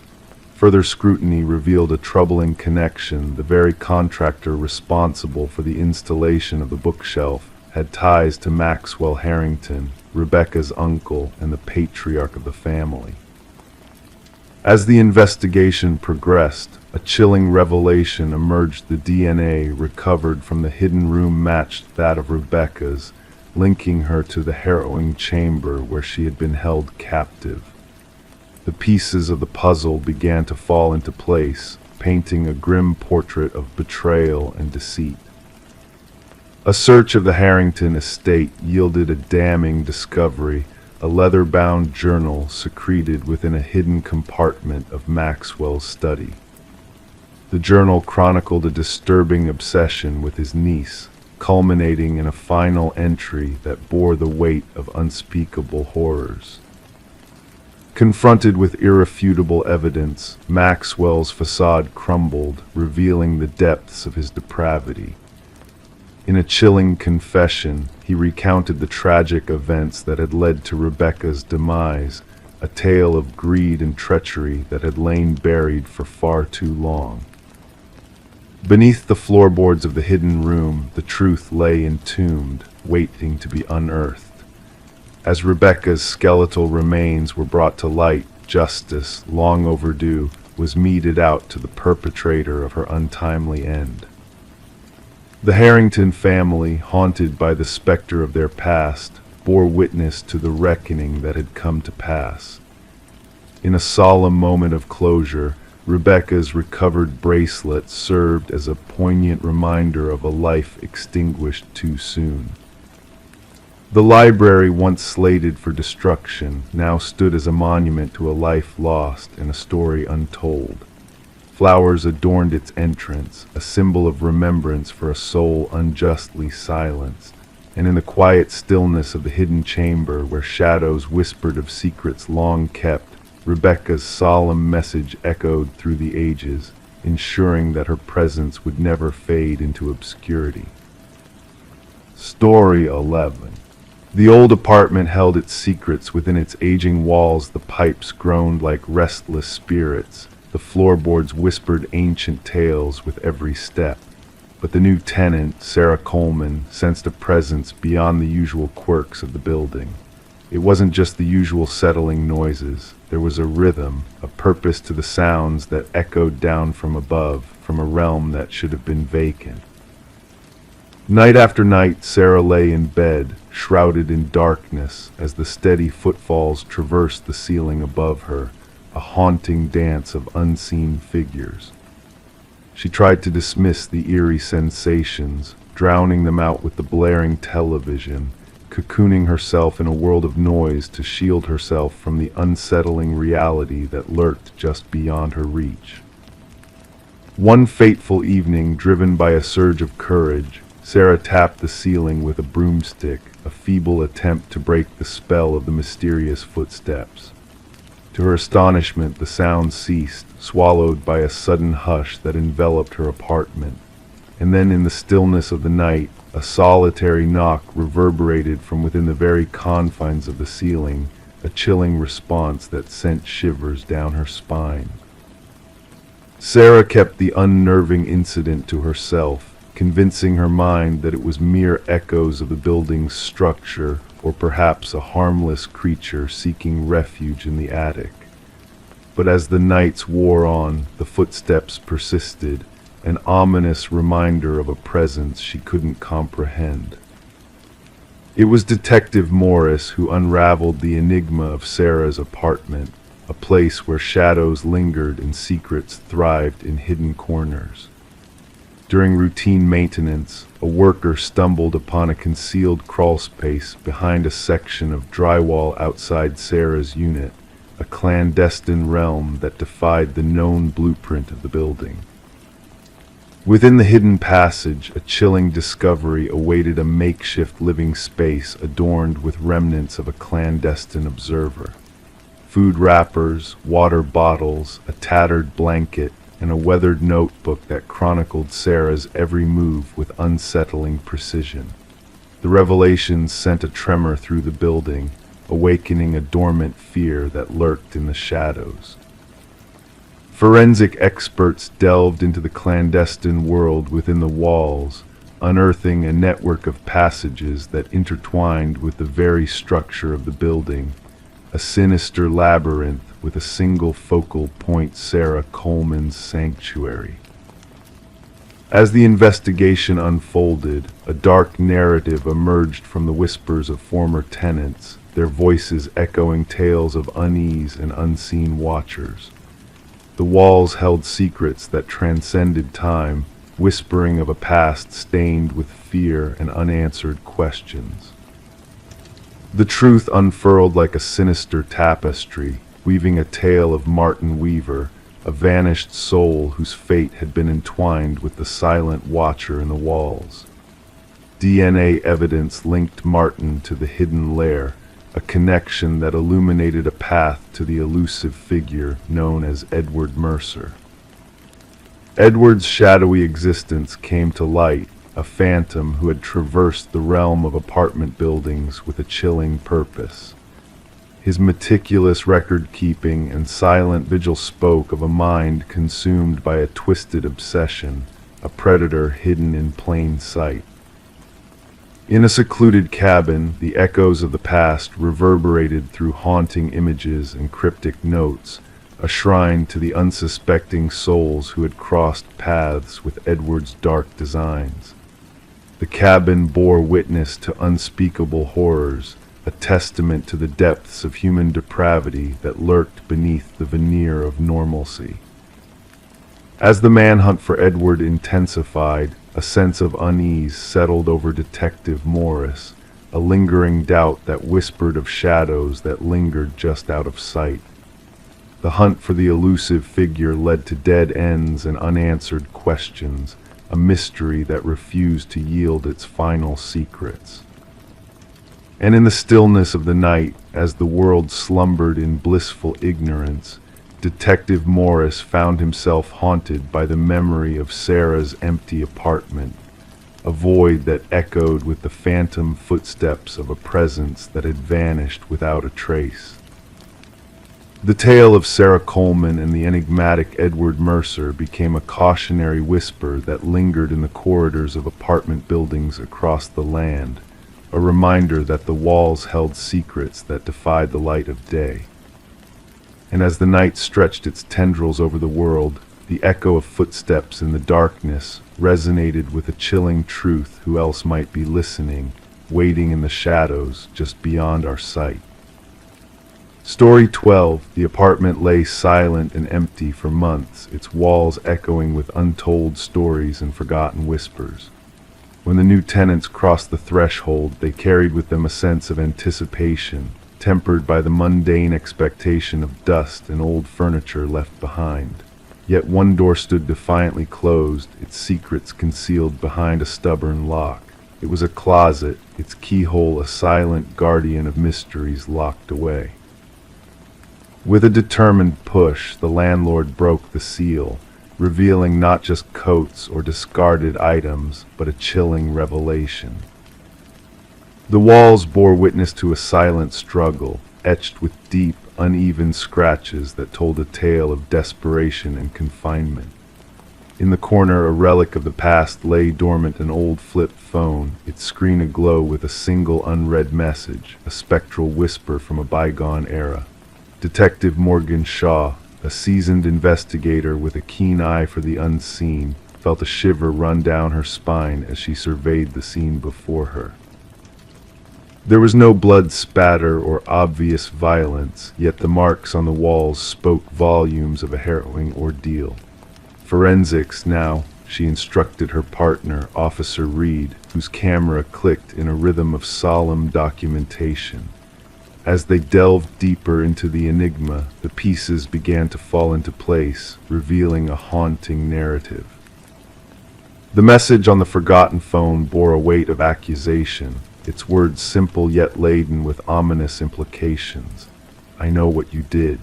Further scrutiny revealed a troubling connection. The very contractor responsible for the installation of the bookshelf had ties to Maxwell Harrington, Rebecca's uncle and the patriarch of the family. As the investigation progressed, a chilling revelation emerged. The DNA recovered from the hidden room matched that of Rebecca's, linking her to the harrowing chamber where she had been held captive. The pieces of the puzzle began to fall into place, painting a grim portrait of betrayal and deceit. A search of the Harrington estate yielded a damning discovery, a leather-bound journal secreted within a hidden compartment of Maxwell's study. The journal chronicled a disturbing obsession with his niece, culminating in a final entry that bore the weight of unspeakable horrors. Confronted with irrefutable evidence, Maxwell's facade crumbled, revealing the depths of his depravity. In a chilling confession, he recounted the tragic events that had led to Rebecca's demise, a tale of greed and treachery that had lain buried for far too long. Beneath the floorboards of the hidden room, the truth lay entombed, waiting to be unearthed. As Rebecca's skeletal remains were brought to light, justice, long overdue, was meted out to the perpetrator of her untimely end. The Harrington family, haunted by the specter of their past, bore witness to the reckoning that had come to pass. In a solemn moment of closure, Rebecca's recovered bracelet served as a poignant reminder of a life extinguished too soon. The library, once slated for destruction, now stood as a monument to a life lost and a story untold. Flowers adorned its entrance, a symbol of remembrance for a soul unjustly silenced. And in the quiet stillness of the hidden chamber, where shadows whispered of secrets long kept, Rebecca's solemn message echoed through the ages, ensuring that her presence would never fade into obscurity. Story 11. The old apartment held its secrets within its aging walls. The pipes groaned like restless spirits. The floorboards whispered ancient tales with every step. But the new tenant, Sarah Coleman, sensed a presence beyond the usual quirks of the building. It wasn't just the usual settling noises. There was a rhythm, a purpose to the sounds that echoed down from above, from a realm that should have been vacant. Night after night, Sarah lay in bed, shrouded in darkness, as the steady footfalls traversed the ceiling above her, a haunting dance of unseen figures. She tried to dismiss the eerie sensations, drowning them out with the blaring television, cocooning herself in a world of noise to shield herself from the unsettling reality that lurked just beyond her reach. One fateful evening, driven by a surge of courage, Sarah tapped the ceiling with a broomstick, a feeble attempt to break the spell of the mysterious footsteps. To her astonishment, the sound ceased, swallowed by a sudden hush that enveloped her apartment. And then in the stillness of the night, a solitary knock reverberated from within the very confines of the ceiling, a chilling response that sent shivers down her spine. Sarah kept the unnerving incident to herself, convincing her mind that it was mere echoes of the building's structure, or perhaps a harmless creature seeking refuge in the attic. But as the nights wore on, the footsteps persisted, an ominous reminder of a presence she couldn't comprehend. It was Detective Morris who unraveled the enigma of Sarah's apartment, a place where shadows lingered and secrets thrived in hidden corners. During routine maintenance, a worker stumbled upon a concealed crawl space behind a section of drywall outside Sarah's unit, a clandestine realm that defied the known blueprint of the building. Within the hidden passage, a chilling discovery awaited, a makeshift living space adorned with remnants of a clandestine observer. Food wrappers, water bottles, a tattered blanket, and a weathered notebook that chronicled Sarah's every move with unsettling precision. The revelations sent a tremor through the building, awakening a dormant fear that lurked in the shadows. Forensic experts delved into the clandestine world within the walls, unearthing a network of passages that intertwined with the very structure of the building, a sinister labyrinth with a single focal point: Sarah Coleman's sanctuary. As the investigation unfolded, a dark narrative emerged from the whispers of former tenants, their voices echoing tales of unease and unseen watchers. The walls held secrets that transcended time, whispering of a past stained with fear and unanswered questions. The truth unfurled like a sinister tapestry, weaving a tale of Martin Weaver, a vanished soul whose fate had been entwined with the silent watcher in the walls. DNA evidence linked Martin to the hidden lair, a connection that illuminated a path to the elusive figure known as Edward Mercer. Edward's shadowy existence came to light, a phantom who had traversed the realm of apartment buildings with a chilling purpose. His meticulous record-keeping and silent vigil spoke of a mind consumed by a twisted obsession, a predator hidden in plain sight. In a secluded cabin, the echoes of the past reverberated through haunting images and cryptic notes, a shrine to the unsuspecting souls who had crossed paths with Edward's dark designs. The cabin bore witness to unspeakable horrors, a testament to the depths of human depravity that lurked beneath the veneer of normalcy. As the manhunt for Edward intensified, a sense of unease settled over Detective Morris, a lingering doubt that whispered of shadows that lingered just out of sight. The hunt for the elusive figure led to dead ends and unanswered questions, a mystery that refused to yield its final secrets. And in the stillness of the night, as the world slumbered in blissful ignorance, Detective Morris found himself haunted by the memory of Sarah's empty apartment, a void that echoed with the phantom footsteps of a presence that had vanished without a trace. The tale of Sarah Coleman and the enigmatic Edward Mercer became a cautionary whisper that lingered in the corridors of apartment buildings across the land, a reminder that the walls held secrets that defied the light of day. And as the night stretched its tendrils over the world, the echo of footsteps in the darkness resonated with a chilling truth: who else might be listening, waiting in the shadows just beyond our sight? Story 12. The apartment lay silent and empty for months, its walls echoing with untold stories and forgotten whispers. When the new tenants crossed the threshold, they carried with them a sense of anticipation, tempered by the mundane expectation of dust and old furniture left behind. Yet one door stood defiantly closed, its secrets concealed behind a stubborn lock. It was a closet, its keyhole a silent guardian of mysteries locked away. With a determined push, the landlord broke the seal, revealing not just coats or discarded items, but a chilling revelation. The walls bore witness to a silent struggle, etched with deep, uneven scratches that told a tale of desperation and confinement. In the corner, a relic of the past lay dormant, an old flip phone, its screen aglow with a single unread message, a spectral whisper from a bygone era. Detective Morgan Shaw, a seasoned investigator with a keen eye for the unseen, felt a shiver run down her spine as she surveyed the scene before her. There was no blood spatter or obvious violence, yet the marks on the walls spoke volumes of a harrowing ordeal. Forensics now, she instructed her partner, Officer Reed, whose camera clicked in a rhythm of solemn documentation. As they delved deeper into the enigma, the pieces began to fall into place, revealing a haunting narrative. The message on the forgotten phone bore a weight of accusation, its words simple yet laden with ominous implications. "I know what you did."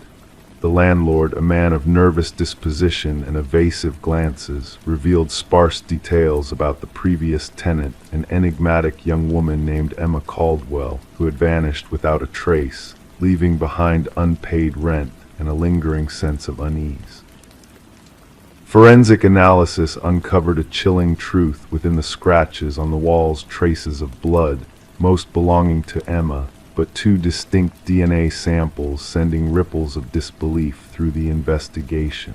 The landlord, a man of nervous disposition and evasive glances, revealed sparse details about the previous tenant, an enigmatic young woman named Emma Caldwell, who had vanished without a trace, leaving behind unpaid rent and a lingering sense of unease. Forensic analysis uncovered a chilling truth within the scratches on the walls, traces of blood, most belonging to Emma, but two distinct DNA samples sending ripples of disbelief through the investigation.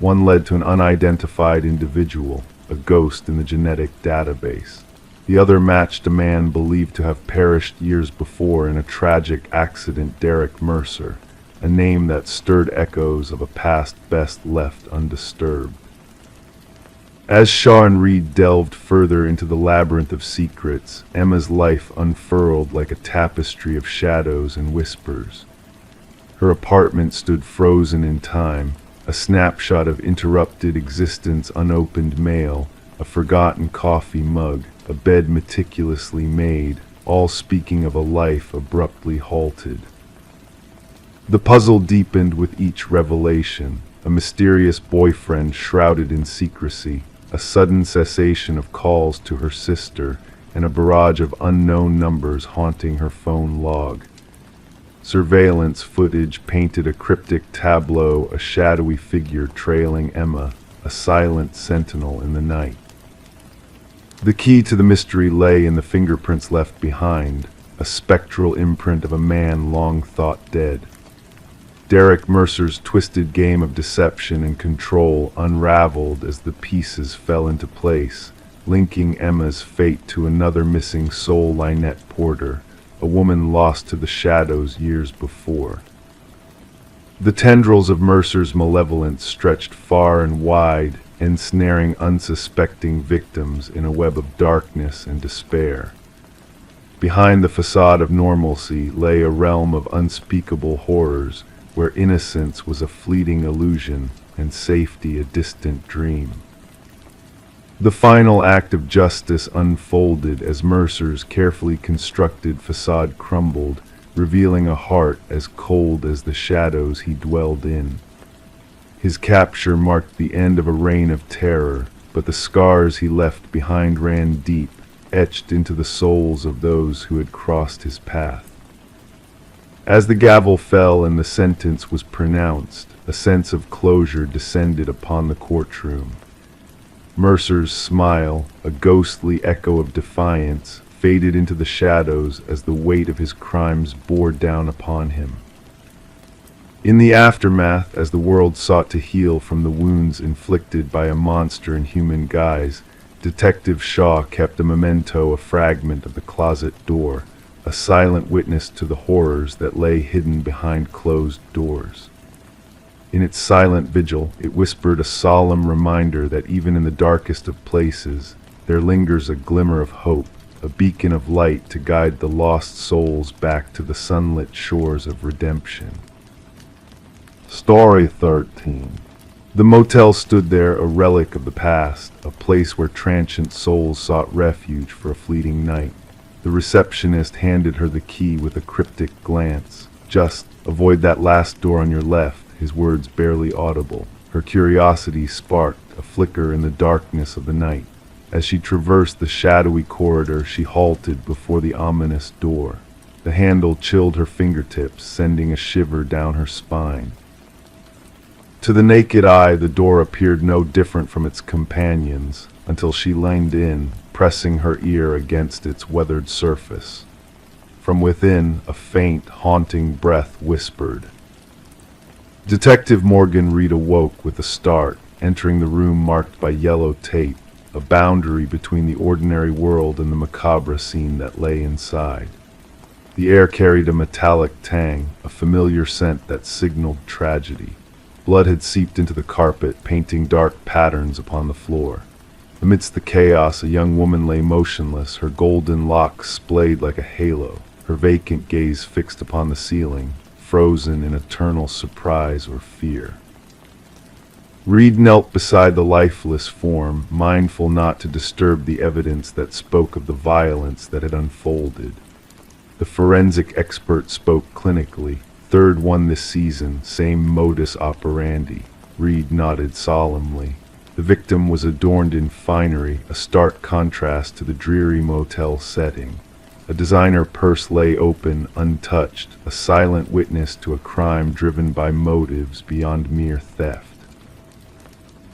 One led to an unidentified individual, a ghost in the genetic database. The other matched a man believed to have perished years before in a tragic accident, Derek Mercer, a name that stirred echoes of a past best left undisturbed. As Shaw and Reed delved further into the labyrinth of secrets, Emma's life unfurled like a tapestry of shadows and whispers. Her apartment stood frozen in time, a snapshot of interrupted existence, unopened mail, a forgotten coffee mug, a bed meticulously made, all speaking of a life abruptly halted. The puzzle deepened with each revelation, a mysterious boyfriend shrouded in secrecy, a sudden cessation of calls to her sister, and a barrage of unknown numbers haunting her phone log. Surveillance footage painted a cryptic tableau, a shadowy figure trailing Emma, a silent sentinel in the night. The key to the mystery lay in the fingerprints left behind, a spectral imprint of a man long thought dead. Derek Mercer's twisted game of deception and control unraveled as the pieces fell into place, linking Emma's fate to another missing soul, Lynette Porter, a woman lost to the shadows years before. The tendrils of Mercer's malevolence stretched far and wide, ensnaring unsuspecting victims in a web of darkness and despair. Behind the facade of normalcy lay a realm of unspeakable horrors, where innocence was a fleeting illusion and safety a distant dream. The final act of justice unfolded as Mercer's carefully constructed facade crumbled, revealing a heart as cold as the shadows he dwelled in. His capture marked the end of a reign of terror, but the scars he left behind ran deep, etched into the souls of those who had crossed his path. As the gavel fell and the sentence was pronounced, a sense of closure descended upon the courtroom. Mercer's smile, a ghostly echo of defiance, faded into the shadows as the weight of his crimes bore down upon him. In the aftermath, as the world sought to heal from the wounds inflicted by a monster in human guise, Detective Shaw kept a memento, a fragment of the closet door, a silent witness to the horrors that lay hidden behind closed doors. In its silent vigil, it whispered a solemn reminder that even in the darkest of places, there lingers a glimmer of hope, a beacon of light to guide the lost souls back to the sunlit shores of redemption. Story 13. The motel stood there, a relic of the past, a place where transient souls sought refuge for a fleeting night. The receptionist handed her the key with a cryptic glance. "Just avoid that last door on your left," his words barely audible. Her curiosity sparked, a flicker in the darkness of the night. As she traversed the shadowy corridor, she halted before the ominous door. The handle chilled her fingertips, sending a shiver down her spine. To the naked eye, the door appeared no different from its companions, until she leaned in, pressing her ear against its weathered surface. From within, a faint, haunting breath whispered. Detective Morgan Reed awoke with a start, entering the room marked by yellow tape, a boundary between the ordinary world and the macabre scene that lay inside. The air carried a metallic tang, a familiar scent that signaled tragedy. Blood had seeped into the carpet, painting dark patterns upon the floor. Amidst the chaos, a young woman lay motionless, her golden locks splayed like a halo, her vacant gaze fixed upon the ceiling, frozen in eternal surprise or fear. Reed knelt beside the lifeless form, mindful not to disturb the evidence that spoke of the violence that had unfolded. The forensic expert spoke clinically. "Third one this season, same modus operandi." Reed nodded solemnly. The victim was adorned in finery, a stark contrast to the dreary motel setting. A designer purse lay open, untouched, a silent witness to a crime driven by motives beyond mere theft.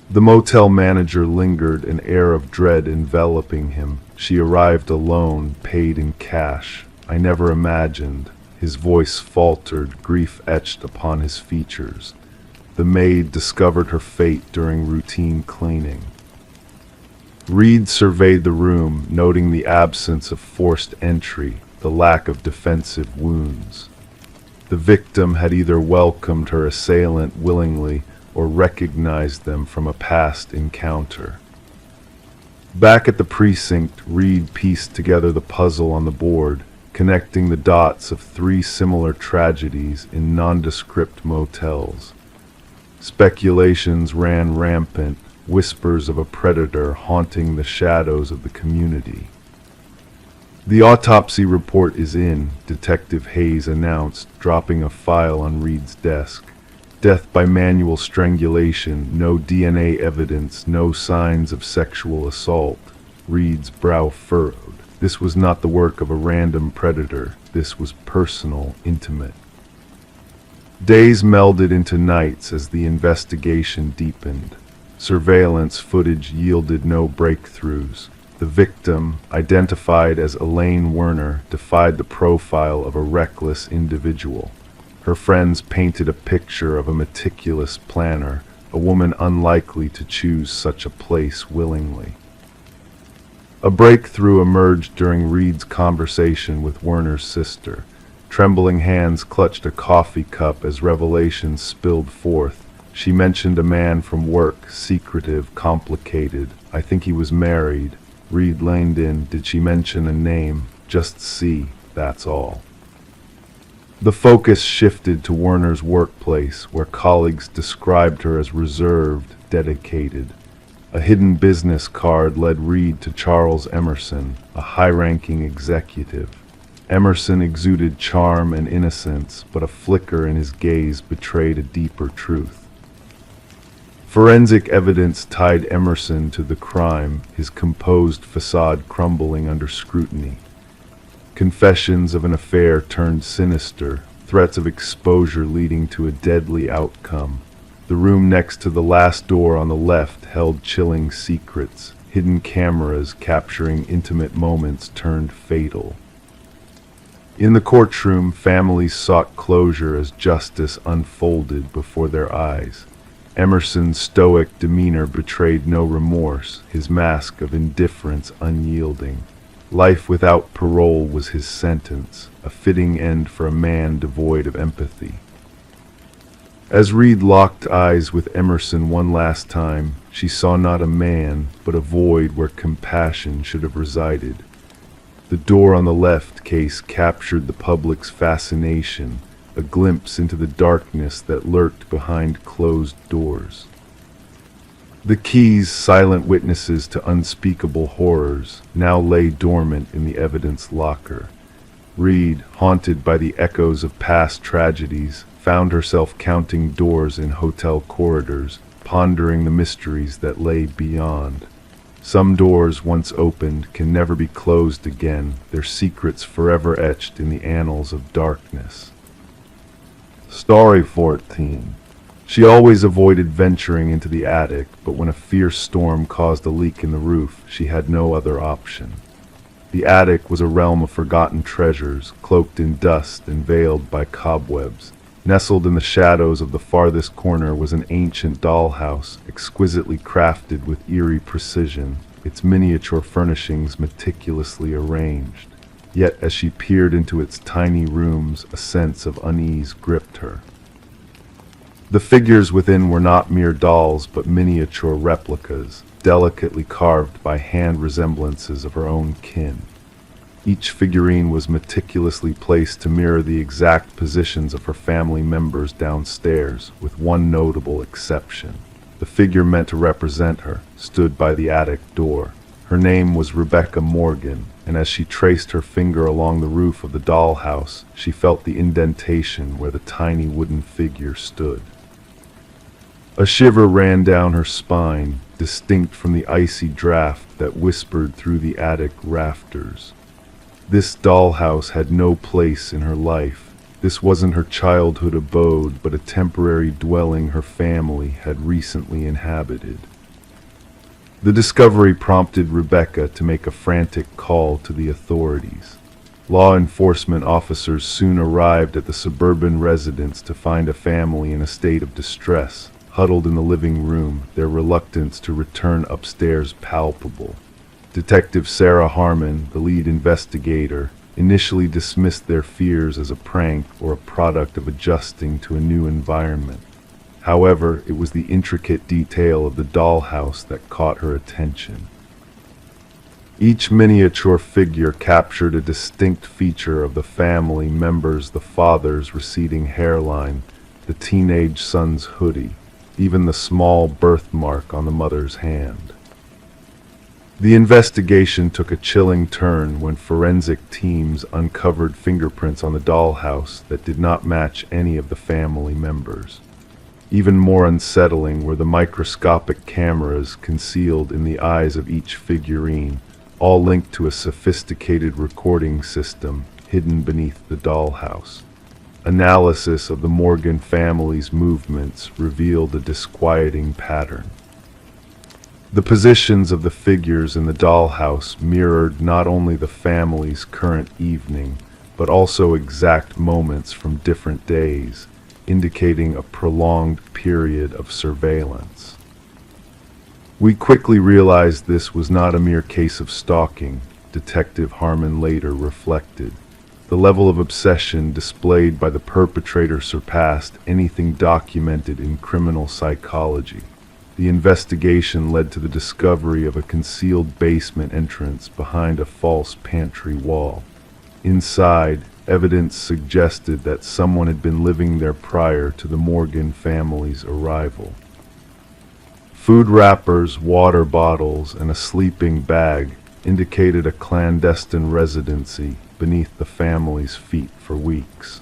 The motel manager lingered, an air of dread enveloping him. "She arrived alone, paid in cash. I never imagined." His voice faltered, grief etched upon his features. The maid discovered her fate during routine cleaning. Reed surveyed the room, noting the absence of forced entry, the lack of defensive wounds. The victim had either welcomed her assailant willingly or recognized them from a past encounter. Back at the precinct, Reed pieced together the puzzle on the board, connecting the dots of 3 similar tragedies in nondescript motels. Speculations ran rampant, whispers of a predator haunting the shadows of the community. "The autopsy report is in," Detective Hayes announced, dropping a file on Reed's desk. "Death by manual strangulation, no DNA evidence, no signs of sexual assault." Reed's brow furrowed. This was not the work of a random predator. This was personal, intimate. Days melded into nights as the investigation deepened. Surveillance footage yielded no breakthroughs. The victim, identified as Elaine Werner, defied the profile of a reckless individual. Her friends painted a picture of a meticulous planner, a woman unlikely to choose such a place willingly. A breakthrough emerged during Reed's conversation with Werner's sister. Trembling hands clutched a coffee cup as revelations spilled forth. She mentioned a man from work, secretive, complicated. "I think he was married." Reed leaned in. "Did she mention a name?" "Just C, that's all." The focus shifted to Werner's workplace, where colleagues described her as reserved, dedicated. A hidden business card led Reed to Charles Emerson, a high-ranking executive. Emerson exuded charm and innocence, but a flicker in his gaze betrayed a deeper truth. Forensic evidence tied Emerson to the crime, his composed facade crumbling under scrutiny. Confessions of an affair turned sinister, threats of exposure leading to a deadly outcome. The room next to the last door on the left held chilling secrets. Hidden cameras capturing intimate moments turned fatal. In the courtroom, families sought closure as justice unfolded before their eyes. Emerson's stoic demeanor betrayed no remorse, his mask of indifference unyielding. Life without parole was his sentence, a fitting end for a man devoid of empathy. As Reed locked eyes with Emerson one last time, she saw not a man, but a void where compassion should have resided. The door on the left case captured the public's fascination, a glimpse into the darkness that lurked behind closed doors. The keys, silent witnesses to unspeakable horrors, now lay dormant in the evidence locker. Reed, haunted by the echoes of past tragedies, found herself counting doors in hotel corridors, pondering the mysteries that lay beyond. Some doors once opened can never be closed again, their secrets forever etched in the annals of darkness. Story 14. She always avoided venturing into the attic, but when a fierce storm caused a leak in the roof, she had no other option. The attic was a realm of forgotten treasures, cloaked in dust and veiled by cobwebs. Nestled in the shadows of the farthest corner was an ancient dollhouse, exquisitely crafted with eerie precision, its miniature furnishings meticulously arranged. Yet as she peered into its tiny rooms, a sense of unease gripped her. The figures within were not mere dolls, but miniature replicas, delicately carved by hand resemblances of her own kin. Each figurine was meticulously placed to mirror the exact positions of her family members downstairs, with one notable exception. The figure meant to represent her stood by the attic door. Her name was Rebecca Morgan, and as she traced her finger along the roof of the dollhouse, she felt the indentation where the tiny wooden figure stood. A shiver ran down her spine, distinct from the icy draft that whispered through the attic rafters. This dollhouse had no place in her life. This wasn't her childhood abode, but a temporary dwelling her family had recently inhabited. The discovery prompted Rebecca to make a frantic call to the authorities. Law enforcement officers soon arrived at the suburban residence to find a family in a state of distress, huddled in the living room, their reluctance to return upstairs palpable. Detective Sarah Harmon, the lead investigator, initially dismissed their fears as a prank or a product of adjusting to a new environment. However, it was the intricate detail of the dollhouse that caught her attention. Each miniature figure captured a distinct feature of the family members: the father's receding hairline, the teenage son's hoodie, even the small birthmark on the mother's hand. The investigation took a chilling turn when forensic teams uncovered fingerprints on the dollhouse that did not match any of the family members. Even more unsettling were the microscopic cameras concealed in the eyes of each figurine, all linked to a sophisticated recording system hidden beneath the dollhouse. Analysis of the Morgan family's movements revealed a disquieting pattern. The positions of the figures in the dollhouse mirrored not only the family's current evening, but also exact moments from different days, indicating a prolonged period of surveillance. We quickly realized this was not a mere case of stalking, Detective Harmon later reflected. The level of obsession displayed by the perpetrator surpassed anything documented in criminal psychology. The investigation led to the discovery of a concealed basement entrance behind a false pantry wall. Inside, evidence suggested that someone had been living there prior to the Morgan family's arrival. Food wrappers, water bottles, and a sleeping bag indicated a clandestine residency beneath the family's feet for weeks.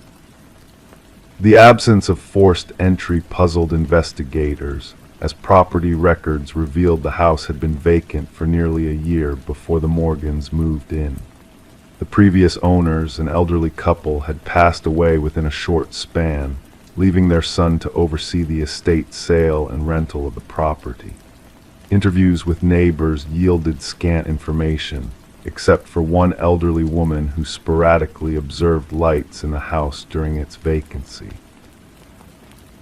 The absence of forced entry puzzled investigators, as property records revealed the house had been vacant for nearly a year before the Morgans moved in. The previous owners, an elderly couple, had passed away within a short span, leaving their son to oversee the estate sale and rental of the property. Interviews with neighbors yielded scant information, except for one elderly woman who sporadically observed lights in the house during its vacancy.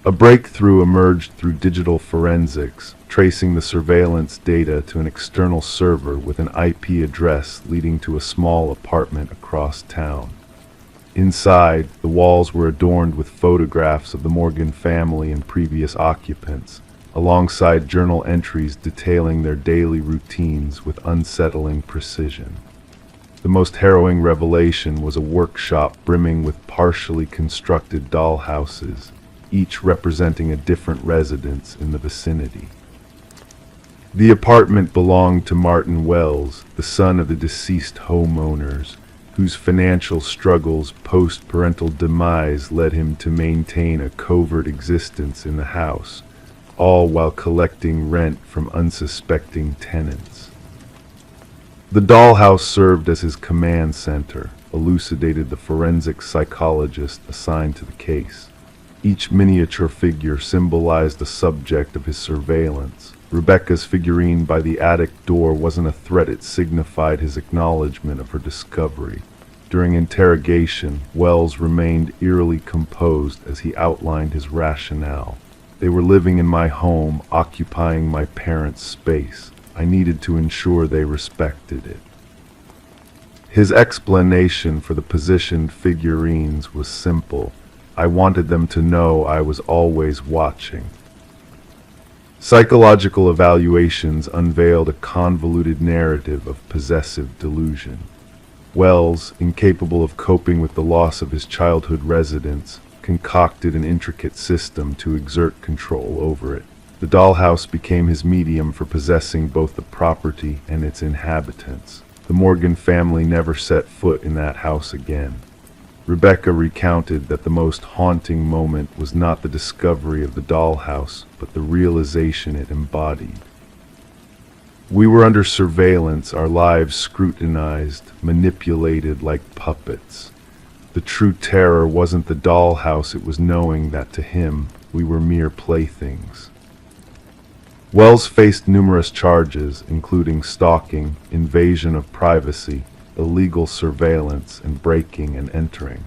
A breakthrough emerged through digital forensics, tracing the surveillance data to an external server with an IP address leading to a small apartment across town. Inside, the walls were adorned with photographs of the Morgan family and previous occupants, alongside journal entries detailing their daily routines with unsettling precision. The most harrowing revelation was a workshop brimming with partially constructed dollhouses, each representing a different residence in the vicinity. The apartment belonged to Martin Wells, the son of the deceased homeowners, whose financial struggles post-parental demise led him to maintain a covert existence in the house, all while collecting rent from unsuspecting tenants. The dollhouse served as his command center, elucidated the forensic psychologist assigned to the case. Each miniature figure symbolized a subject of his surveillance. Rebecca's figurine by the attic door wasn't a threat, it signified his acknowledgement of her discovery. During interrogation, Wells remained eerily composed as he outlined his rationale. They were living in my home, occupying my parents' space. I needed to ensure they respected it. His explanation for the positioned figurines was simple. I wanted them to know I was always watching. Psychological evaluations unveiled a convoluted narrative of possessive delusion. Wells, incapable of coping with the loss of his childhood residence, concocted an intricate system to exert control over it. The dollhouse became his medium for possessing both the property and its inhabitants. The Morgan family never set foot in that house again. Rebecca recounted that the most haunting moment was not the discovery of the dollhouse, but the realization it embodied. We were under surveillance, our lives scrutinized, manipulated like puppets. The true terror wasn't the dollhouse, it was knowing that to him, we were mere playthings. Wells faced numerous charges, including stalking, invasion of privacy, illegal surveillance, and breaking and entering.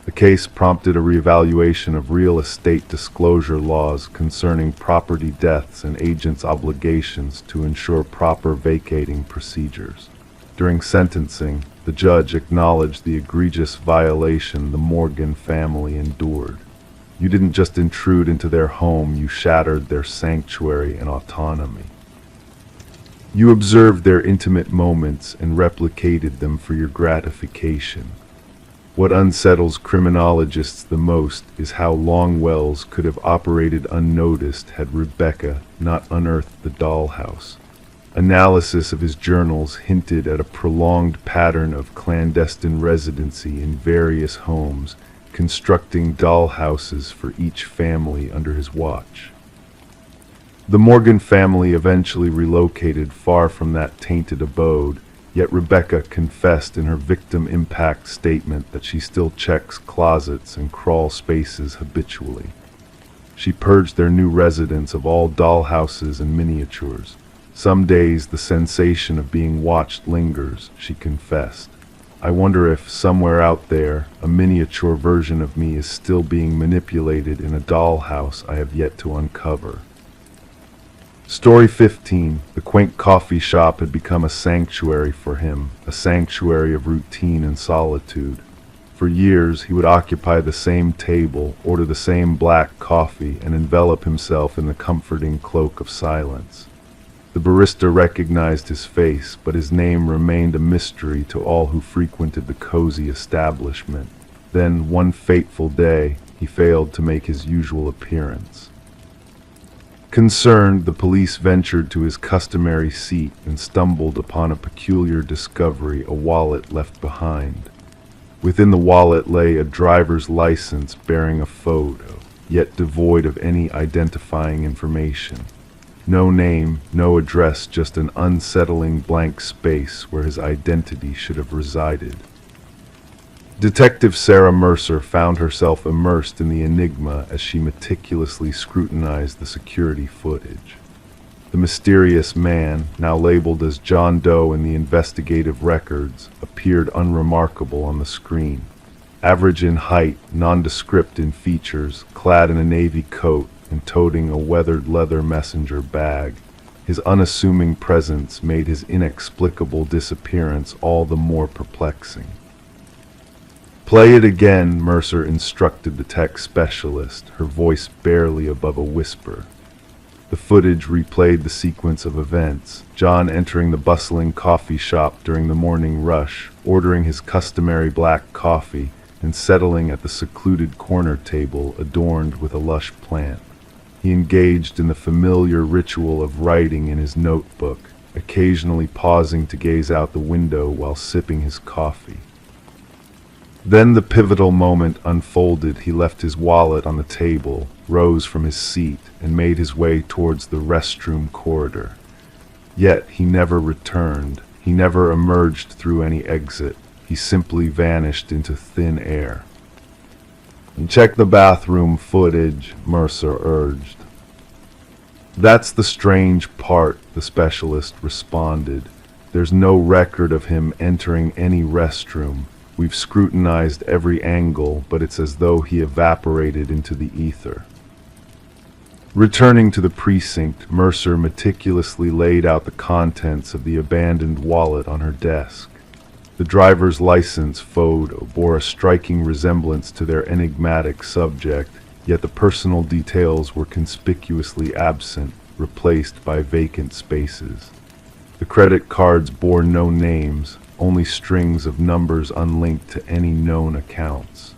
The case prompted a reevaluation of real estate disclosure laws concerning property deaths and agents' obligations to ensure proper vacating procedures. During sentencing, the judge acknowledged the egregious violation the Morgan family endured. You didn't just intrude into their home, you shattered their sanctuary and autonomy. You observed their intimate moments and replicated them for your gratification. What unsettles criminologists the most is how long Wells could have operated unnoticed had Rebecca not unearthed the dollhouse. Analysis of his journals hinted at a prolonged pattern of clandestine residency in various homes, constructing dollhouses for each family under his watch. The Morgan family eventually relocated far from that tainted abode, yet Rebecca confessed in her victim impact statement that she still checks closets and crawl spaces habitually. She purged their new residence of all dollhouses and miniatures. Some days the sensation of being watched lingers, she confessed. I wonder if, somewhere out there, a miniature version of me is still being manipulated in a dollhouse I have yet to uncover. Story 15. The quaint coffee shop had become a sanctuary for him, a sanctuary of routine and solitude. For years, he would occupy the same table, order the same black coffee, and envelop himself in the comforting cloak of silence. The barista recognized his face, but his name remained a mystery to all who frequented the cozy establishment. Then, one fateful day, he failed to make his usual appearance. Concerned, the police ventured to his customary seat and stumbled upon a peculiar discovery: a wallet left behind. Within the wallet lay a driver's license bearing a photo, yet devoid of any identifying information. No name, no address, just an unsettling blank space where his identity should have resided. Detective Sarah Mercer found herself immersed in the enigma as she meticulously scrutinized the security footage. The mysterious man, now labeled as John Doe in the investigative records, appeared unremarkable on the screen. Average in height, nondescript in features, clad in a navy coat and toting a weathered leather messenger bag. His unassuming presence made his inexplicable disappearance all the more perplexing. "Play it again," Mercer instructed the tech specialist, her voice barely above a whisper. The footage replayed the sequence of events, John entering the bustling coffee shop during the morning rush, ordering his customary black coffee, and settling at the secluded corner table adorned with a lush plant. He engaged in the familiar ritual of writing in his notebook, occasionally pausing to gaze out the window while sipping his coffee. Then the pivotal moment unfolded. He left his wallet on the table, rose from his seat, and made his way towards the restroom corridor. Yet he never returned. He never emerged through any exit. He simply vanished into thin air. "And check the bathroom footage," Mercer urged. "That's the strange part," the specialist responded. "There's no record of him entering any restroom. We've scrutinized every angle, but it's as though he evaporated into the ether." Returning to the precinct, Mercer meticulously laid out the contents of the abandoned wallet on her desk. The driver's license photo bore a striking resemblance to their enigmatic subject, yet the personal details were conspicuously absent, replaced by vacant spaces. The credit cards bore no names, only strings of numbers unlinked to any known accounts.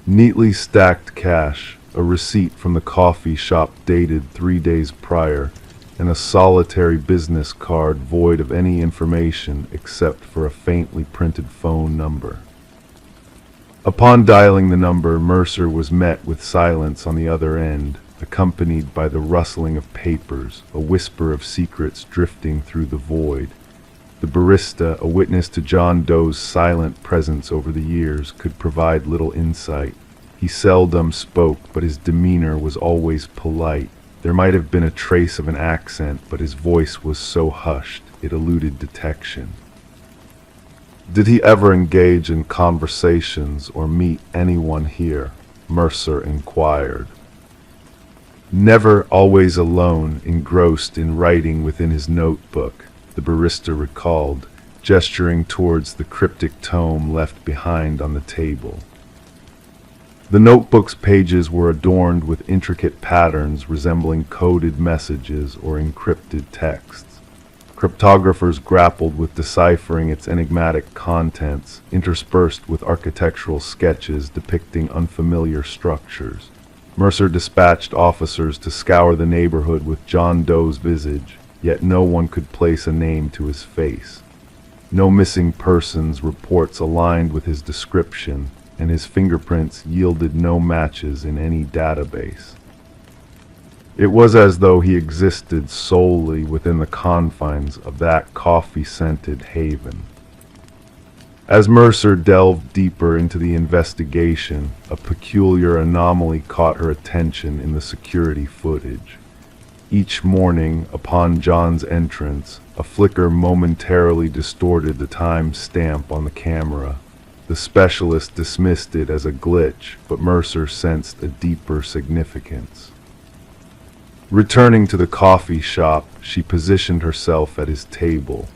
Neatly stacked cash, a receipt from the coffee shop dated 3 days prior, and a solitary business card void of any information except for a faintly printed phone number. Upon dialing the number, Mercer was met with silence on the other end, accompanied by the rustling of papers, a whisper of secrets drifting through the void. The barista, a witness to John Doe's silent presence over the years, could provide little insight. He seldom spoke, but his demeanor was always polite. There might have been a trace of an accent, but his voice was so hushed it eluded detection. "Did he ever engage in conversations or meet anyone here?" Mercer inquired. "Never, always alone, engrossed in writing within his notebook," the barista recalled, gesturing towards the cryptic tome left behind on the table. The notebook's pages were adorned with intricate patterns resembling coded messages or encrypted texts. Cryptographers grappled with deciphering its enigmatic contents, interspersed with architectural sketches depicting unfamiliar structures. Mercer dispatched officers to scour the neighborhood with John Doe's visage, yet no one could place a name to his face. No missing persons reports aligned with his description, and his fingerprints yielded no matches in any database. It was as though he existed solely within the confines of that coffee-scented haven. As Mercer delved deeper into the investigation, a peculiar anomaly caught her attention in the security footage. Each morning, upon John's entrance, a flicker momentarily distorted the time stamp on the camera. The specialist dismissed it as a glitch, but Mercer sensed a deeper significance. Returning to the coffee shop, she positioned herself at his table,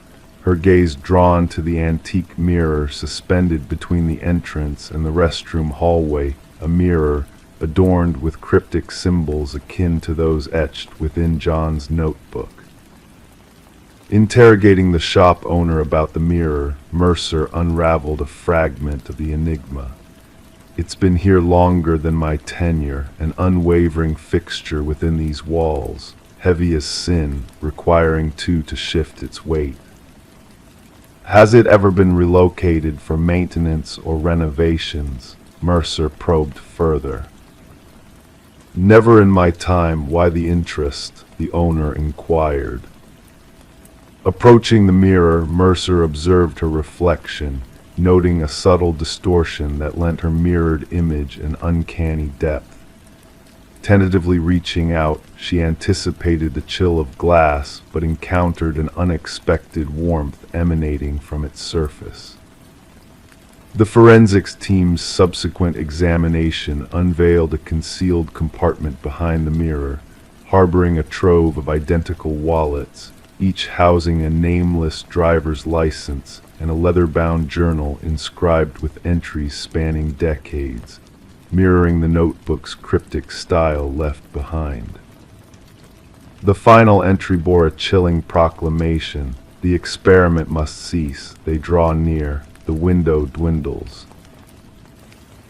her gaze drawn to the antique mirror suspended between the entrance and the restroom hallway, a mirror adorned with cryptic symbols akin to those etched within John's notebook. Interrogating the shop owner about the mirror, Mercer unraveled a fragment of the enigma. "It's been here longer than my tenure, an unwavering fixture within these walls, heavy as sin, requiring two to shift its weight. Has it ever been relocated for maintenance or renovations?" Mercer probed further. "Never in my time. Why the interest?" the owner inquired. Approaching the mirror, Mercer observed her reflection, noting a subtle distortion that lent her mirrored image an uncanny depth. Tentatively reaching out, she anticipated the chill of glass, but encountered an unexpected warmth emanating from its surface. The forensics team's subsequent examination unveiled a concealed compartment behind the mirror, harboring a trove of identical wallets, each housing a nameless driver's license and a leather-bound journal inscribed with entries spanning decades, mirroring the notebook's cryptic style left behind. The final entry bore a chilling proclamation: "The experiment must cease. They draw near. The window dwindles."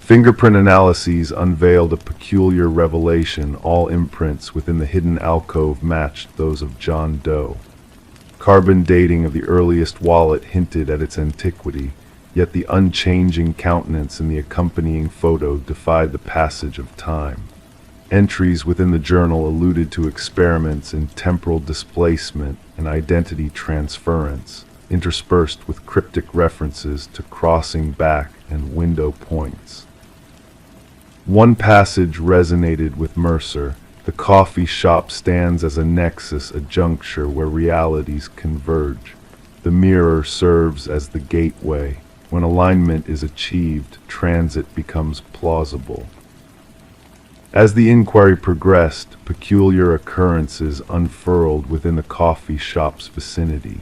Fingerprint analyses unveiled a peculiar revelation. All imprints within the hidden alcove matched those of John Doe. Carbon dating of the earliest wallet hinted at its antiquity, yet the unchanging countenance in the accompanying photo defied the passage of time. Entries within the journal alluded to experiments in temporal displacement and identity transference, interspersed with cryptic references to crossing back and window points. One passage resonated with Mercer: "The coffee shop stands as a nexus, a juncture where realities converge. The mirror serves as the gateway. When alignment is achieved, transit becomes plausible." As the inquiry progressed, peculiar occurrences unfurled within the coffee shop's vicinity.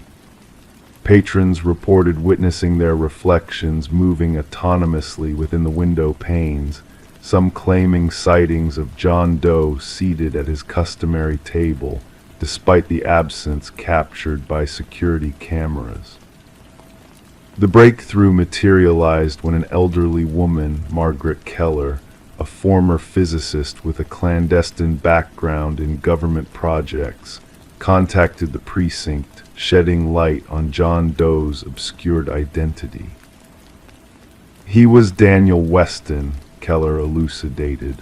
Patrons reported witnessing their reflections moving autonomously within the window panes, some claiming sightings of John Doe seated at his customary table, despite the absence captured by security cameras. The breakthrough materialized when an elderly woman, Margaret Keller, a former physicist with a clandestine background in government projects, contacted the precinct, shedding light on John Doe's obscured identity. "He was Daniel Weston," Keller elucidated,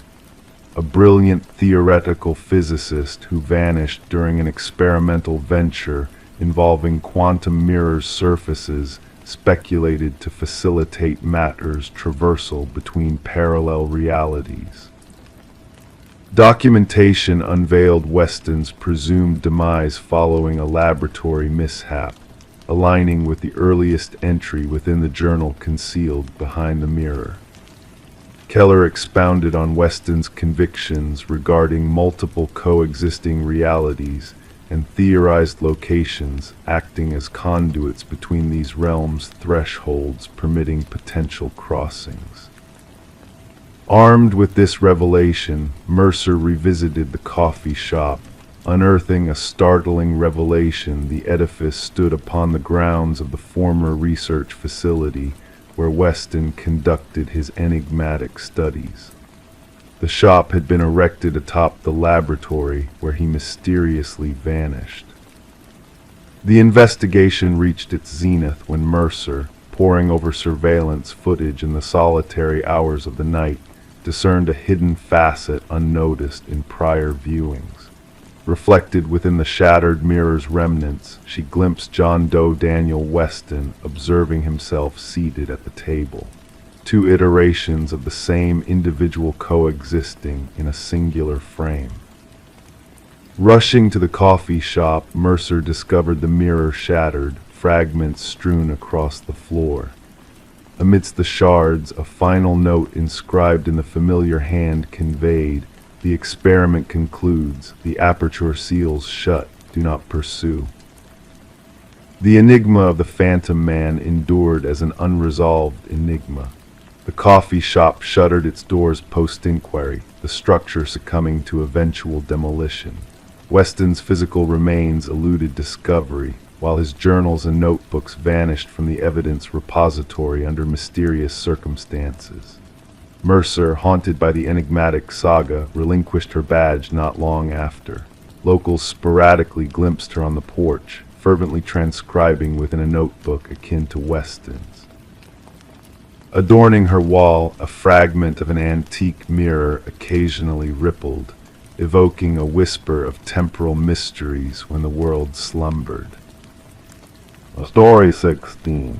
"a brilliant theoretical physicist who vanished during an experimental venture involving quantum mirror surfaces speculated to facilitate matter's traversal between parallel realities." Documentation unveiled Weston's presumed demise following a laboratory mishap, aligning with the earliest entry within the journal concealed behind the mirror. Keller expounded on Weston's convictions regarding multiple coexisting realities and theorized locations acting as conduits between these realms, thresholds permitting potential crossings. Armed with this revelation, Mercer revisited the coffee shop, unearthing a startling revelation: the edifice stood upon the grounds of the former research facility where Weston conducted his enigmatic studies. The shop had been erected atop the laboratory where he mysteriously vanished. The investigation reached its zenith when Mercer, poring over surveillance footage in the solitary hours of the night, discerned a hidden facet unnoticed in prior viewings. Reflected within the shattered mirror's remnants, she glimpsed John Doe Daniel Weston observing himself seated at the table. Two iterations of the same individual coexisting in a singular frame. Rushing to the coffee shop, Mercer discovered the mirror shattered, fragments strewn across the floor. Amidst the shards, a final note inscribed in the familiar hand conveyed: "The experiment concludes. The aperture seals shut. Do not pursue." The enigma of the Phantom Man endured as an unresolved enigma. The coffee shop shuttered its doors post-inquiry, the structure succumbing to eventual demolition. Weston's physical remains eluded discovery, while his journals and notebooks vanished from the evidence repository under mysterious circumstances. Mercer, haunted by the enigmatic saga, relinquished her badge not long after. Locals sporadically glimpsed her on the porch, fervently transcribing within a notebook akin to Weston's. Adorning her wall, a fragment of an antique mirror occasionally rippled, evoking a whisper of temporal mysteries when the world slumbered. Story 16.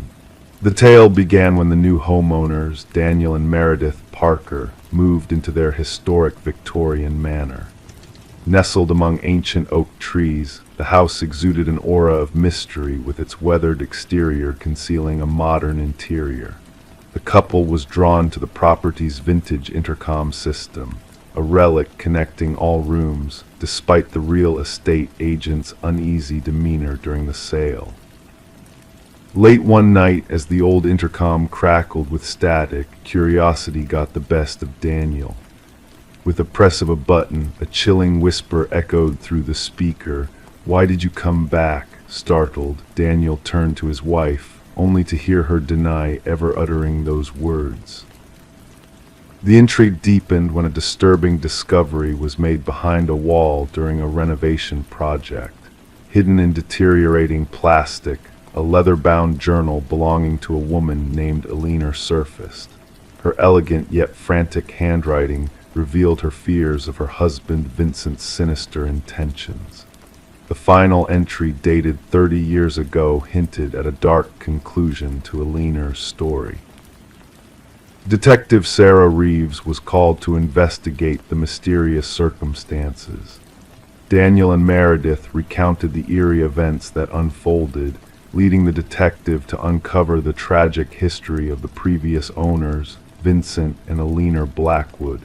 The tale began when the new homeowners, Daniel and Meredith Parker, moved into their historic Victorian manor. Nestled among ancient oak trees, the house exuded an aura of mystery with its weathered exterior concealing a modern interior. The couple was drawn to the property's vintage intercom system, a relic connecting all rooms, despite the real estate agent's uneasy demeanor during the sale. Late one night, as the old intercom crackled with static, curiosity got the best of Daniel. With a press of a button, a chilling whisper echoed through the speaker. "Why did you come back?" Startled, Daniel turned to his wife, only to hear her deny ever uttering those words. The intrigue deepened when a disturbing discovery was made behind a wall during a renovation project. Hidden in deteriorating plastic, a leather-bound journal belonging to a woman named Alina surfaced. Her elegant yet frantic handwriting revealed her fears of her husband Vincent's sinister intentions. The final entry, dated 30 years ago, hinted at a dark conclusion to Alina's story. Detective Sarah Reeves was called to investigate the mysterious circumstances. Daniel and Meredith recounted the eerie events that unfolded, leading the detective to uncover the tragic history of the previous owners, Vincent and Alina Blackwood.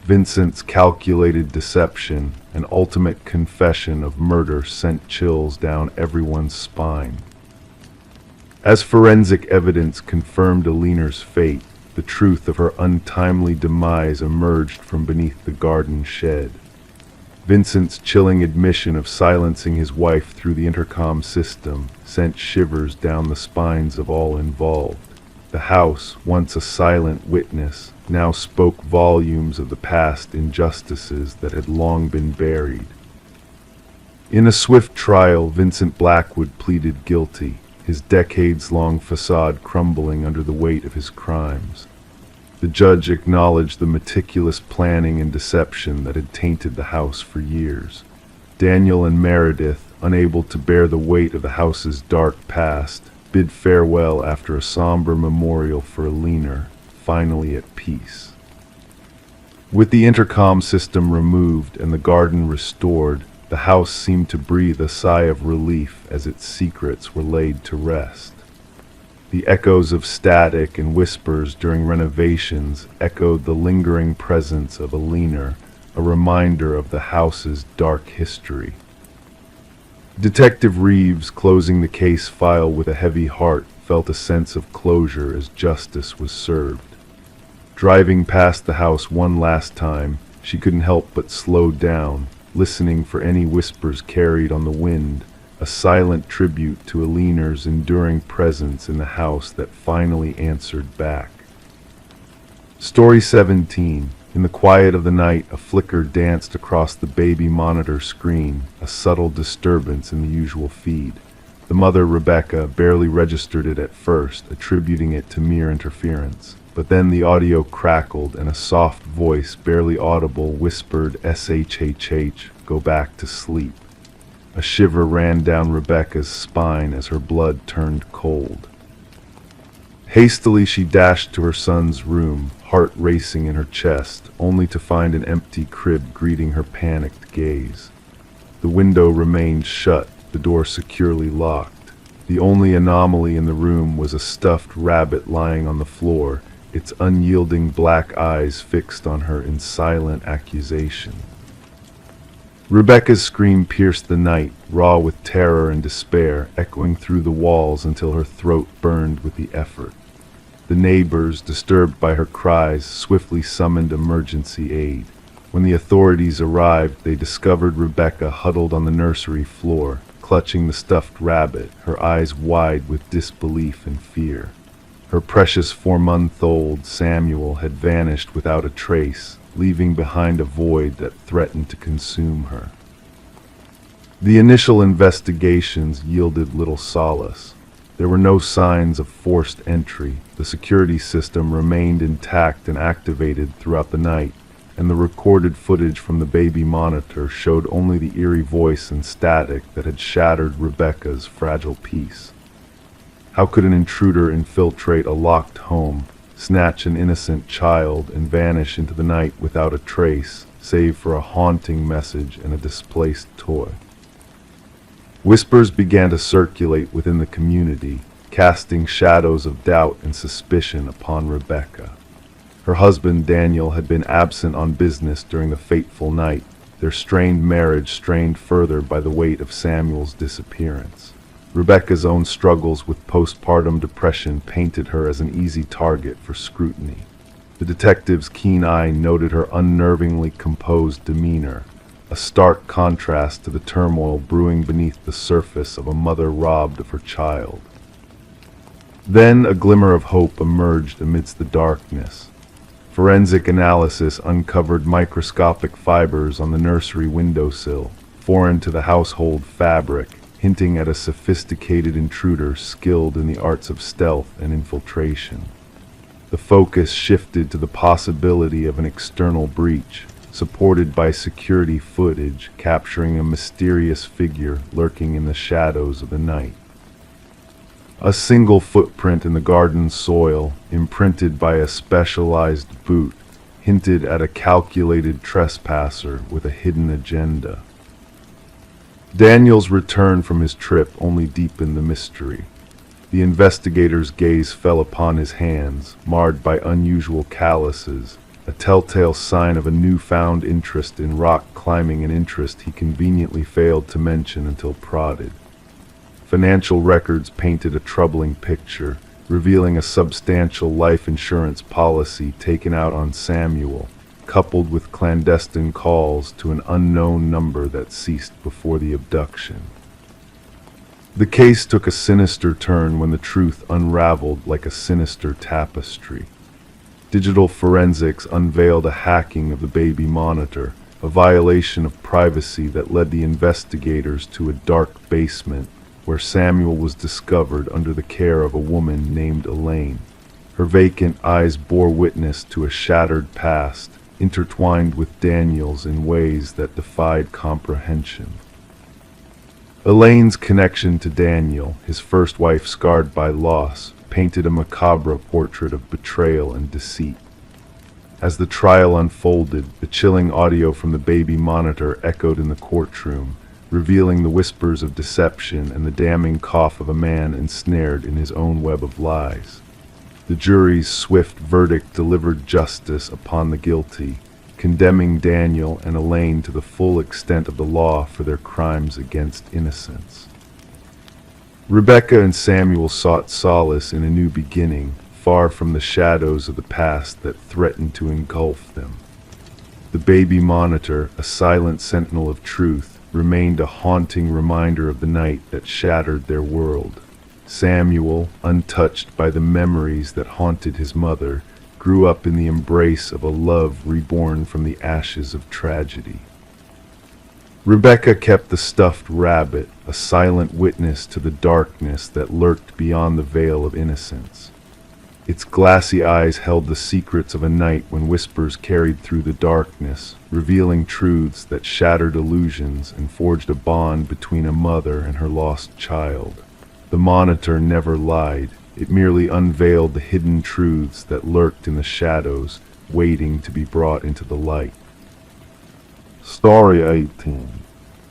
Vincent's calculated deception and ultimate confession of murder sent chills down everyone's spine. As forensic evidence confirmed Alina's fate, the truth of her untimely demise emerged from beneath the garden shed. Vincent's chilling admission of silencing his wife through the intercom system sent shivers down the spines of all involved. The house, once a silent witness, now spoke volumes of the past injustices that had long been buried. In a swift trial, Vincent Blackwood pleaded guilty, his decades-long facade crumbling under the weight of his crimes. The judge acknowledged the meticulous planning and deception that had tainted the house for years. Daniel and Meredith, unable to bear the weight of the house's dark past, bid farewell after a somber memorial for Alina, finally at peace. With the intercom system removed and the garden restored, the house seemed to breathe a sigh of relief as its secrets were laid to rest. The echoes of static and whispers during renovations echoed the lingering presence of Alina, a reminder of the house's dark history. Detective Reeves, closing the case file with a heavy heart, felt a sense of closure as justice was served. Driving past the house one last time, she couldn't help but slow down, listening for any whispers carried on the wind, a silent tribute to Alina's enduring presence in the house that finally answered back. Story 17. In the quiet of the night, a flicker danced across the baby monitor screen, a subtle disturbance in the usual feed. The mother, Rebecca, barely registered it at first, attributing it to mere interference. But then the audio crackled and a soft voice, barely audible, whispered, "SHHH, go back to sleep." A shiver ran down Rebecca's spine as her blood turned cold. Hastily she dashed to her son's room, heart racing in her chest, only to find an empty crib greeting her panicked gaze. The window remained shut, the door securely locked. The only anomaly in the room was a stuffed rabbit lying on the floor, its unyielding black eyes fixed on her in silent accusation. Rebecca's scream pierced the night, raw with terror and despair, echoing through the walls until her throat burned with the effort. The neighbors, disturbed by her cries, swiftly summoned emergency aid. When the authorities arrived, they discovered Rebecca huddled on the nursery floor, clutching the stuffed rabbit, her eyes wide with disbelief and fear. Her precious 4-month-old Samuel had vanished without a trace, leaving behind a void that threatened to consume her. The initial investigations yielded little solace. There were no signs of forced entry. The security system remained intact and activated throughout the night, and the recorded footage from the baby monitor showed only the eerie voice and static that had shattered Rebecca's fragile peace. How could an intruder infiltrate a locked home, snatch an innocent child, and vanish into the night without a trace, save for a haunting message and a displaced toy? Whispers began to circulate within the community. casting shadows of doubt and suspicion upon Rebecca. Her husband, Daniel, had been absent on business during the fateful night, their strained marriage strained further by the weight of Samuel's disappearance. Rebecca's own struggles with postpartum depression painted her as an easy target for scrutiny. The detective's keen eye noted her unnervingly composed demeanor, a stark contrast to the turmoil brewing beneath the surface of a mother robbed of her child. Then a glimmer of hope emerged amidst the darkness. Forensic analysis uncovered microscopic fibers on the nursery windowsill, foreign to the household fabric, hinting at a sophisticated intruder skilled in the arts of stealth and infiltration. The focus shifted to the possibility of an external breach, supported by security footage capturing a mysterious figure lurking in the shadows of the night. A single footprint in the garden soil, imprinted by a specialized boot, hinted at a calculated trespasser with a hidden agenda. Daniel's return from his trip only deepened the mystery. The investigator's gaze fell upon his hands, marred by unusual calluses, a telltale sign of a newfound interest in rock climbing, an interest he conveniently failed to mention until prodded. Financial records painted a troubling picture, revealing a substantial life insurance policy taken out on Samuel, coupled with clandestine calls to an unknown number that ceased before the abduction. The case took a sinister turn when the truth unraveled like a sinister tapestry. Digital forensics unveiled a hacking of the baby monitor, a violation of privacy that led the investigators to a dark basement where Samuel was discovered under the care of a woman named Elaine. Her vacant eyes bore witness to a shattered past, intertwined with Daniel's in ways that defied comprehension. Elaine's connection to Daniel, his first wife scarred by loss, painted a macabre portrait of betrayal and deceit. As the trial unfolded, the chilling audio from the baby monitor echoed in the courtroom, revealing the whispers of deception and the damning cough of a man ensnared in his own web of lies. The jury's swift verdict delivered justice upon the guilty, condemning Daniel and Elaine to the full extent of the law for their crimes against innocence. Rebecca and Samuel sought solace in a new beginning, far from the shadows of the past that threatened to engulf them. The baby monitor, a silent sentinel of truth, remained a haunting reminder of the night that shattered their world. Samuel, untouched by the memories that haunted his mother, grew up in the embrace of a love reborn from the ashes of tragedy. Rebecca kept the stuffed rabbit, a silent witness to the darkness that lurked beyond the veil of innocence. Its glassy eyes held the secrets of a night when whispers carried through the darkness, revealing truths that shattered illusions and forged a bond between a mother and her lost child. The monitor never lied. It merely unveiled the hidden truths that lurked in the shadows, waiting to be brought into the light. Story 18.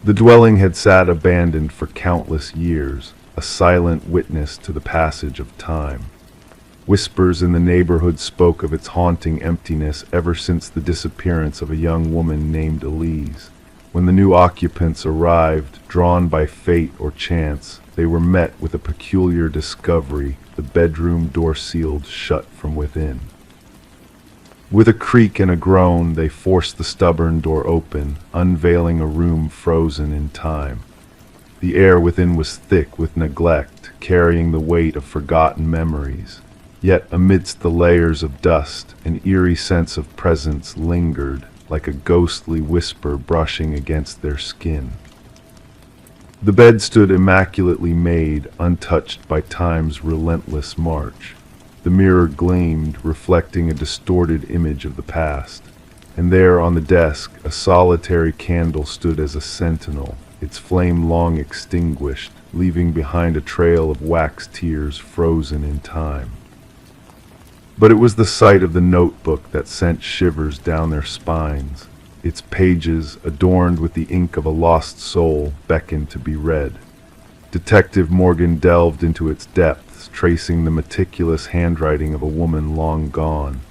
The dwelling had sat abandoned for countless years, a silent witness to the passage of time. Whispers in the neighborhood spoke of its haunting emptiness ever since the disappearance of a young woman named Elise. When the new occupants arrived, drawn by fate or chance, they were met with a peculiar discovery, the bedroom door sealed shut from within. With a creak and a groan, they forced the stubborn door open, unveiling a room frozen in time. The air within was thick with neglect, carrying the weight of forgotten memories. Yet amidst the layers of dust, an eerie sense of presence lingered, like a ghostly whisper brushing against their skin. The bed stood immaculately made, untouched by time's relentless march. The mirror gleamed, reflecting a distorted image of the past. And there on the desk, a solitary candle stood as a sentinel, its flame long extinguished, leaving behind a trail of wax tears frozen in time. But it was the sight of the notebook that sent shivers down their spines. Its pages, adorned with the ink of a lost soul, beckoned to be read. Detective Morgan delved into its depths, tracing the meticulous handwriting of a woman long gone.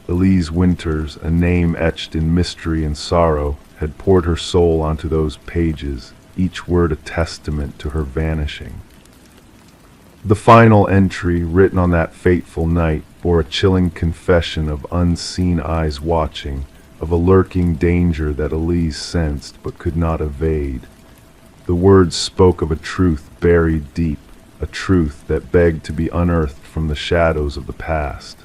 Elise Winters, a name etched in mystery and sorrow, had poured her soul onto those pages, each word a testament to her vanishing. The final entry, written on that fateful night, bore a chilling confession of unseen eyes watching, of a lurking danger that Elise sensed but could not evade. The words spoke of a truth buried deep, a truth that begged to be unearthed from the shadows of the past.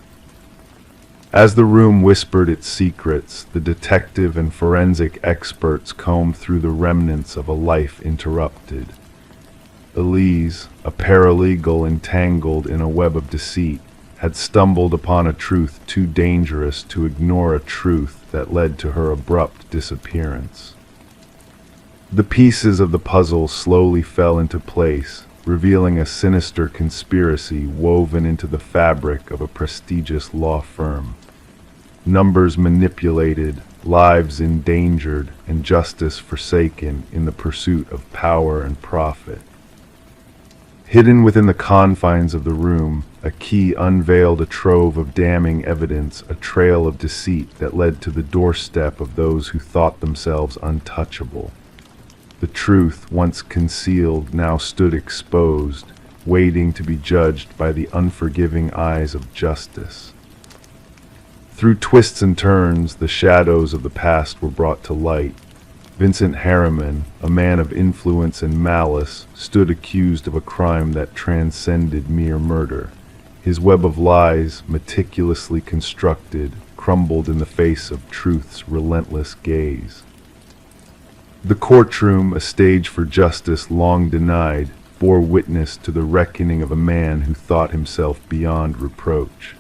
As the room whispered its secrets, the detective and forensic experts combed through the remnants of a life interrupted. Elise, a paralegal entangled in a web of deceit, had stumbled upon a truth too dangerous to ignore, a truth that led to her abrupt disappearance. The pieces of the puzzle slowly fell into place, revealing a sinister conspiracy woven into the fabric of a prestigious law firm. Numbers manipulated, lives endangered, and justice forsaken in the pursuit of power and profit. Hidden within the confines of the room, a key unveiled a trove of damning evidence, a trail of deceit that led to the doorstep of those who thought themselves untouchable. The truth, once concealed, now stood exposed, waiting to be judged by the unforgiving eyes of justice. Through twists and turns, the shadows of the past were brought to light. Vincent Harriman, a man of influence and malice, stood accused of a crime that transcended mere murder. His web of lies, meticulously constructed, crumbled in the face of truth's relentless gaze. The courtroom, a stage for justice long denied, bore witness to the reckoning of a man who thought himself beyond reproach.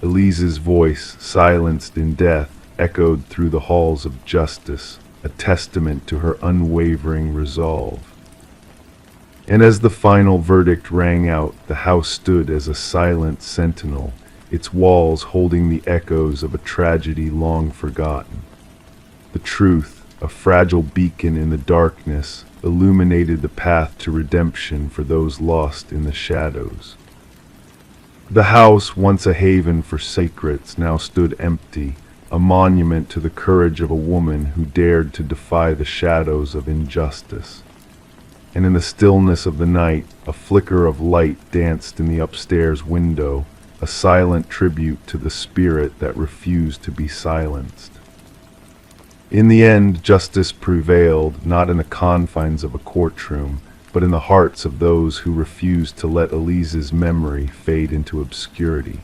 Elise's voice, silenced in death, echoed through the halls of justice, a testament to her unwavering resolve. And as the final verdict rang out, the house stood as a silent sentinel, its walls holding the echoes of a tragedy long forgotten. The truth, a fragile beacon in the darkness, illuminated the path to redemption for those lost in the shadows. The house, once a haven for secrets, now stood empty, a monument to the courage of a woman who dared to defy the shadows of injustice. And in the stillness of the night, a flicker of light danced in the upstairs window, a silent tribute to the spirit that refused to be silenced. In the end, justice prevailed, not in the confines of a courtroom, but in the hearts of those who refused to let Elise's memory fade into obscurity.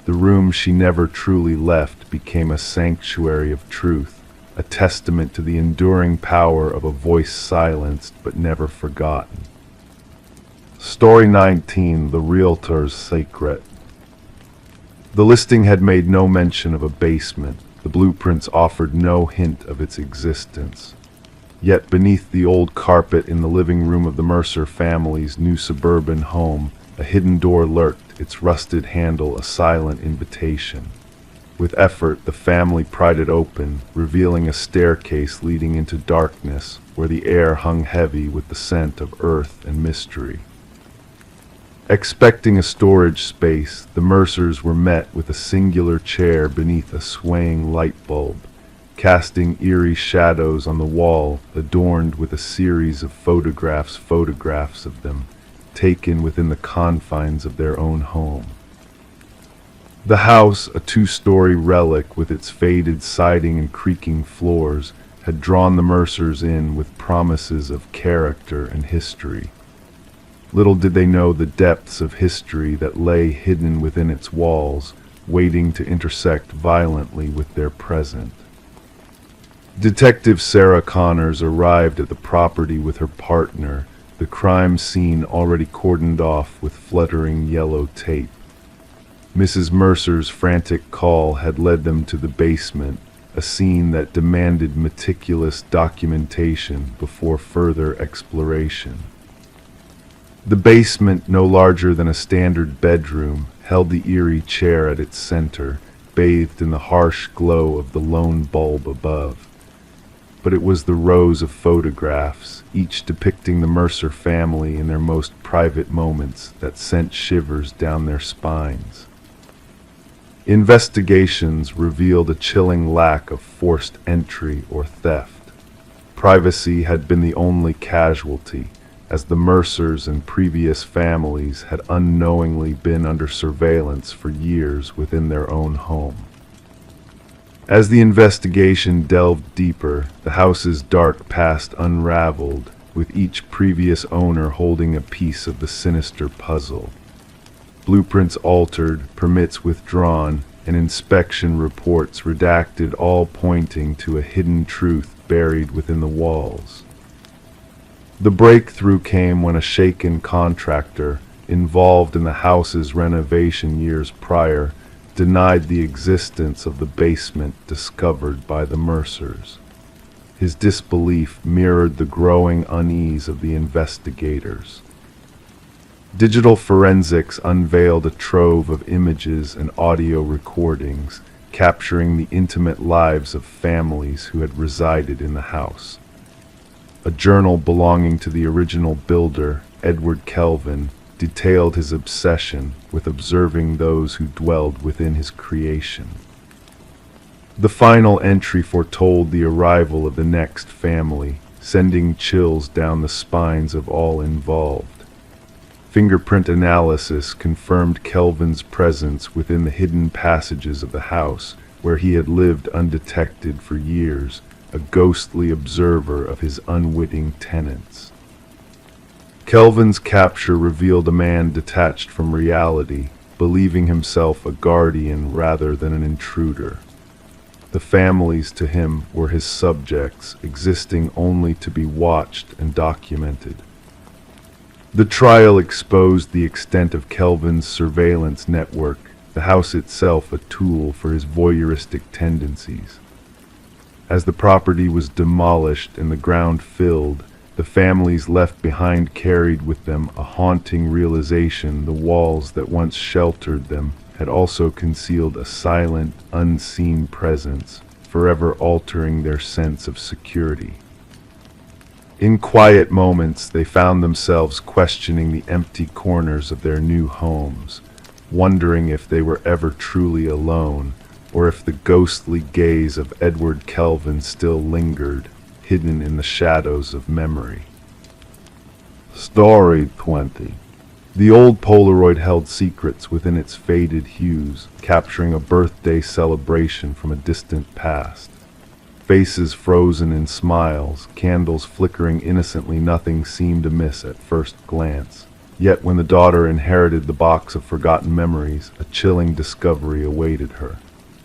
The room she never truly left became a sanctuary of truth, a testament to the enduring power of a voice silenced but never forgotten. Story 19, The Realtor's Secret. The listing had made no mention of a basement. The blueprints offered no hint of its existence. Yet beneath the old carpet in the living room of the Mercer family's new suburban home, a hidden door lurked, its rusted handle a silent invitation. With effort, the family pried it open, revealing a staircase leading into darkness, where the air hung heavy with the scent of earth and mystery. Expecting a storage space, the Mercers were met with a singular chair beneath a swaying light bulb, casting eerie shadows on the wall, adorned with a series of photographs of them, taken within the confines of their own home. The house, a two-story relic with its faded siding and creaking floors, had drawn the Mercers in with promises of character and history. Little did they know the depths of history that lay hidden within its walls, waiting to intersect violently with their present. Detective Sarah Connors arrived at the property with her partner, the crime scene already cordoned off with fluttering yellow tape. Mrs. Mercer's frantic call had led them to the basement, a scene that demanded meticulous documentation before further exploration. The basement, no larger than a standard bedroom, held the eerie chair at its center, bathed in the harsh glow of the lone bulb above. but it was the rows of photographs, each depicting the Mercer family in their most private moments, that sent shivers down their spines. Investigations revealed a chilling lack of forced entry or theft. Privacy had been the only casualty, as the Mercers and previous families had unknowingly been under surveillance for years within their own home. As the investigation delved deeper, the house's dark past unraveled, with each previous owner holding a piece of the sinister puzzle. Blueprints altered, permits withdrawn, and inspection reports redacted, all pointing to a hidden truth buried within the walls. The breakthrough came when a shaken contractor, involved in the house's renovation years prior, denied the existence of the basement discovered by the Mercers. His disbelief mirrored the growing unease of the investigators. Digital forensics unveiled a trove of images and audio recordings, capturing the intimate lives of families who had resided in the house. A journal belonging to the original builder, Edward Kelvin, detailed his obsession with observing those who dwelled within his creation. The final entry foretold the arrival of the next family, sending chills down the spines of all involved. Fingerprint analysis confirmed Kelvin's presence within the hidden passages of the house, where he had lived undetected for years, a ghostly observer of his unwitting tenants. Kelvin's capture revealed a man detached from reality, believing himself a guardian rather than an intruder. The families to him were his subjects, existing only to be watched and documented. The trial exposed the extent of Kelvin's surveillance network, the house itself a tool for his voyeuristic tendencies. As the property was demolished and the ground filled, the families left behind carried with them a haunting realization the walls that once sheltered them had also concealed a silent, unseen presence, forever altering their sense of security. In quiet moments, they found themselves questioning the empty corners of their new homes, wondering if they were ever truly alone, or if the ghostly gaze of Edward Kelvin still lingered, hidden in the shadows of memory. Story 20. The old Polaroid held secrets within its faded hues, capturing a birthday celebration from a distant past. Faces frozen in smiles, candles flickering innocently, nothing seemed amiss at first glance. Yet when the daughter inherited the box of forgotten memories, a chilling discovery awaited her.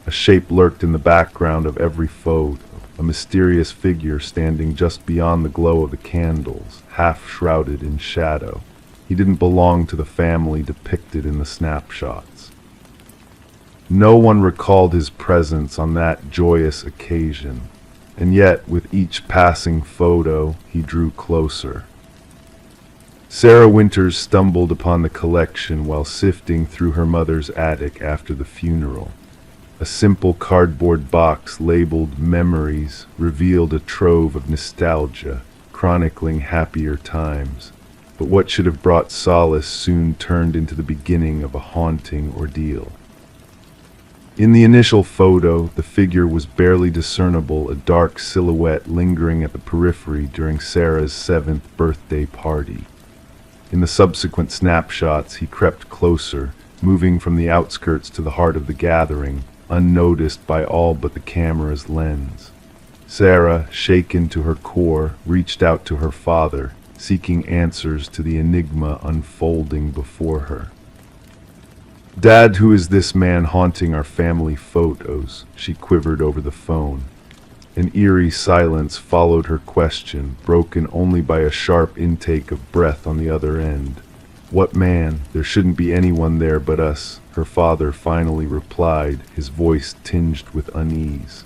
A shape lurked in the background of every photo, a mysterious figure standing just beyond the glow of the candles, half shrouded in shadow. He didn't belong to the family depicted in the snapshots. No one recalled his presence on that joyous occasion, and yet with each passing photo he drew closer. Sarah Winters stumbled upon the collection while sifting through her mother's attic after the funeral. A simple cardboard box labeled Memories revealed a trove of nostalgia, chronicling happier times. But what should have brought solace soon turned into the beginning of a haunting ordeal. In the initial photo, the figure was barely discernible, a dark silhouette lingering at the periphery during Sarah's 7th birthday party. In the subsequent snapshots, he crept closer, moving from the outskirts to the heart of the gathering, unnoticed by all but the camera's lens. Sarah, shaken to her core, reached out to her father, seeking answers to the enigma unfolding before her. "Dad, who is this man haunting our family photos?" she quivered over the phone. An eerie silence followed her question, broken only by a sharp intake of breath on the other end. "What man? There shouldn't be anyone there but us," her father finally replied, his voice tinged with unease.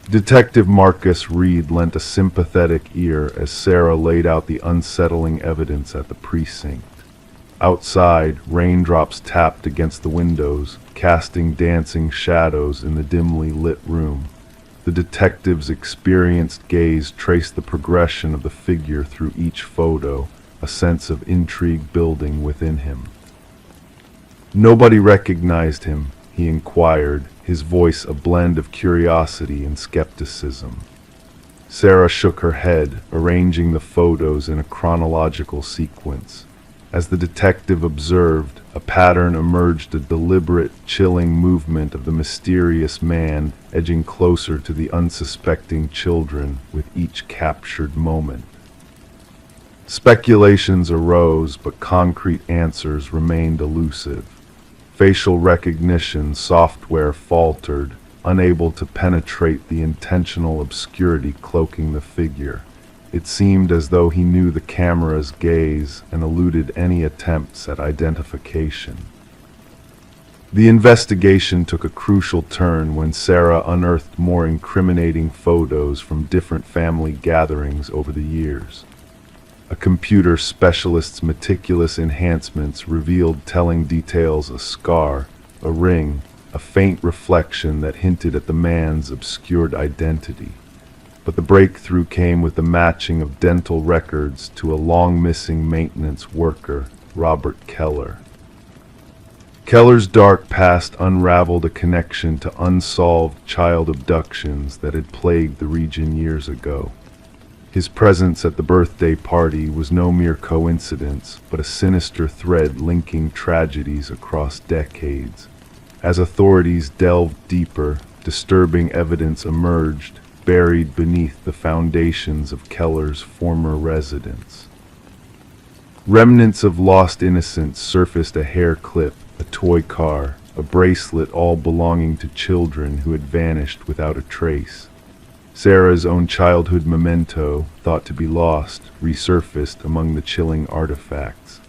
Detective Marcus Reed lent a sympathetic ear as Sarah laid out the unsettling evidence at the precinct. Outside, raindrops tapped against the windows, casting dancing shadows in the dimly lit room. The detective's experienced gaze traced the progression of the figure through each photo, a sense of intrigue building within him. "Nobody recognized him?" he inquired, his voice a blend of curiosity and skepticism. Sarah shook her head, arranging the photos in a chronological sequence. As the detective observed, a pattern emerged, a deliberate, chilling movement of the mysterious man edging closer to the unsuspecting children with each captured moment. Speculations arose, but concrete answers remained elusive. Facial recognition software faltered, unable to penetrate the intentional obscurity cloaking the figure. It seemed as though he knew the camera's gaze and eluded any attempts at identification. The investigation took a crucial turn when Sarah unearthed more incriminating photos from different family gatherings over the years. A computer specialist's meticulous enhancements revealed telling details: a scar, a ring, a faint reflection that hinted at the man's obscured identity. But the breakthrough came with the matching of dental records to a long-missing maintenance worker, Robert Keller. Keller's dark past unraveled a connection to unsolved child abductions that had plagued the region years ago. His presence at the birthday party was no mere coincidence, but a sinister thread linking tragedies across decades. As authorities delved deeper, disturbing evidence emerged, buried beneath the foundations of Keller's former residence. Remnants of lost innocence surfaced: a hair clip, a toy car, a bracelet, all belonging to children who had vanished without a trace. Sarah's own childhood memento, thought to be lost, resurfaced among the chilling artifacts.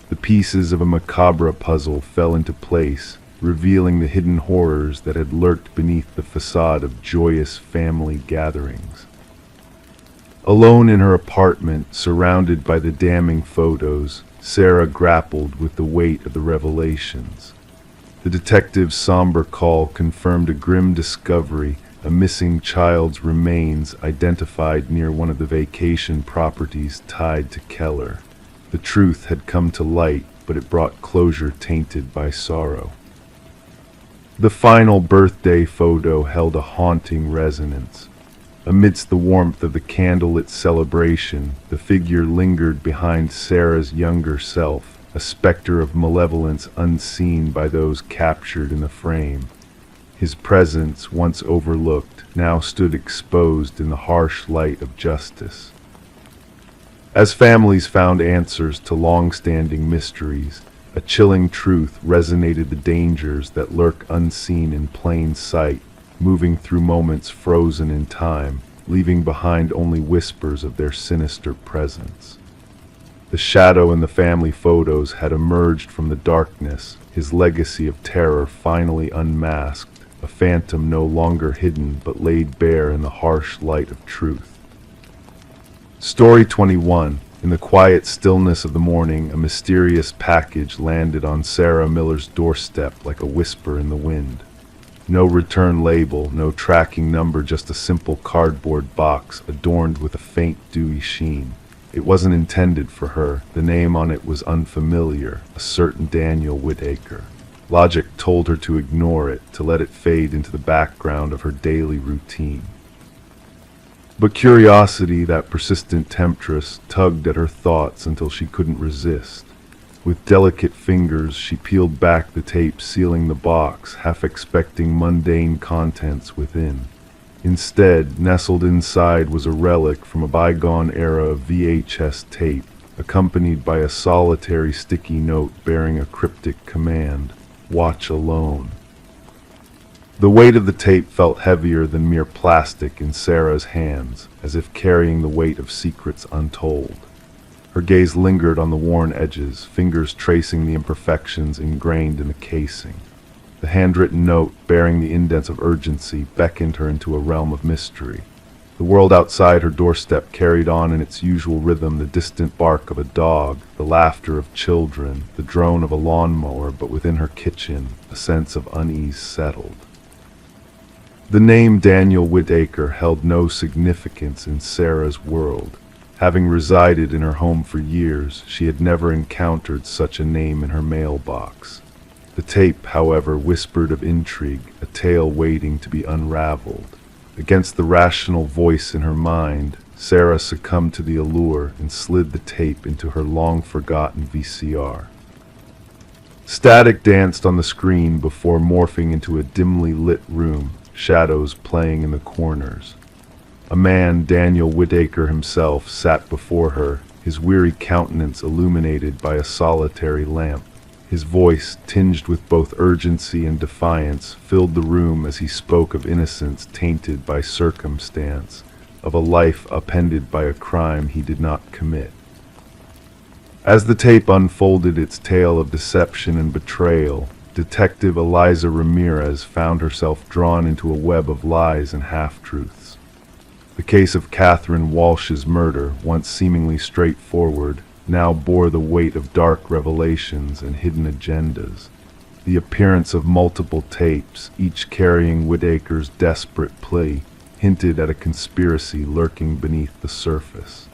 The pieces of a macabre puzzle fell into place, revealing the hidden horrors that had lurked beneath the facade of joyous family gatherings. Alone in her apartment, surrounded by the damning photos, Sarah grappled with the weight of the revelations. The detective's somber call confirmed a grim discovery: a missing child's remains identified near one of the vacation properties tied to Keller. The truth had come to light, but it brought closure tainted by sorrow. The final birthday photo held a haunting resonance. Amidst the warmth of the candlelit celebration, the figure lingered behind Sarah's younger self, a specter of malevolence unseen by those captured in the frame. His presence, once overlooked, now stood exposed in the harsh light of justice. As families found answers to long-standing mysteries, a chilling truth resonated: the dangers that lurk unseen in plain sight, moving through moments frozen in time, leaving behind only whispers of their sinister presence. The shadow in the family photos had emerged from the darkness, his legacy of terror finally unmasked, a phantom no longer hidden but laid bare in the harsh light of truth. Story 21. In the quiet stillness of the morning, a mysterious package landed on Sarah Miller's doorstep like a whisper in the wind. No return label, no tracking number, just a simple cardboard box adorned with a faint dewy sheen. It wasn't intended for her. The name on it was unfamiliar, a certain Daniel Whitaker. Logic told her to ignore it, to let it fade into the background of her daily routine. But curiosity, that persistent temptress, tugged at her thoughts until she couldn't resist. With delicate fingers, she peeled back the tape sealing the box, half expecting mundane contents within. Instead, nestled inside was a relic from a bygone era of VHS tape, accompanied by a solitary sticky note bearing a cryptic command: "Watch alone." The weight of the tape felt heavier than mere plastic in Sarah's hands, as if carrying the weight of secrets untold. Her gaze lingered on the worn edges, fingers tracing the imperfections ingrained in the casing. The handwritten note, bearing the indents of urgency, beckoned her into a realm of mystery. The world outside her doorstep carried on in its usual rhythm: the distant bark of a dog, the laughter of children, the drone of a lawnmower, but within her kitchen, a sense of unease settled. The name Daniel Whitaker held no significance in Sarah's world. Having resided in her home for years, she had never encountered such a name in her mailbox. The tape, however, whispered of intrigue, a tale waiting to be unraveled. Against the rational voice in her mind, Sarah succumbed to the allure and slid the tape into her long-forgotten VCR. Static danced on the screen before morphing into a dimly lit room, shadows playing in the corners. A man, Daniel Whitaker himself, sat before her, his weary countenance illuminated by a solitary lamp. His voice, tinged with both urgency and defiance, filled the room as he spoke of innocence tainted by circumstance, of a life upended by a crime he did not commit. As the tape unfolded its tale of deception and betrayal, Detective Eliza Ramirez found herself drawn into a web of lies and half-truths. The case of Catherine Walsh's murder, once seemingly straightforward, now bore the weight of dark revelations and hidden agendas. The appearance of multiple tapes, each carrying Whitaker's desperate plea, hinted at a conspiracy lurking beneath the surface.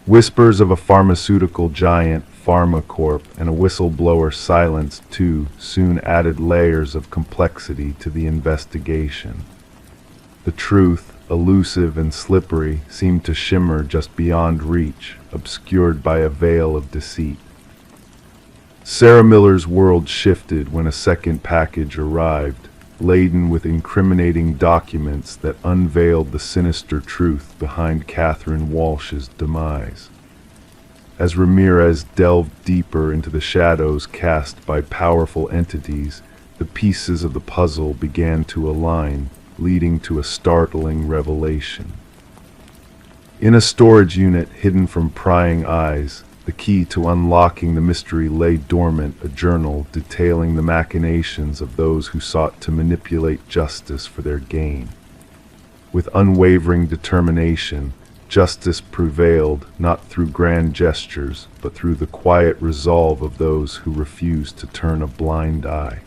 Whispers of a pharmaceutical giant, PharmaCorp, and a whistleblower silence, too, soon added layers of complexity to the investigation. The truth, elusive and slippery, seemed to shimmer just beyond reach, obscured by a veil of deceit. Sarah Miller's world shifted when a second package arrived, laden with incriminating documents that unveiled the sinister truth behind Catherine Walsh's demise. As Ramirez delved deeper into the shadows cast by powerful entities, the pieces of the puzzle began to align, leading to a startling revelation. In a storage unit hidden from prying eyes, the key to unlocking the mystery lay dormant, a journal detailing the machinations of those who sought to manipulate justice for their gain. With unwavering determination, justice prevailed not through grand gestures, but through the quiet resolve of those who refused to turn a blind eye.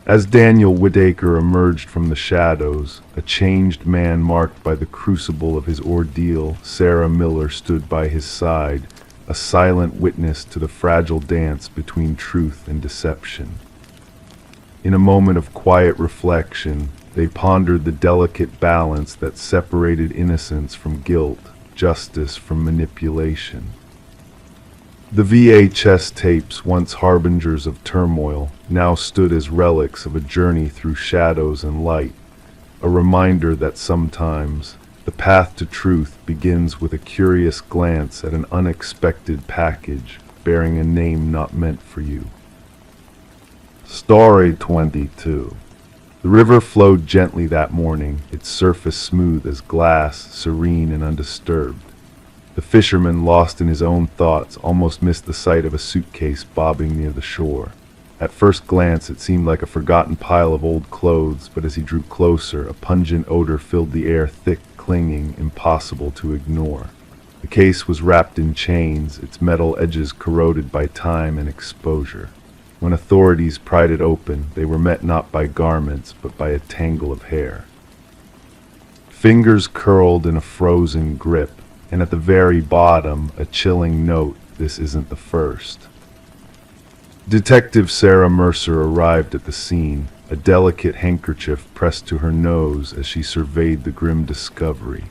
As Daniel Whitaker emerged from the shadows, a changed man marked by the crucible of his ordeal, Sarah Miller stood by his side, a silent witness to the fragile dance between truth and deception. In a moment of quiet reflection, they pondered the delicate balance that separated innocence from guilt, justice from manipulation. The VHS tapes, once harbingers of turmoil, now stood as relics of a journey through shadows and light, a reminder that sometimes the path to truth begins with a curious glance at an unexpected package bearing a name not meant for you. Story 22. The river flowed gently that morning, its surface smooth as glass, serene and undisturbed. The fisherman, lost in his own thoughts, almost missed the sight of a suitcase bobbing near the shore. At first glance, it seemed like a forgotten pile of old clothes, but as he drew closer, a pungent odor filled the air, thick, clinging, impossible to ignore. The case was wrapped in chains, its metal edges corroded by time and exposure. When authorities pried it open, they were met not by garments, but by a tangle of hair. Fingers curled in a frozen grip, and at the very bottom, a chilling note, "This isn't the first." Detective Sarah Mercer arrived at the scene, a delicate handkerchief pressed to her nose as she surveyed the grim discovery.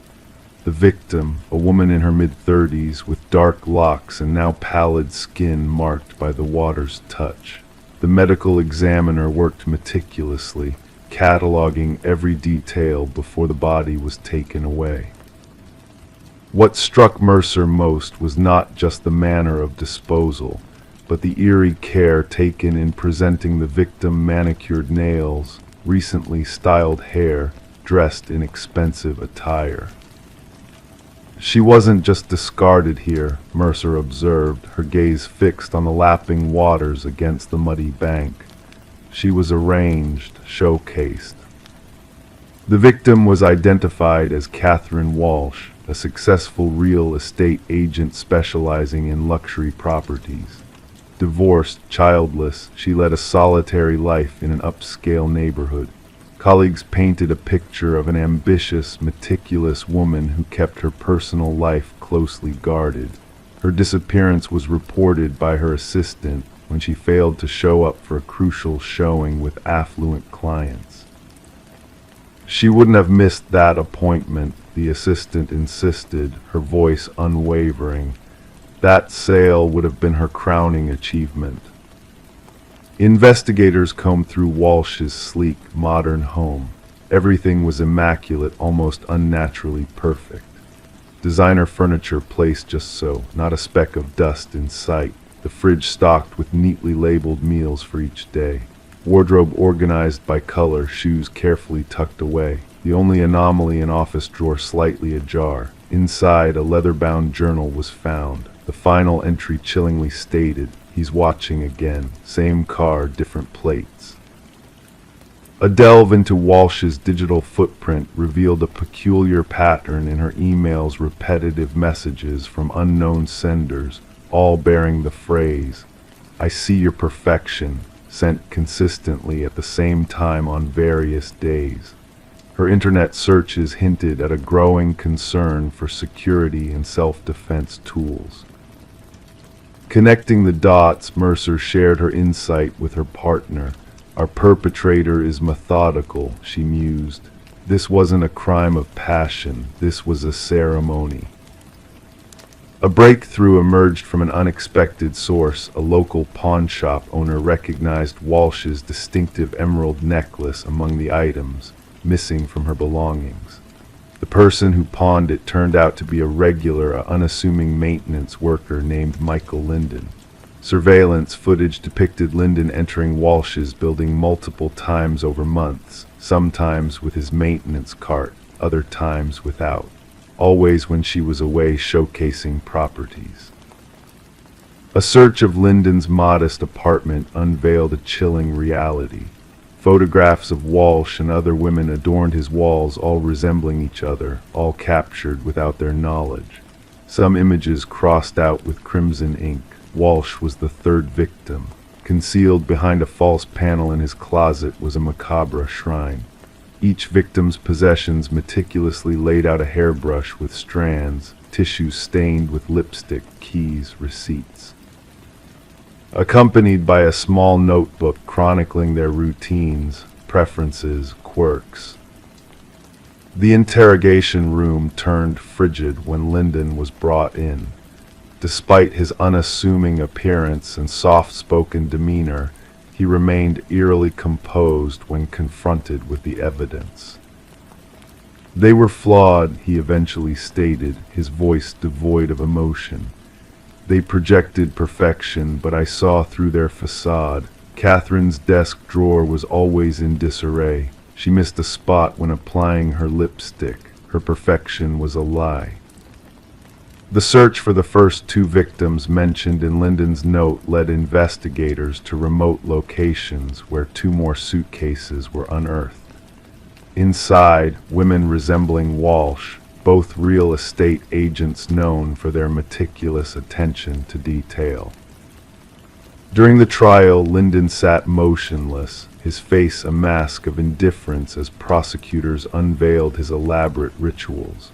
The victim, a woman in her mid-30s with dark locks and now pallid skin marked by the water's touch. The medical examiner worked meticulously, cataloging every detail before the body was taken away. What struck Mercer most was not just the manner of disposal, but the eerie care taken in presenting the victim manicured nails, recently styled hair, dressed in expensive attire. She wasn't just discarded here, Mercer observed, her gaze fixed on the lapping waters against the muddy bank. She was arranged, showcased. The victim was identified as Catherine Walsh, a successful real estate agent specializing in luxury properties. Divorced, childless, she led a solitary life in an upscale neighborhood. Colleagues painted a picture of an ambitious, meticulous woman who kept her personal life closely guarded. Her disappearance was reported by her assistant when she failed to show up for a crucial showing with affluent clients. She wouldn't have missed that appointment, the assistant insisted, her voice unwavering. That sale would have been her crowning achievement. Investigators combed through Walsh's sleek, modern home. Everything was immaculate, almost unnaturally perfect. Designer furniture placed just so, not a speck of dust in sight. The fridge stocked with neatly labeled meals for each day. Wardrobe organized by color, shoes carefully tucked away. The only anomaly, an office drawer slightly ajar. Inside, a leather-bound journal was found. The final entry chillingly stated, "He's watching again. Same car, different plates." A delve into Walsh's digital footprint revealed a peculiar pattern in her emails, repetitive messages from unknown senders, all bearing the phrase, "I see your perfection," sent consistently at the same time on various days. Her internet searches hinted at a growing concern for security and self-defense tools. Connecting the dots, Mercer shared her insight with her partner. "Our perpetrator is methodical," she mused. "This wasn't a crime of passion, this was a ceremony." A breakthrough emerged from an unexpected source. A local pawn shop owner recognized Walsh's distinctive emerald necklace among the items missing from her belongings. The person who pawned it turned out to be a regular, unassuming maintenance worker named Michael Linden. Surveillance footage depicted Linden entering Walsh's building multiple times over months, sometimes with his maintenance cart, other times without, always when she was away showcasing properties. A search of Linden's modest apartment unveiled a chilling reality. Photographs of Walsh and other women adorned his walls, all resembling each other, all captured without their knowledge. Some images crossed out with crimson ink. Walsh was the third victim. Concealed behind a false panel in his closet was a macabre shrine. Each victim's possessions meticulously laid out, a hairbrush with strands, tissues stained with lipstick, keys, receipts. Accompanied by a small notebook chronicling their routines, preferences, quirks. The interrogation room turned frigid when Linden was brought in. Despite his unassuming appearance and soft-spoken demeanor, he remained eerily composed when confronted with the evidence. "They were flawed," he eventually stated, his voice devoid of emotion. "They projected perfection, but I saw through their facade. Catherine's desk drawer was always in disarray. She missed a spot when applying her lipstick. Her perfection was a lie." The search for the first two victims mentioned in Linden's note led investigators to remote locations where two more suitcases were unearthed. Inside, women resembling Walsh, both real estate agents known for their meticulous attention to detail. During the trial, Linden sat motionless, his face a mask of indifference as prosecutors unveiled his elaborate rituals.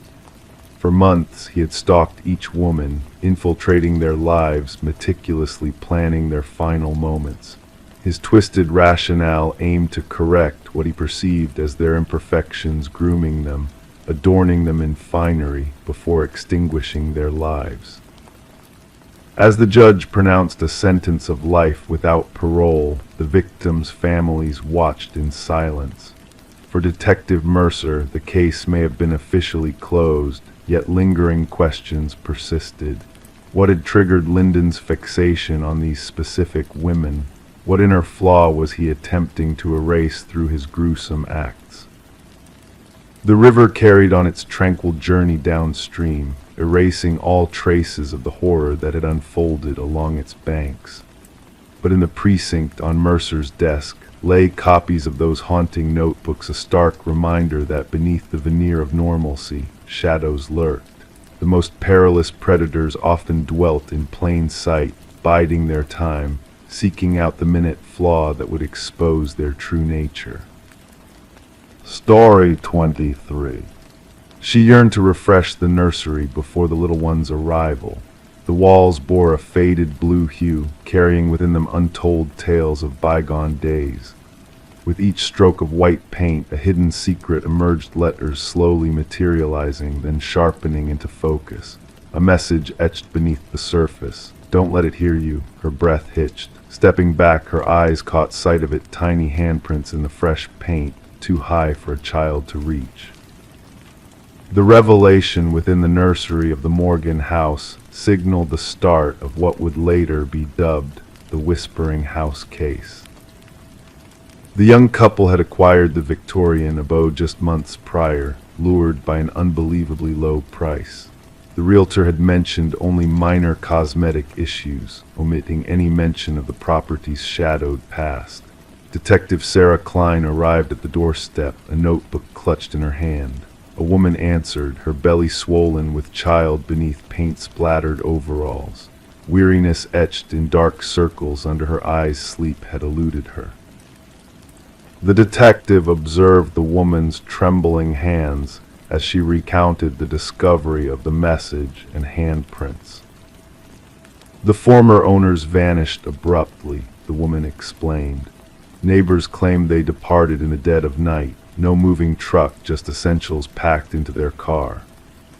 For months, he had stalked each woman, infiltrating their lives, meticulously planning their final moments. His twisted rationale aimed to correct what he perceived as their imperfections, grooming them, adorning them in finery before extinguishing their lives. As the judge pronounced a sentence of life without parole, the victims' families watched in silence. For Detective Mercer, the case may have been officially closed, yet lingering questions persisted. What had triggered Linden's fixation on these specific women? What inner flaw was he attempting to erase through his gruesome acts? The river carried on its tranquil journey downstream, erasing all traces of the horror that had unfolded along its banks. But in the precinct on Mercer's desk lay copies of those haunting notebooks, a stark reminder that beneath the veneer of normalcy, shadows lurked. The most perilous predators often dwelt in plain sight, biding their time, seeking out the minute flaw that would expose their true nature. Story 23. She yearned to refresh the nursery before the little one's arrival. The walls bore a faded blue hue, carrying within them untold tales of bygone days. With each stroke of white paint, a hidden secret emerged, letters slowly materializing, then sharpening into focus. A message etched beneath the surface. Don't let it hear you. Her breath hitched. Stepping back, her eyes caught sight of it, tiny handprints in the fresh paint, too high for a child to reach. The revelation within the nursery of the Morgan house signaled the start of what would later be dubbed the Whispering House case. The young couple had acquired the Victorian abode just months prior, lured by an unbelievably low price. The realtor had mentioned only minor cosmetic issues, omitting any mention of the property's shadowed past. Detective Sarah Klein arrived at the doorstep, a notebook clutched in her hand. A woman answered, her belly swollen with child beneath paint-splattered overalls. Weariness etched in dark circles under her eyes. Sleep had eluded her. The detective observed the woman's trembling hands as she recounted the discovery of the message and handprints. The former owners vanished abruptly, the woman explained. Neighbors claimed they departed in the dead of night. No moving truck, just essentials packed into their car.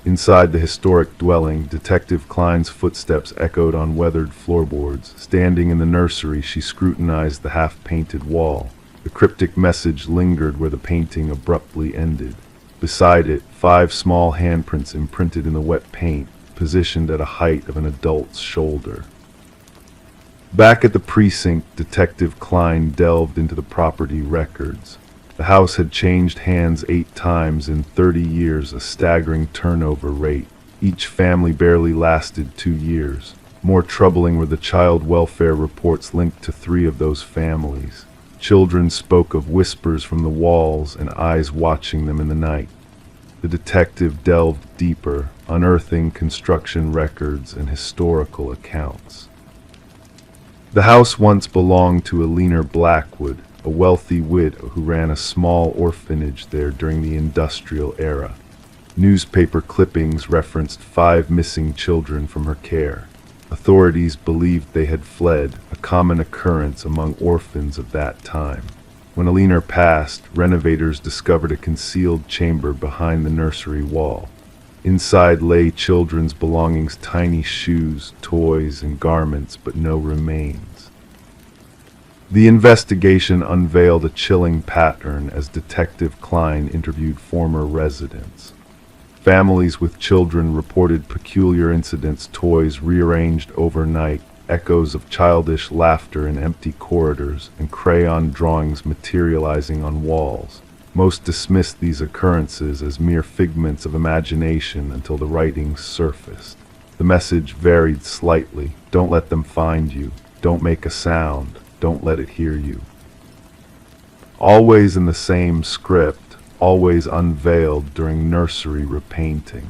Inside the historic dwelling, Detective Klein's footsteps echoed on weathered floorboards. Standing in the nursery, she scrutinized the half-painted wall. The cryptic message lingered where the painting abruptly ended. Beside it, 5 small handprints imprinted in the wet paint, positioned at a height of an adult's shoulder. Back at the precinct, Detective Klein delved into the property records. The house had changed hands 8 times in 30 years, a staggering turnover rate. Each family barely lasted 2 years. More troubling were the child welfare reports linked to 3 of those families. Children spoke of whispers from the walls and eyes watching them in the night. The detective delved deeper, unearthing construction records and historical accounts. The house once belonged to Alina Blackwood, a wealthy widow who ran a small orphanage there during the industrial era. Newspaper clippings referenced 5 missing children from her care. Authorities believed they had fled, a common occurrence among orphans of that time. When Alina passed, renovators discovered a concealed chamber behind the nursery wall. Inside lay children's belongings, tiny shoes, toys, and garments, but no remains. The investigation unveiled a chilling pattern as Detective Klein interviewed former residents. Families with children reported peculiar incidents, toys rearranged overnight, echoes of childish laughter in empty corridors, and crayon drawings materializing on walls. Most dismissed these occurrences as mere figments of imagination until the writings surfaced. The message varied slightly. Don't let them find you. Don't make a sound. Don't let it hear you. Always in the same script, always unveiled during nursery repainting.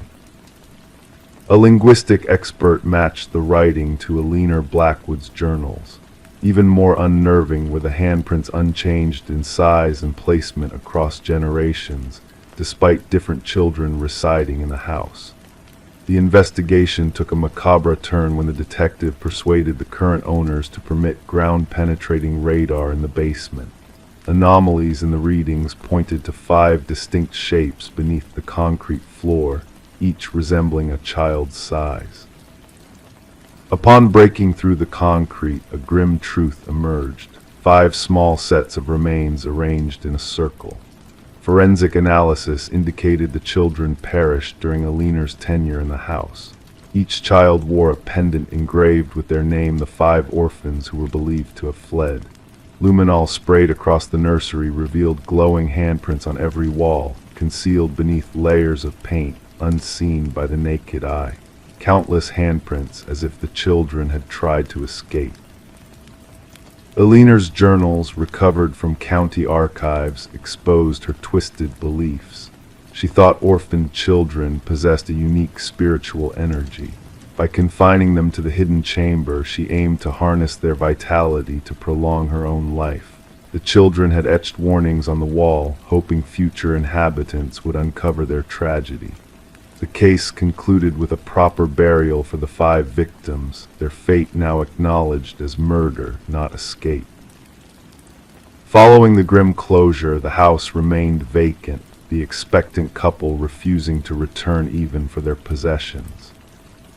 A linguistic expert matched the writing to Alina Blackwood's journals. Even more unnerving were the handprints, unchanged in size and placement across generations, despite different children residing in the house. The investigation took a macabre turn when the detective persuaded the current owners to permit ground-penetrating radar in the basement. Anomalies in the readings pointed to 5 distinct shapes beneath the concrete floor, each resembling a child's size. Upon breaking through the concrete, a grim truth emerged. 5 small sets of remains arranged in a circle. Forensic analysis indicated the children perished during Alina's tenure in the house. Each child wore a pendant engraved with their name, the 5 orphans who were believed to have fled. Luminol sprayed across the nursery revealed glowing handprints on every wall, concealed beneath layers of paint, unseen by the naked eye. Countless handprints, as if the children had tried to escape. Alina's journals, recovered from county archives, exposed her twisted beliefs. She thought orphaned children possessed a unique spiritual energy. By confining them to the hidden chamber, she aimed to harness their vitality to prolong her own life. The children had etched warnings on the wall, hoping future inhabitants would uncover their tragedy. The case concluded with a proper burial for the 5 victims, their fate now acknowledged as murder, not escape. Following the grim closure, the house remained vacant, the expectant couple refusing to return even for their possessions.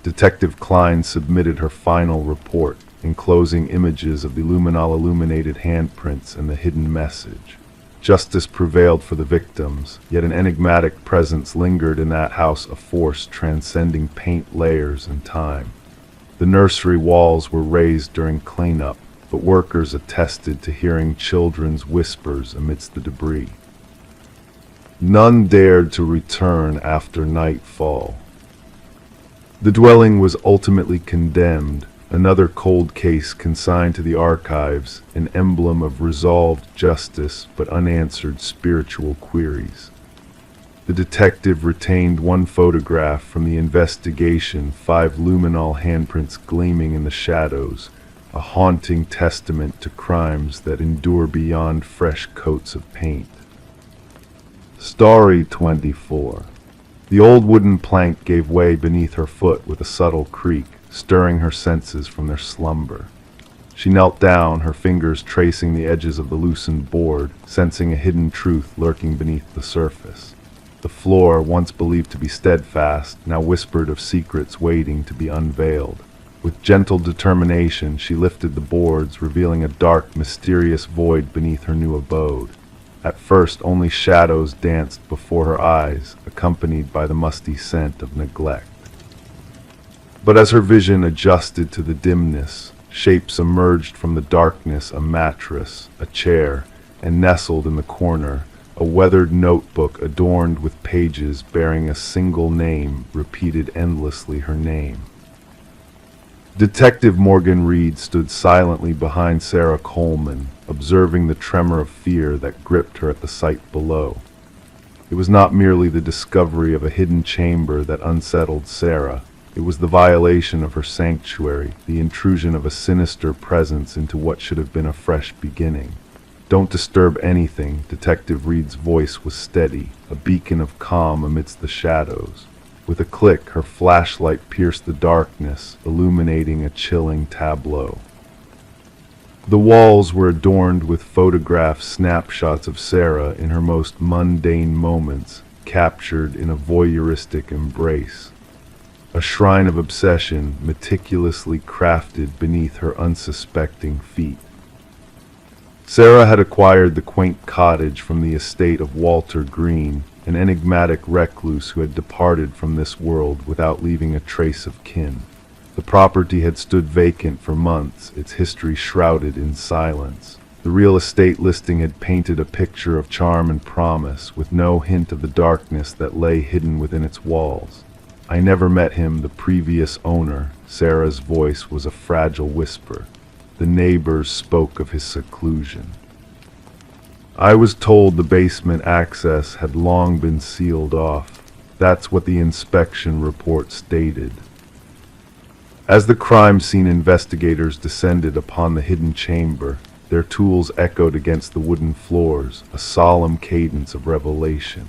Detective Klein submitted her final report, enclosing images of the luminol illuminated handprints and the hidden message. Justice prevailed for the victims, yet an enigmatic presence lingered in that house, a force transcending paint layers and time. The nursery walls were raised during cleanup, but workers attested to hearing children's whispers amidst the debris. None dared to return after nightfall. The dwelling was ultimately condemned, another cold case consigned to the archives, an emblem of resolved justice but unanswered spiritual queries. The detective retained one photograph from the investigation, 5 luminol handprints gleaming in the shadows, a haunting testament to crimes that endure beyond fresh coats of paint. Story 24. The old wooden plank gave way beneath her foot with a subtle creak, stirring her senses from their slumber. She knelt down, her fingers tracing the edges of the loosened board, sensing a hidden truth lurking beneath the surface. The floor, once believed to be steadfast, now whispered of secrets waiting to be unveiled. With gentle determination, she lifted the boards, revealing a dark, mysterious void beneath her new abode. At first, only shadows danced before her eyes, accompanied by the musty scent of neglect. But as her vision adjusted to the dimness, shapes emerged from the darkness: a mattress, a chair, and nestled in the corner, a weathered notebook adorned with pages bearing a single name, repeated endlessly: her name. Detective Morgan Reed stood silently behind Sarah Coleman, observing the tremor of fear that gripped her at the sight below. It was not merely the discovery of a hidden chamber that unsettled Sarah. It was the violation of her sanctuary, the intrusion of a sinister presence into what should have been a fresh beginning. "Don't disturb anything," Detective Reed's voice was steady, a beacon of calm amidst the shadows. With a click, her flashlight pierced the darkness, illuminating a chilling tableau. The walls were adorned with photographed snapshots of Sarah in her most mundane moments, captured in a voyeuristic embrace. A shrine of obsession meticulously crafted beneath her unsuspecting feet. Sarah had acquired the quaint cottage from the estate of Walter Green, an enigmatic recluse who had departed from this world without leaving a trace of kin. The property had stood vacant for months, its history shrouded in silence. The real estate listing had painted a picture of charm and promise, with no hint of the darkness that lay hidden within its walls. "I never met him, the previous owner," Sarah's voice was a fragile whisper. The neighbors spoke of his seclusion. "I was told the basement access had long been sealed off. That's what the inspection report stated." As the crime scene investigators descended upon the hidden chamber, their tools echoed against the wooden floors, a solemn cadence of revelation.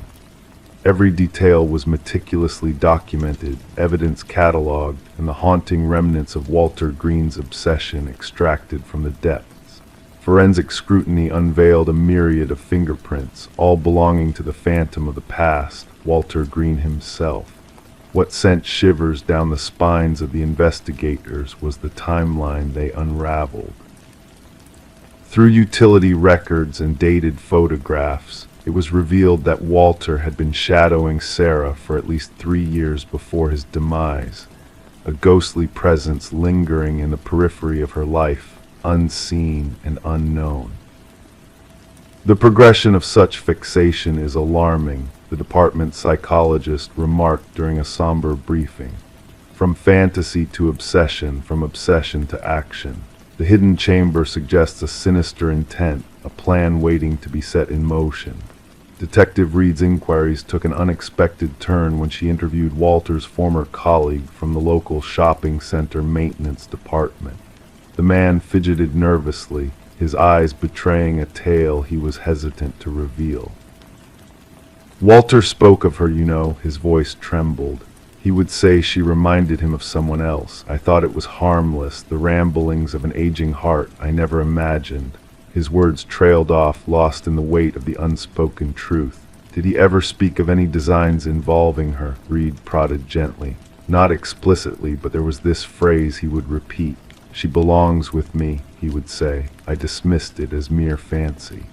Every detail was meticulously documented, evidence catalogued, and the haunting remnants of Walter Green's obsession extracted from the depths. Forensic scrutiny unveiled a myriad of fingerprints, all belonging to the phantom of the past, Walter Green himself. What sent shivers down the spines of the investigators was the timeline they unraveled. Through utility records and dated photographs, it was revealed that Walter had been shadowing Sarah for at least 3 years before his demise, a ghostly presence lingering in the periphery of her life, unseen and unknown. The progression of such fixation is alarming, the department psychologist remarked during a somber briefing. From fantasy to obsession, from obsession to action. The hidden chamber suggests a sinister intent, a plan waiting to be set in motion. Detective Reed's inquiries took an unexpected turn when she interviewed Walter's former colleague from the local shopping center maintenance department. The man fidgeted nervously, his eyes betraying a tale he was hesitant to reveal. Walter spoke of her, his voice trembled. He would say she reminded him of someone else. I thought it was harmless, the ramblings of an aging heart I never imagined. His words trailed off, lost in the weight of the unspoken truth. Did he ever speak of any designs involving her? Reed prodded gently. Not explicitly, but there was this phrase he would repeat. She belongs with me, he would say. I dismissed it as mere fancy.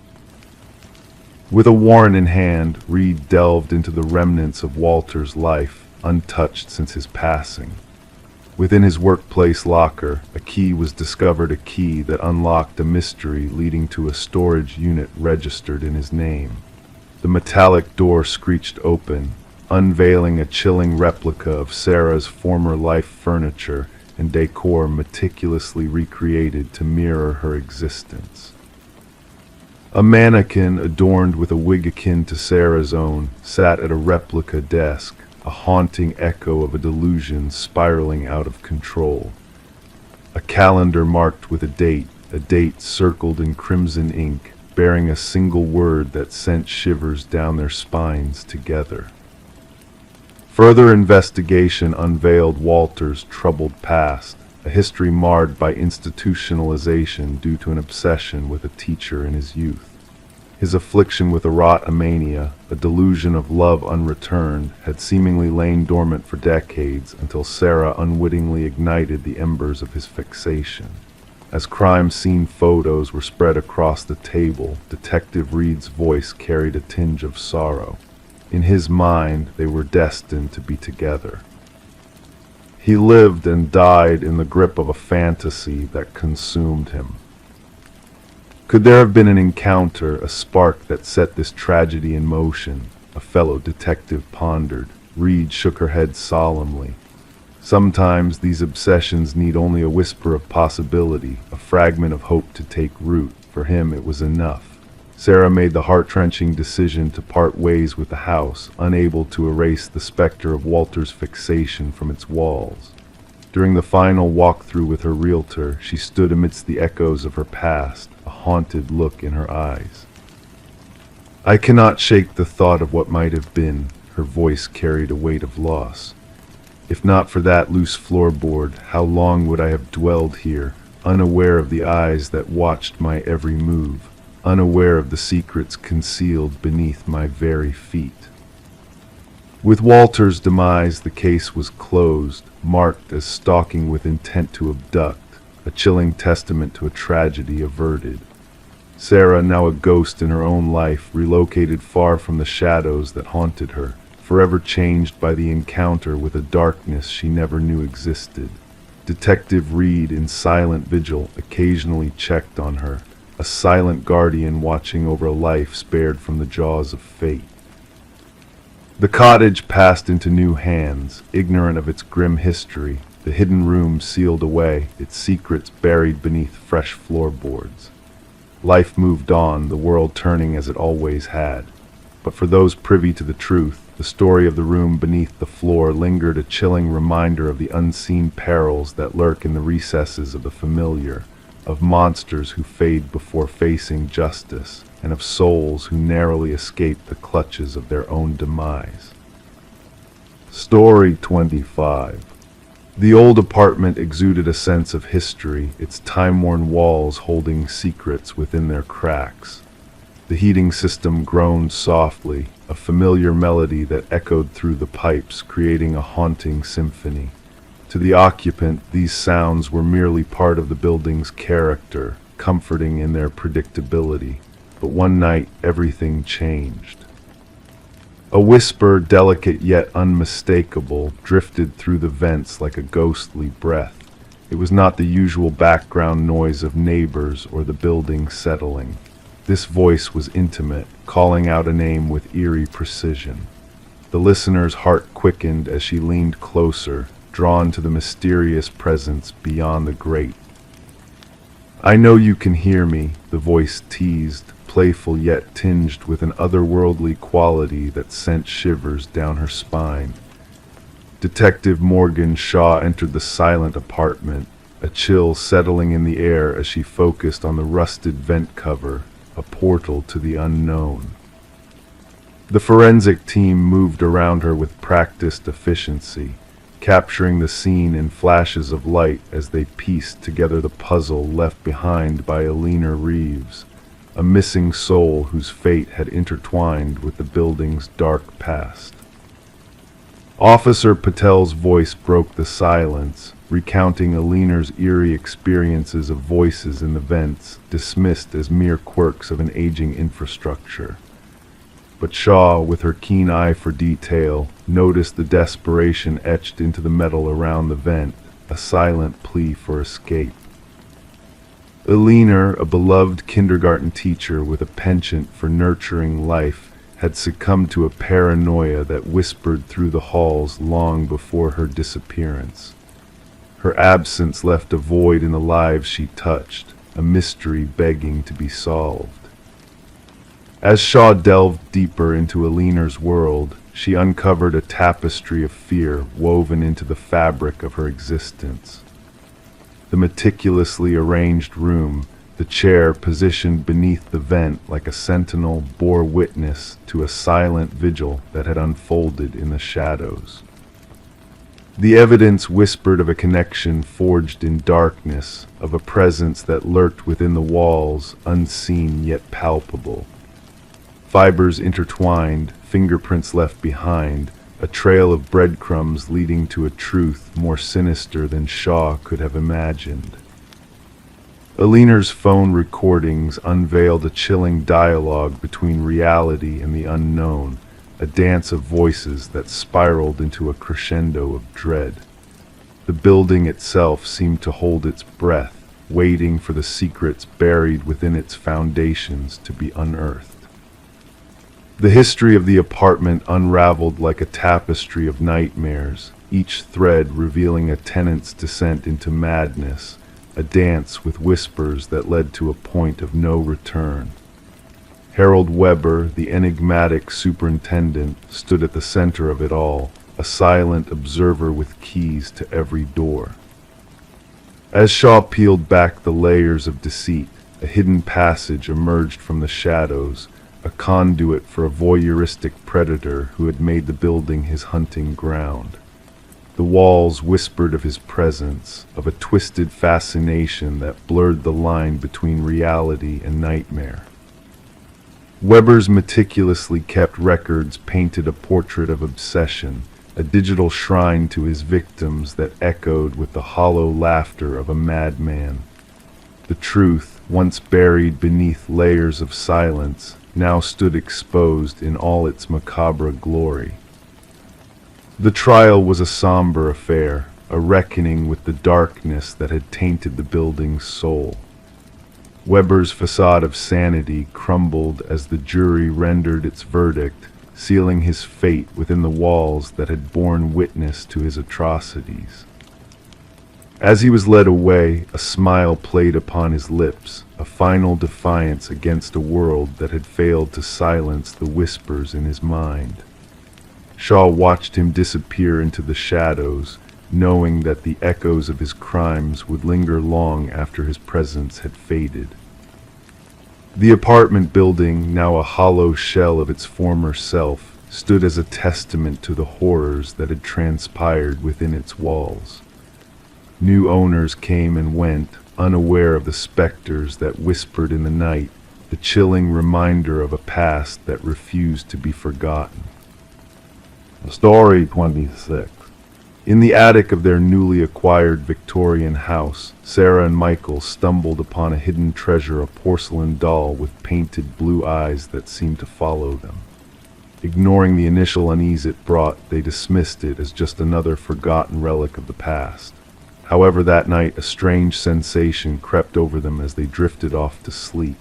With a warrant in hand, Reed delved into the remnants of Walter's life, untouched since his passing. Within his workplace locker, a key was discovered, a key that unlocked a mystery leading to a storage unit registered in his name. The metallic door screeched open, unveiling a chilling replica of Sarah's former life furniture and decor meticulously recreated to mirror her existence. A mannequin adorned with a wig akin to Sarah's own sat at a replica desk, a haunting echo of a delusion spiraling out of control. A calendar marked with a date circled in crimson ink, bearing a single word that sent shivers down their spines together. Further investigation unveiled Walter's troubled past, a history marred by institutionalization due to an obsession with a teacher in his youth. His affliction with erotomania, a delusion of love unreturned, had seemingly lain dormant for decades until Sarah unwittingly ignited the embers of his fixation. As crime scene photos were spread across the table, Detective Reed's voice carried a tinge of sorrow. In his mind, they were destined to be together. He lived and died in the grip of a fantasy that consumed him. Could there have been an encounter, a spark that set this tragedy in motion? A fellow detective pondered. Reed shook her head solemnly. Sometimes these obsessions need only a whisper of possibility, a fragment of hope to take root. For him, it was enough. Sarah made the heart-wrenching decision to part ways with the house, unable to erase the specter of Walter's fixation from its walls. During the final walkthrough with her realtor, she stood amidst the echoes of her past, a haunted look in her eyes. I cannot shake the thought of what might have been. Her voice carried a weight of loss. If not for that loose floorboard, how long would I have dwelled here, unaware of the eyes that watched my every move, unaware of the secrets concealed beneath my very feet? With Walter's demise, the case was closed, marked as stalking with intent to abduct, a chilling testament to a tragedy averted. Sarah, now a ghost in her own life, relocated far from the shadows that haunted her, forever changed by the encounter with a darkness she never knew existed. Detective Reed, in silent vigil, occasionally checked on her, a silent guardian watching over a life spared from the jaws of fate. The cottage passed into new hands, ignorant of its grim history, the hidden rooms sealed away, its secrets buried beneath fresh floorboards. Life moved on, the world turning as it always had. But for those privy to the truth, the story of the room beneath the floor lingered, a chilling reminder of the unseen perils that lurk in the recesses of the familiar, of monsters who fade before facing justice, and of souls who narrowly escape the clutches of their own demise. Story 25. The old apartment exuded a sense of history, its time-worn walls holding secrets within their cracks. The heating system groaned softly, a familiar melody that echoed through the pipes, creating a haunting symphony. To the occupant, these sounds were merely part of the building's character, comforting in their predictability. But one night, everything changed. A whisper, delicate yet unmistakable, drifted through the vents like a ghostly breath. It was not the usual background noise of neighbors or the building settling. This voice was intimate, calling out a name with eerie precision. The listener's heart quickened as she leaned closer, drawn to the mysterious presence beyond the grate. I know you can hear me, the voice teased, playful yet tinged with an otherworldly quality that sent shivers down her spine. Detective Morgan Shaw entered the silent apartment, a chill settling in the air as she focused on the rusted vent cover, a portal to the unknown. The forensic team moved around her with practiced efficiency, capturing the scene in flashes of light as they pieced together the puzzle left behind by Alina Reeves, a missing soul whose fate had intertwined with the building's dark past. Officer Patel's voice broke the silence, recounting Alina's eerie experiences of voices in the vents, dismissed as mere quirks of an aging infrastructure. But Shaw, with her keen eye for detail, noticed the desperation etched into the metal around the vent, a silent plea for escape. Alina, a beloved kindergarten teacher with a penchant for nurturing life, had succumbed to a paranoia that whispered through the halls long before her disappearance. Her absence left a void in the lives she touched, a mystery begging to be solved. As Shaw delved deeper into Alina's world, she uncovered a tapestry of fear woven into the fabric of her existence. The meticulously arranged room, the chair positioned beneath the vent like a sentinel, bore witness to a silent vigil that had unfolded in the shadows. The evidence whispered of a connection forged in darkness, of a presence that lurked within the walls, unseen yet palpable. Fibers intertwined, fingerprints left behind, a trail of breadcrumbs leading to a truth more sinister than Shaw could have imagined. Alina's phone recordings unveiled a chilling dialogue between reality and the unknown, a dance of voices that spiraled into a crescendo of dread. The building itself seemed to hold its breath, waiting for the secrets buried within its foundations to be unearthed. The history of the apartment unraveled like a tapestry of nightmares, each thread revealing a tenant's descent into madness, a dance with whispers that led to a point of no return. Harold Weber, the enigmatic superintendent, stood at the center of it all, a silent observer with keys to every door. As Shaw peeled back the layers of deceit, a hidden passage emerged from the shadows, a conduit for a voyeuristic predator who had made the building his hunting ground. The walls whispered of his presence, of a twisted fascination that blurred the line between reality and nightmare. Weber's meticulously kept records painted a portrait of obsession, a digital shrine to his victims that echoed with the hollow laughter of a madman. The truth, once buried beneath layers of silence, now stood exposed in all its macabre glory. The trial was a somber affair, a reckoning with the darkness that had tainted the building's soul. Weber's facade of sanity crumbled as the jury rendered its verdict, sealing his fate within the walls that had borne witness to his atrocities. As he was led away, a smile played upon his lips, a final defiance against a world that had failed to silence the whispers in his mind. Shaw watched him disappear into the shadows, knowing that the echoes of his crimes would linger long after his presence had faded. The apartment building, now a hollow shell of its former self, stood as a testament to the horrors that had transpired within its walls. New owners came and went, unaware of the specters that whispered in the night, the chilling reminder of a past that refused to be forgotten. Story 26. In the attic of their newly acquired Victorian house, Sarah and Michael stumbled upon a hidden treasure, a porcelain doll with painted blue eyes that seemed to follow them. Ignoring the initial unease it brought, they dismissed it as just another forgotten relic of the past. However, that night a strange sensation crept over them as they drifted off to sleep.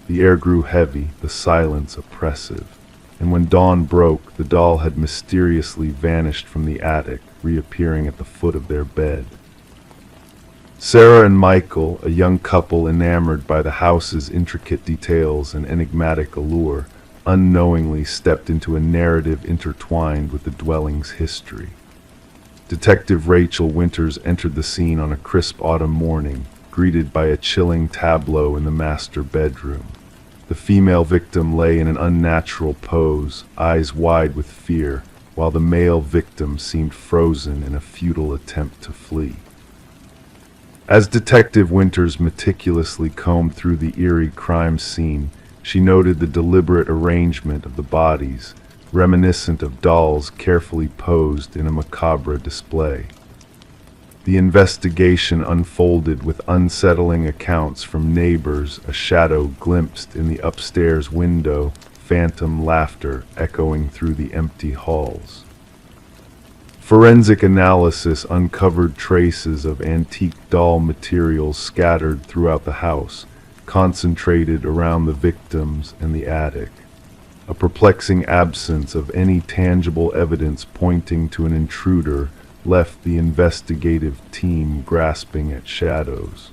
The air grew heavy, the silence oppressive. And when dawn broke, the doll had mysteriously vanished from the attic, reappearing at the foot of their bed. Sarah and Michael, a young couple enamored by the house's intricate details and enigmatic allure, unknowingly stepped into a narrative intertwined with the dwelling's history. Detective Rachel Winters entered the scene on a crisp autumn morning, greeted by a chilling tableau in the master bedroom. The female victim lay in an unnatural pose, eyes wide with fear, while the male victim seemed frozen in a futile attempt to flee. As Detective Winters meticulously combed through the eerie crime scene, she noted the deliberate arrangement of the bodies, reminiscent of dolls carefully posed in a macabre display. The investigation unfolded with unsettling accounts from neighbors, a shadow glimpsed in the upstairs window, phantom laughter echoing through the empty halls. Forensic analysis uncovered traces of antique doll materials scattered throughout the house, concentrated around the victims and the attic. A perplexing absence of any tangible evidence pointing to an intruder left the investigative team grasping at shadows.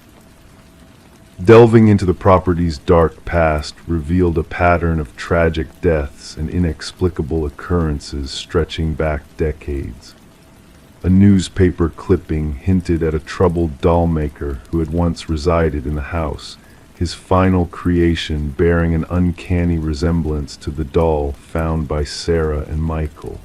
Delving into the property's dark past revealed a pattern of tragic deaths and inexplicable occurrences stretching back decades. A newspaper clipping hinted at a troubled doll maker who had once resided in the house, his final creation bearing an uncanny resemblance to the doll found by Sarah and Michael.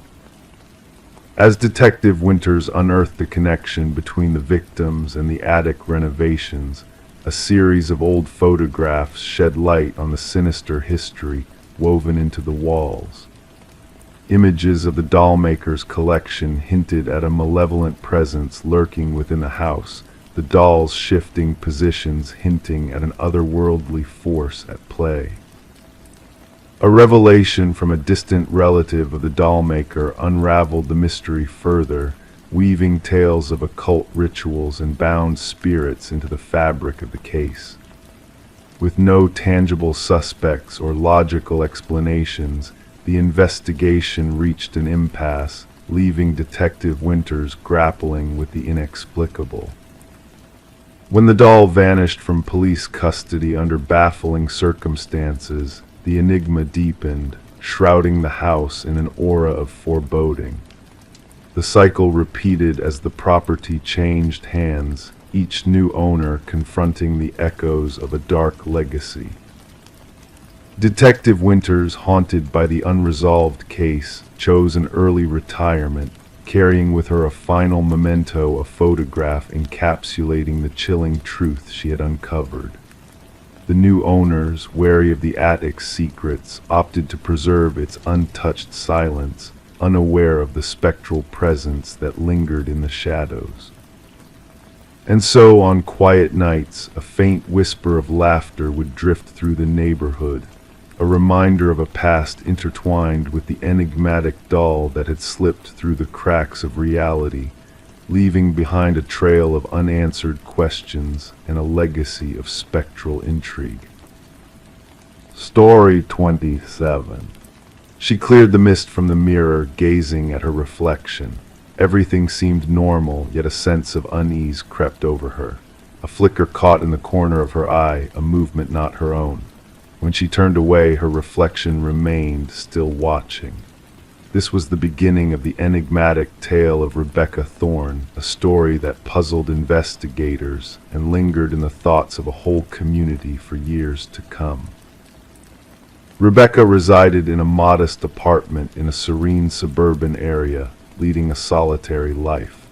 As Detective Winters unearthed the connection between the victims and the attic renovations, a series of old photographs shed light on the sinister history woven into the walls. Images of the dollmaker's collection hinted at a malevolent presence lurking within the house, the dolls' shifting positions hinting at an otherworldly force at play. A revelation from a distant relative of the dollmaker unraveled the mystery further, weaving tales of occult rituals and bound spirits into the fabric of the case. With no tangible suspects or logical explanations, the investigation reached an impasse, leaving Detective Winters grappling with the inexplicable. When the doll vanished from police custody under baffling circumstances, the enigma deepened, shrouding the house in an aura of foreboding. The cycle repeated as the property changed hands, each new owner confronting the echoes of a dark legacy. Detective Winters, haunted by the unresolved case, chose an early retirement, carrying with her a final memento, a photograph encapsulating the chilling truth she had uncovered. The new owners, wary of the attic's secrets, opted to preserve its untouched silence, unaware of the spectral presence that lingered in the shadows. And so, on quiet nights, a faint whisper of laughter would drift through the neighborhood, a reminder of a past intertwined with the enigmatic doll that had slipped through the cracks of reality, leaving behind a trail of unanswered questions and a legacy of spectral intrigue. Story 27. She cleared the mist from the mirror, gazing at her reflection. Everything seemed normal, yet a sense of unease crept over her. A flicker caught in the corner of her eye, a movement not her own. When she turned away, her reflection remained, still watching. This was the beginning of the enigmatic tale of Rebecca Thorne, a story that puzzled investigators and lingered in the thoughts of a whole community for years to come. Rebecca resided in a modest apartment in a serene suburban area, leading a solitary life.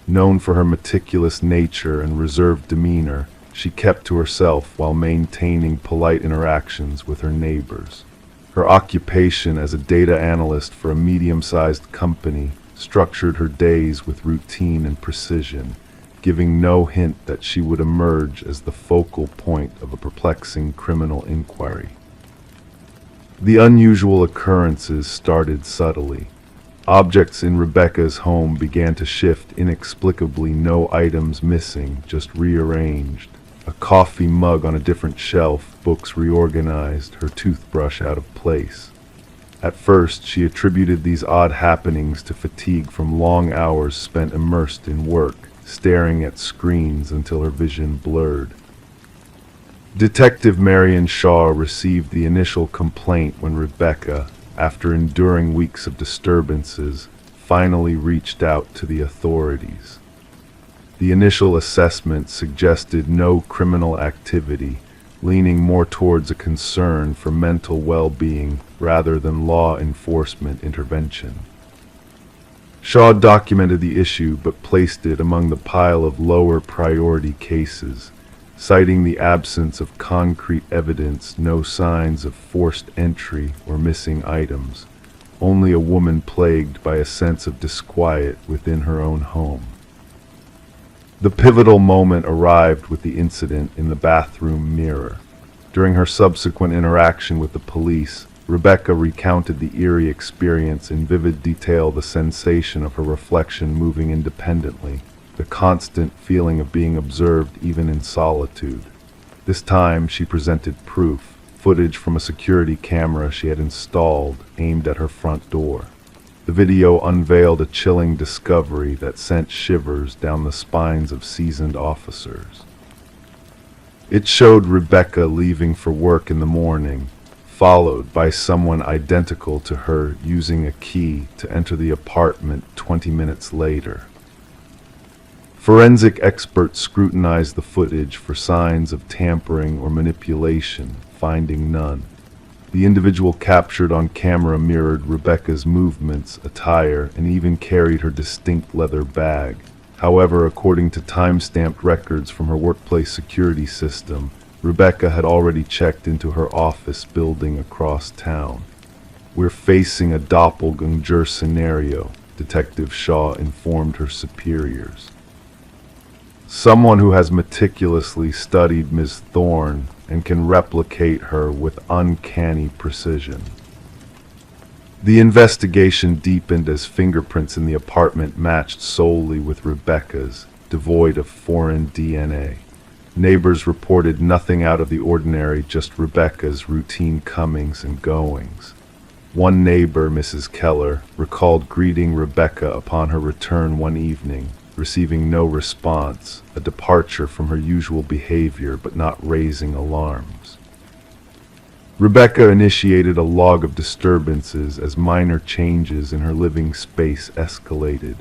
Known for her meticulous nature and reserved demeanor, she kept to herself while maintaining polite interactions with her neighbors. Her occupation as a data analyst for a medium-sized company structured her days with routine and precision, giving no hint that she would emerge as the focal point of a perplexing criminal inquiry. The unusual occurrences started subtly. Objects in Rebecca's home began to shift inexplicably, no items missing, just rearranged. A coffee mug on a different shelf, books reorganized, her toothbrush out of place. At first, she attributed these odd happenings to fatigue from long hours spent immersed in work, staring at screens until her vision blurred. Detective Marion Shaw received the initial complaint when Rebecca, after enduring weeks of disturbances, finally reached out to the authorities. The initial assessment suggested no criminal activity, leaning more towards a concern for mental well-being rather than law enforcement intervention. Shaw documented the issue but placed it among the pile of lower priority cases, citing the absence of concrete evidence, no signs of forced entry or missing items, only a woman plagued by a sense of disquiet within her own home. The pivotal moment arrived with the incident in the bathroom mirror. During her subsequent interaction with the police, Rebecca recounted the eerie experience in vivid detail, the sensation of her reflection moving independently, the constant feeling of being observed even in solitude. This time she presented proof, footage from a security camera she had installed aimed at her front door. The video unveiled a chilling discovery that sent shivers down the spines of seasoned officers. It showed Rebecca leaving for work in the morning, followed by someone identical to her using a key to enter the apartment 20 minutes later. Forensic experts scrutinized the footage for signs of tampering or manipulation, finding none. The individual captured on camera mirrored Rebecca's movements, attire, and even carried her distinct leather bag. However, according to time-stamped records from her workplace security system, Rebecca had already checked into her office building across town. "We're facing a doppelganger scenario," Detective Shaw informed her superiors. "Someone who has meticulously studied Ms. Thorne and can replicate her with uncanny precision." The investigation deepened as fingerprints in the apartment matched solely with Rebecca's, devoid of foreign DNA. Neighbors reported nothing out of the ordinary, just Rebecca's routine comings and goings. One neighbor, Mrs. Keller, recalled greeting Rebecca upon her return one evening, receiving no response, a departure from her usual behavior but not raising alarms. Rebecca initiated a log of disturbances as minor changes in her living space escalated.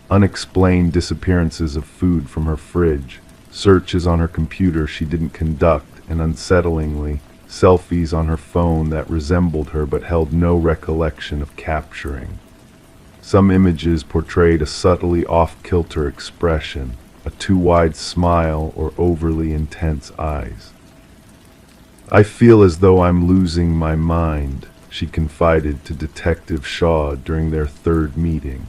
Unexplained disappearances of food from her fridge, searches on her computer she didn't conduct, and unsettlingly, selfies on her phone that resembled her but held no recollection of capturing. Some images portrayed a subtly off-kilter expression, a too-wide smile or overly intense eyes. "I feel as though I'm losing my mind," she confided to Detective Shaw during their third meeting.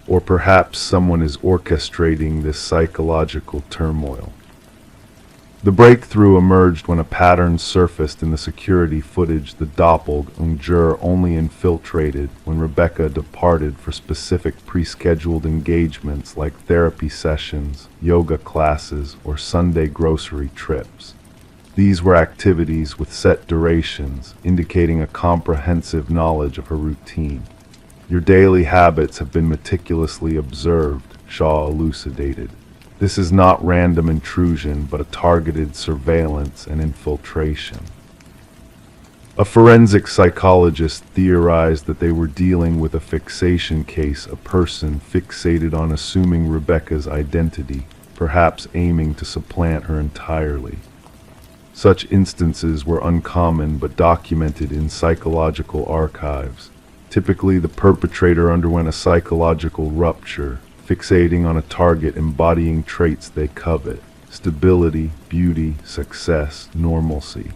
Or perhaps someone is orchestrating this psychological turmoil. The breakthrough emerged when a pattern surfaced in the security footage. The doppelganger only infiltrated when Rebecca departed for specific pre-scheduled engagements like therapy sessions, yoga classes, or Sunday grocery trips. These were activities with set durations, indicating a comprehensive knowledge of her routine. "Your daily habits have been meticulously observed," Shaw elucidated. "This is not random intrusion, but a targeted surveillance and infiltration." A forensic psychologist theorized that they were dealing with a fixation case, a person fixated on assuming Rebecca's identity, perhaps aiming to supplant her entirely. Such instances were uncommon but documented in psychological archives. Typically, the perpetrator underwent a psychological rupture, fixating on a target embodying traits they covet: stability, beauty, success, normalcy.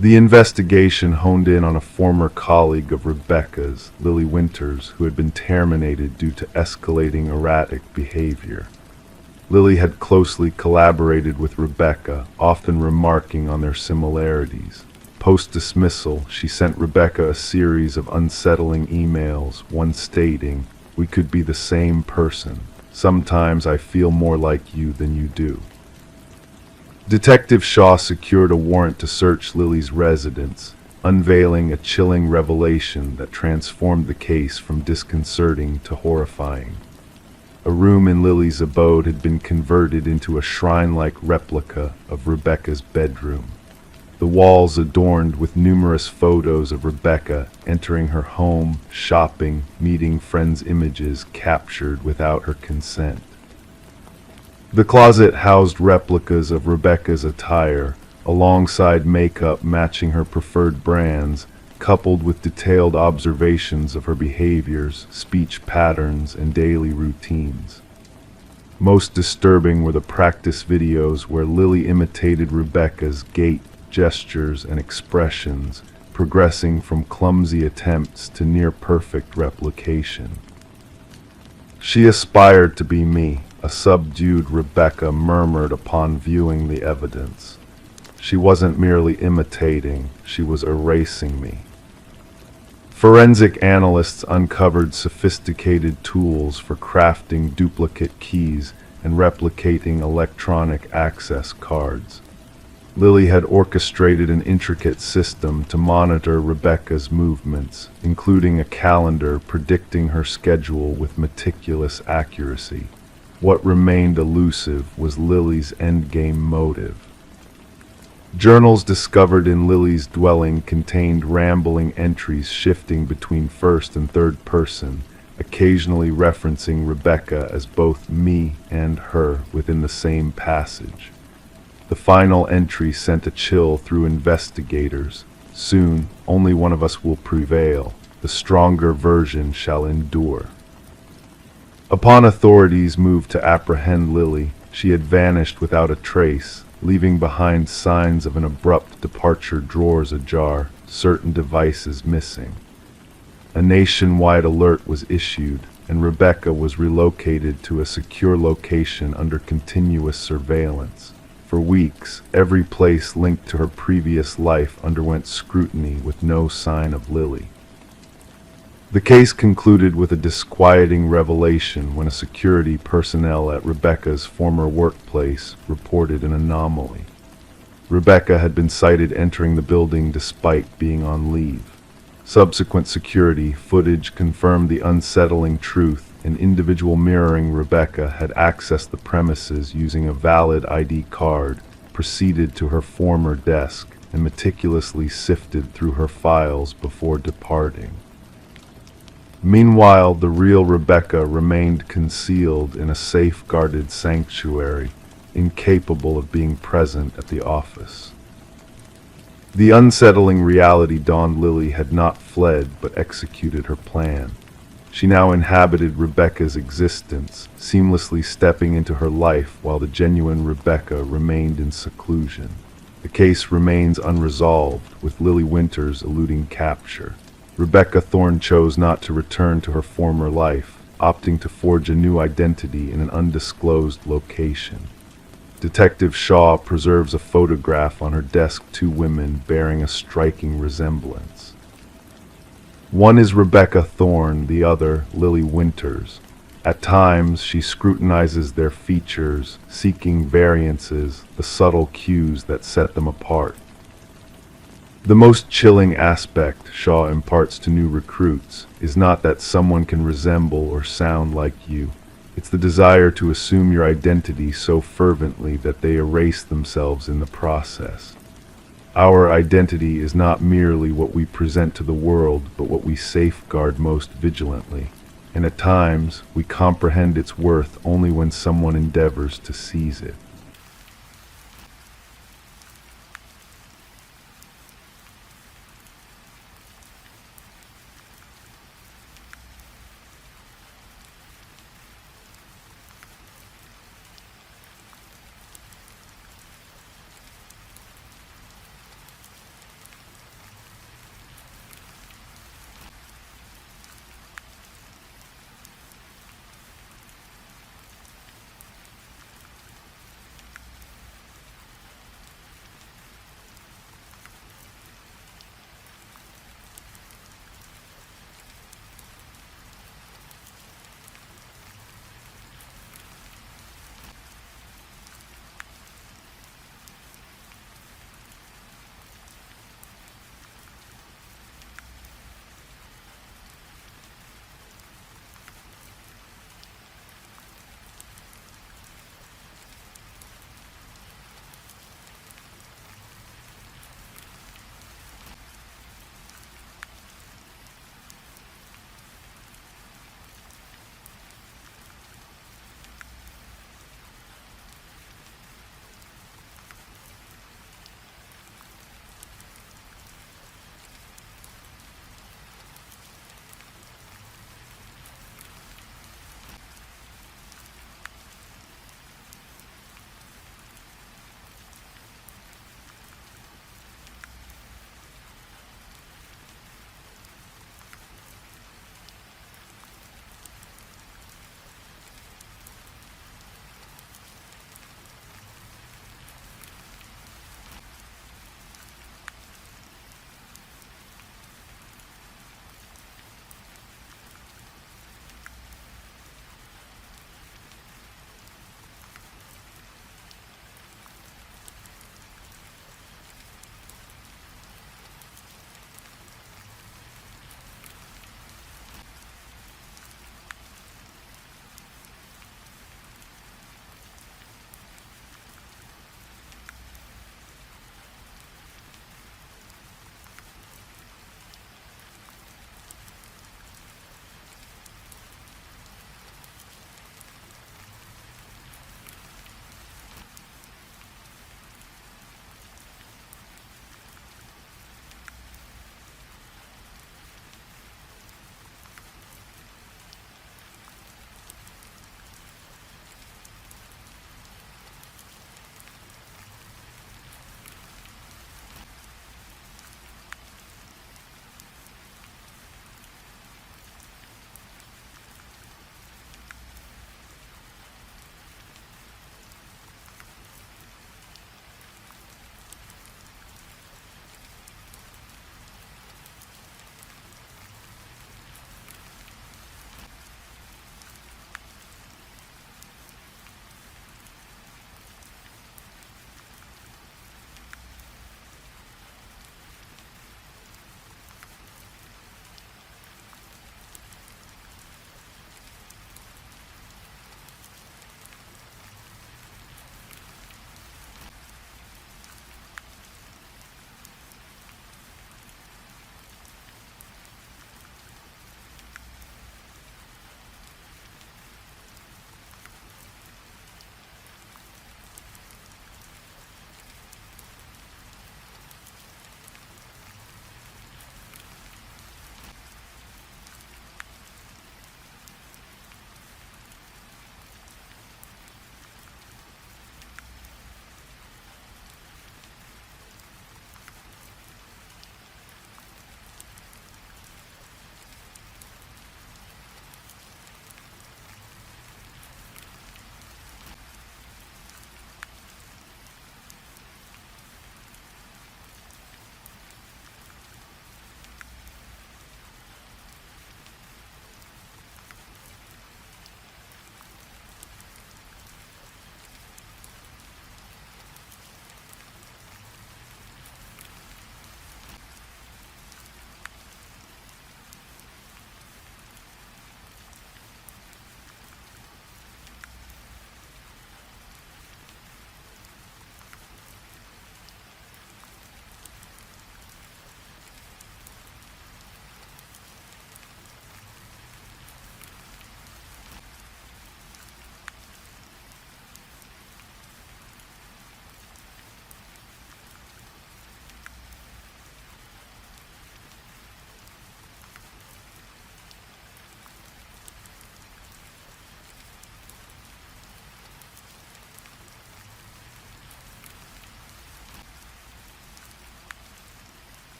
The investigation honed in on a former colleague of Rebecca's, Lily Winters, who had been terminated due to escalating erratic behavior. Lily had closely collaborated with Rebecca, often remarking on their similarities. Post-dismissal, she sent Rebecca a series of unsettling emails, one stating, "We could be the same person. Sometimes I feel more like you than you do." Detective Shaw secured a warrant to search Lily's residence, unveiling a chilling revelation that transformed the case from disconcerting to horrifying. A room in Lily's abode had been converted into a shrine-like replica of Rebecca's bedroom. the walls adorned with numerous photos of Rebecca entering her home, shopping, meeting friends, images captured without her consent. The closet housed replicas of Rebecca's attire, alongside makeup matching her preferred brands, coupled with detailed observations of her behaviors, speech patterns, and daily routines. Most disturbing were the practice videos where Lily imitated Rebecca's gait, gestures, and expressions, progressing from clumsy attempts to near-perfect replication. "She aspired to be me," a subdued Rebecca murmured upon viewing the evidence. "She wasn't merely imitating, she was erasing me." Forensic analysts uncovered sophisticated tools for crafting duplicate keys and replicating electronic access cards. Lily had orchestrated an intricate system to monitor Rebecca's movements, including a calendar predicting her schedule with meticulous accuracy. What remained elusive was Lily's endgame motive. Journals discovered in Lily's dwelling contained rambling entries shifting between first and third person, occasionally referencing Rebecca as both me and her within the same passage. The final entry sent a chill through investigators. "Soon, only one of us will prevail. The stronger version shall endure." Upon authorities moved to apprehend Lily, she had vanished without a trace, leaving behind signs of an abrupt departure, drawers ajar, certain devices missing. A nationwide alert was issued, and Rebecca was relocated to a secure location under continuous surveillance. For weeks, every place linked to her previous life underwent scrutiny with no sign of Lily. The case concluded with a disquieting revelation when a security personnel at Rebecca's former workplace reported an anomaly. Rebecca had been sighted entering the building despite being on leave. Subsequent security footage confirmed the unsettling truth. An individual mirroring Rebecca had accessed the premises using a valid ID card, proceeded to her former desk, and meticulously sifted through her files before departing. Meanwhile, the real Rebecca remained concealed in a safeguarded sanctuary, incapable of being present at the office. The unsettling reality dawned. Lily had not fled but executed her plan. She now inhabited Rebecca's existence, seamlessly stepping into her life while the genuine Rebecca remained in seclusion. The case remains unresolved, with Lily Winters eluding capture. Rebecca Thorne chose not to return to her former life, opting to forge a new identity in an undisclosed location. Detective Shaw preserves a photograph on her desk, two women bearing a striking resemblance. One is Rebecca Thorne, the other Lily Winters. At times, she scrutinizes their features, seeking variances, the subtle cues that set them apart. The most chilling aspect, Shaw imparts to new recruits, is not that someone can resemble or sound like you. It's the desire to assume your identity so fervently that they erase themselves in the process. Our identity is not merely what we present to the world, but what we safeguard most vigilantly, and at times we comprehend its worth only when someone endeavors to seize it.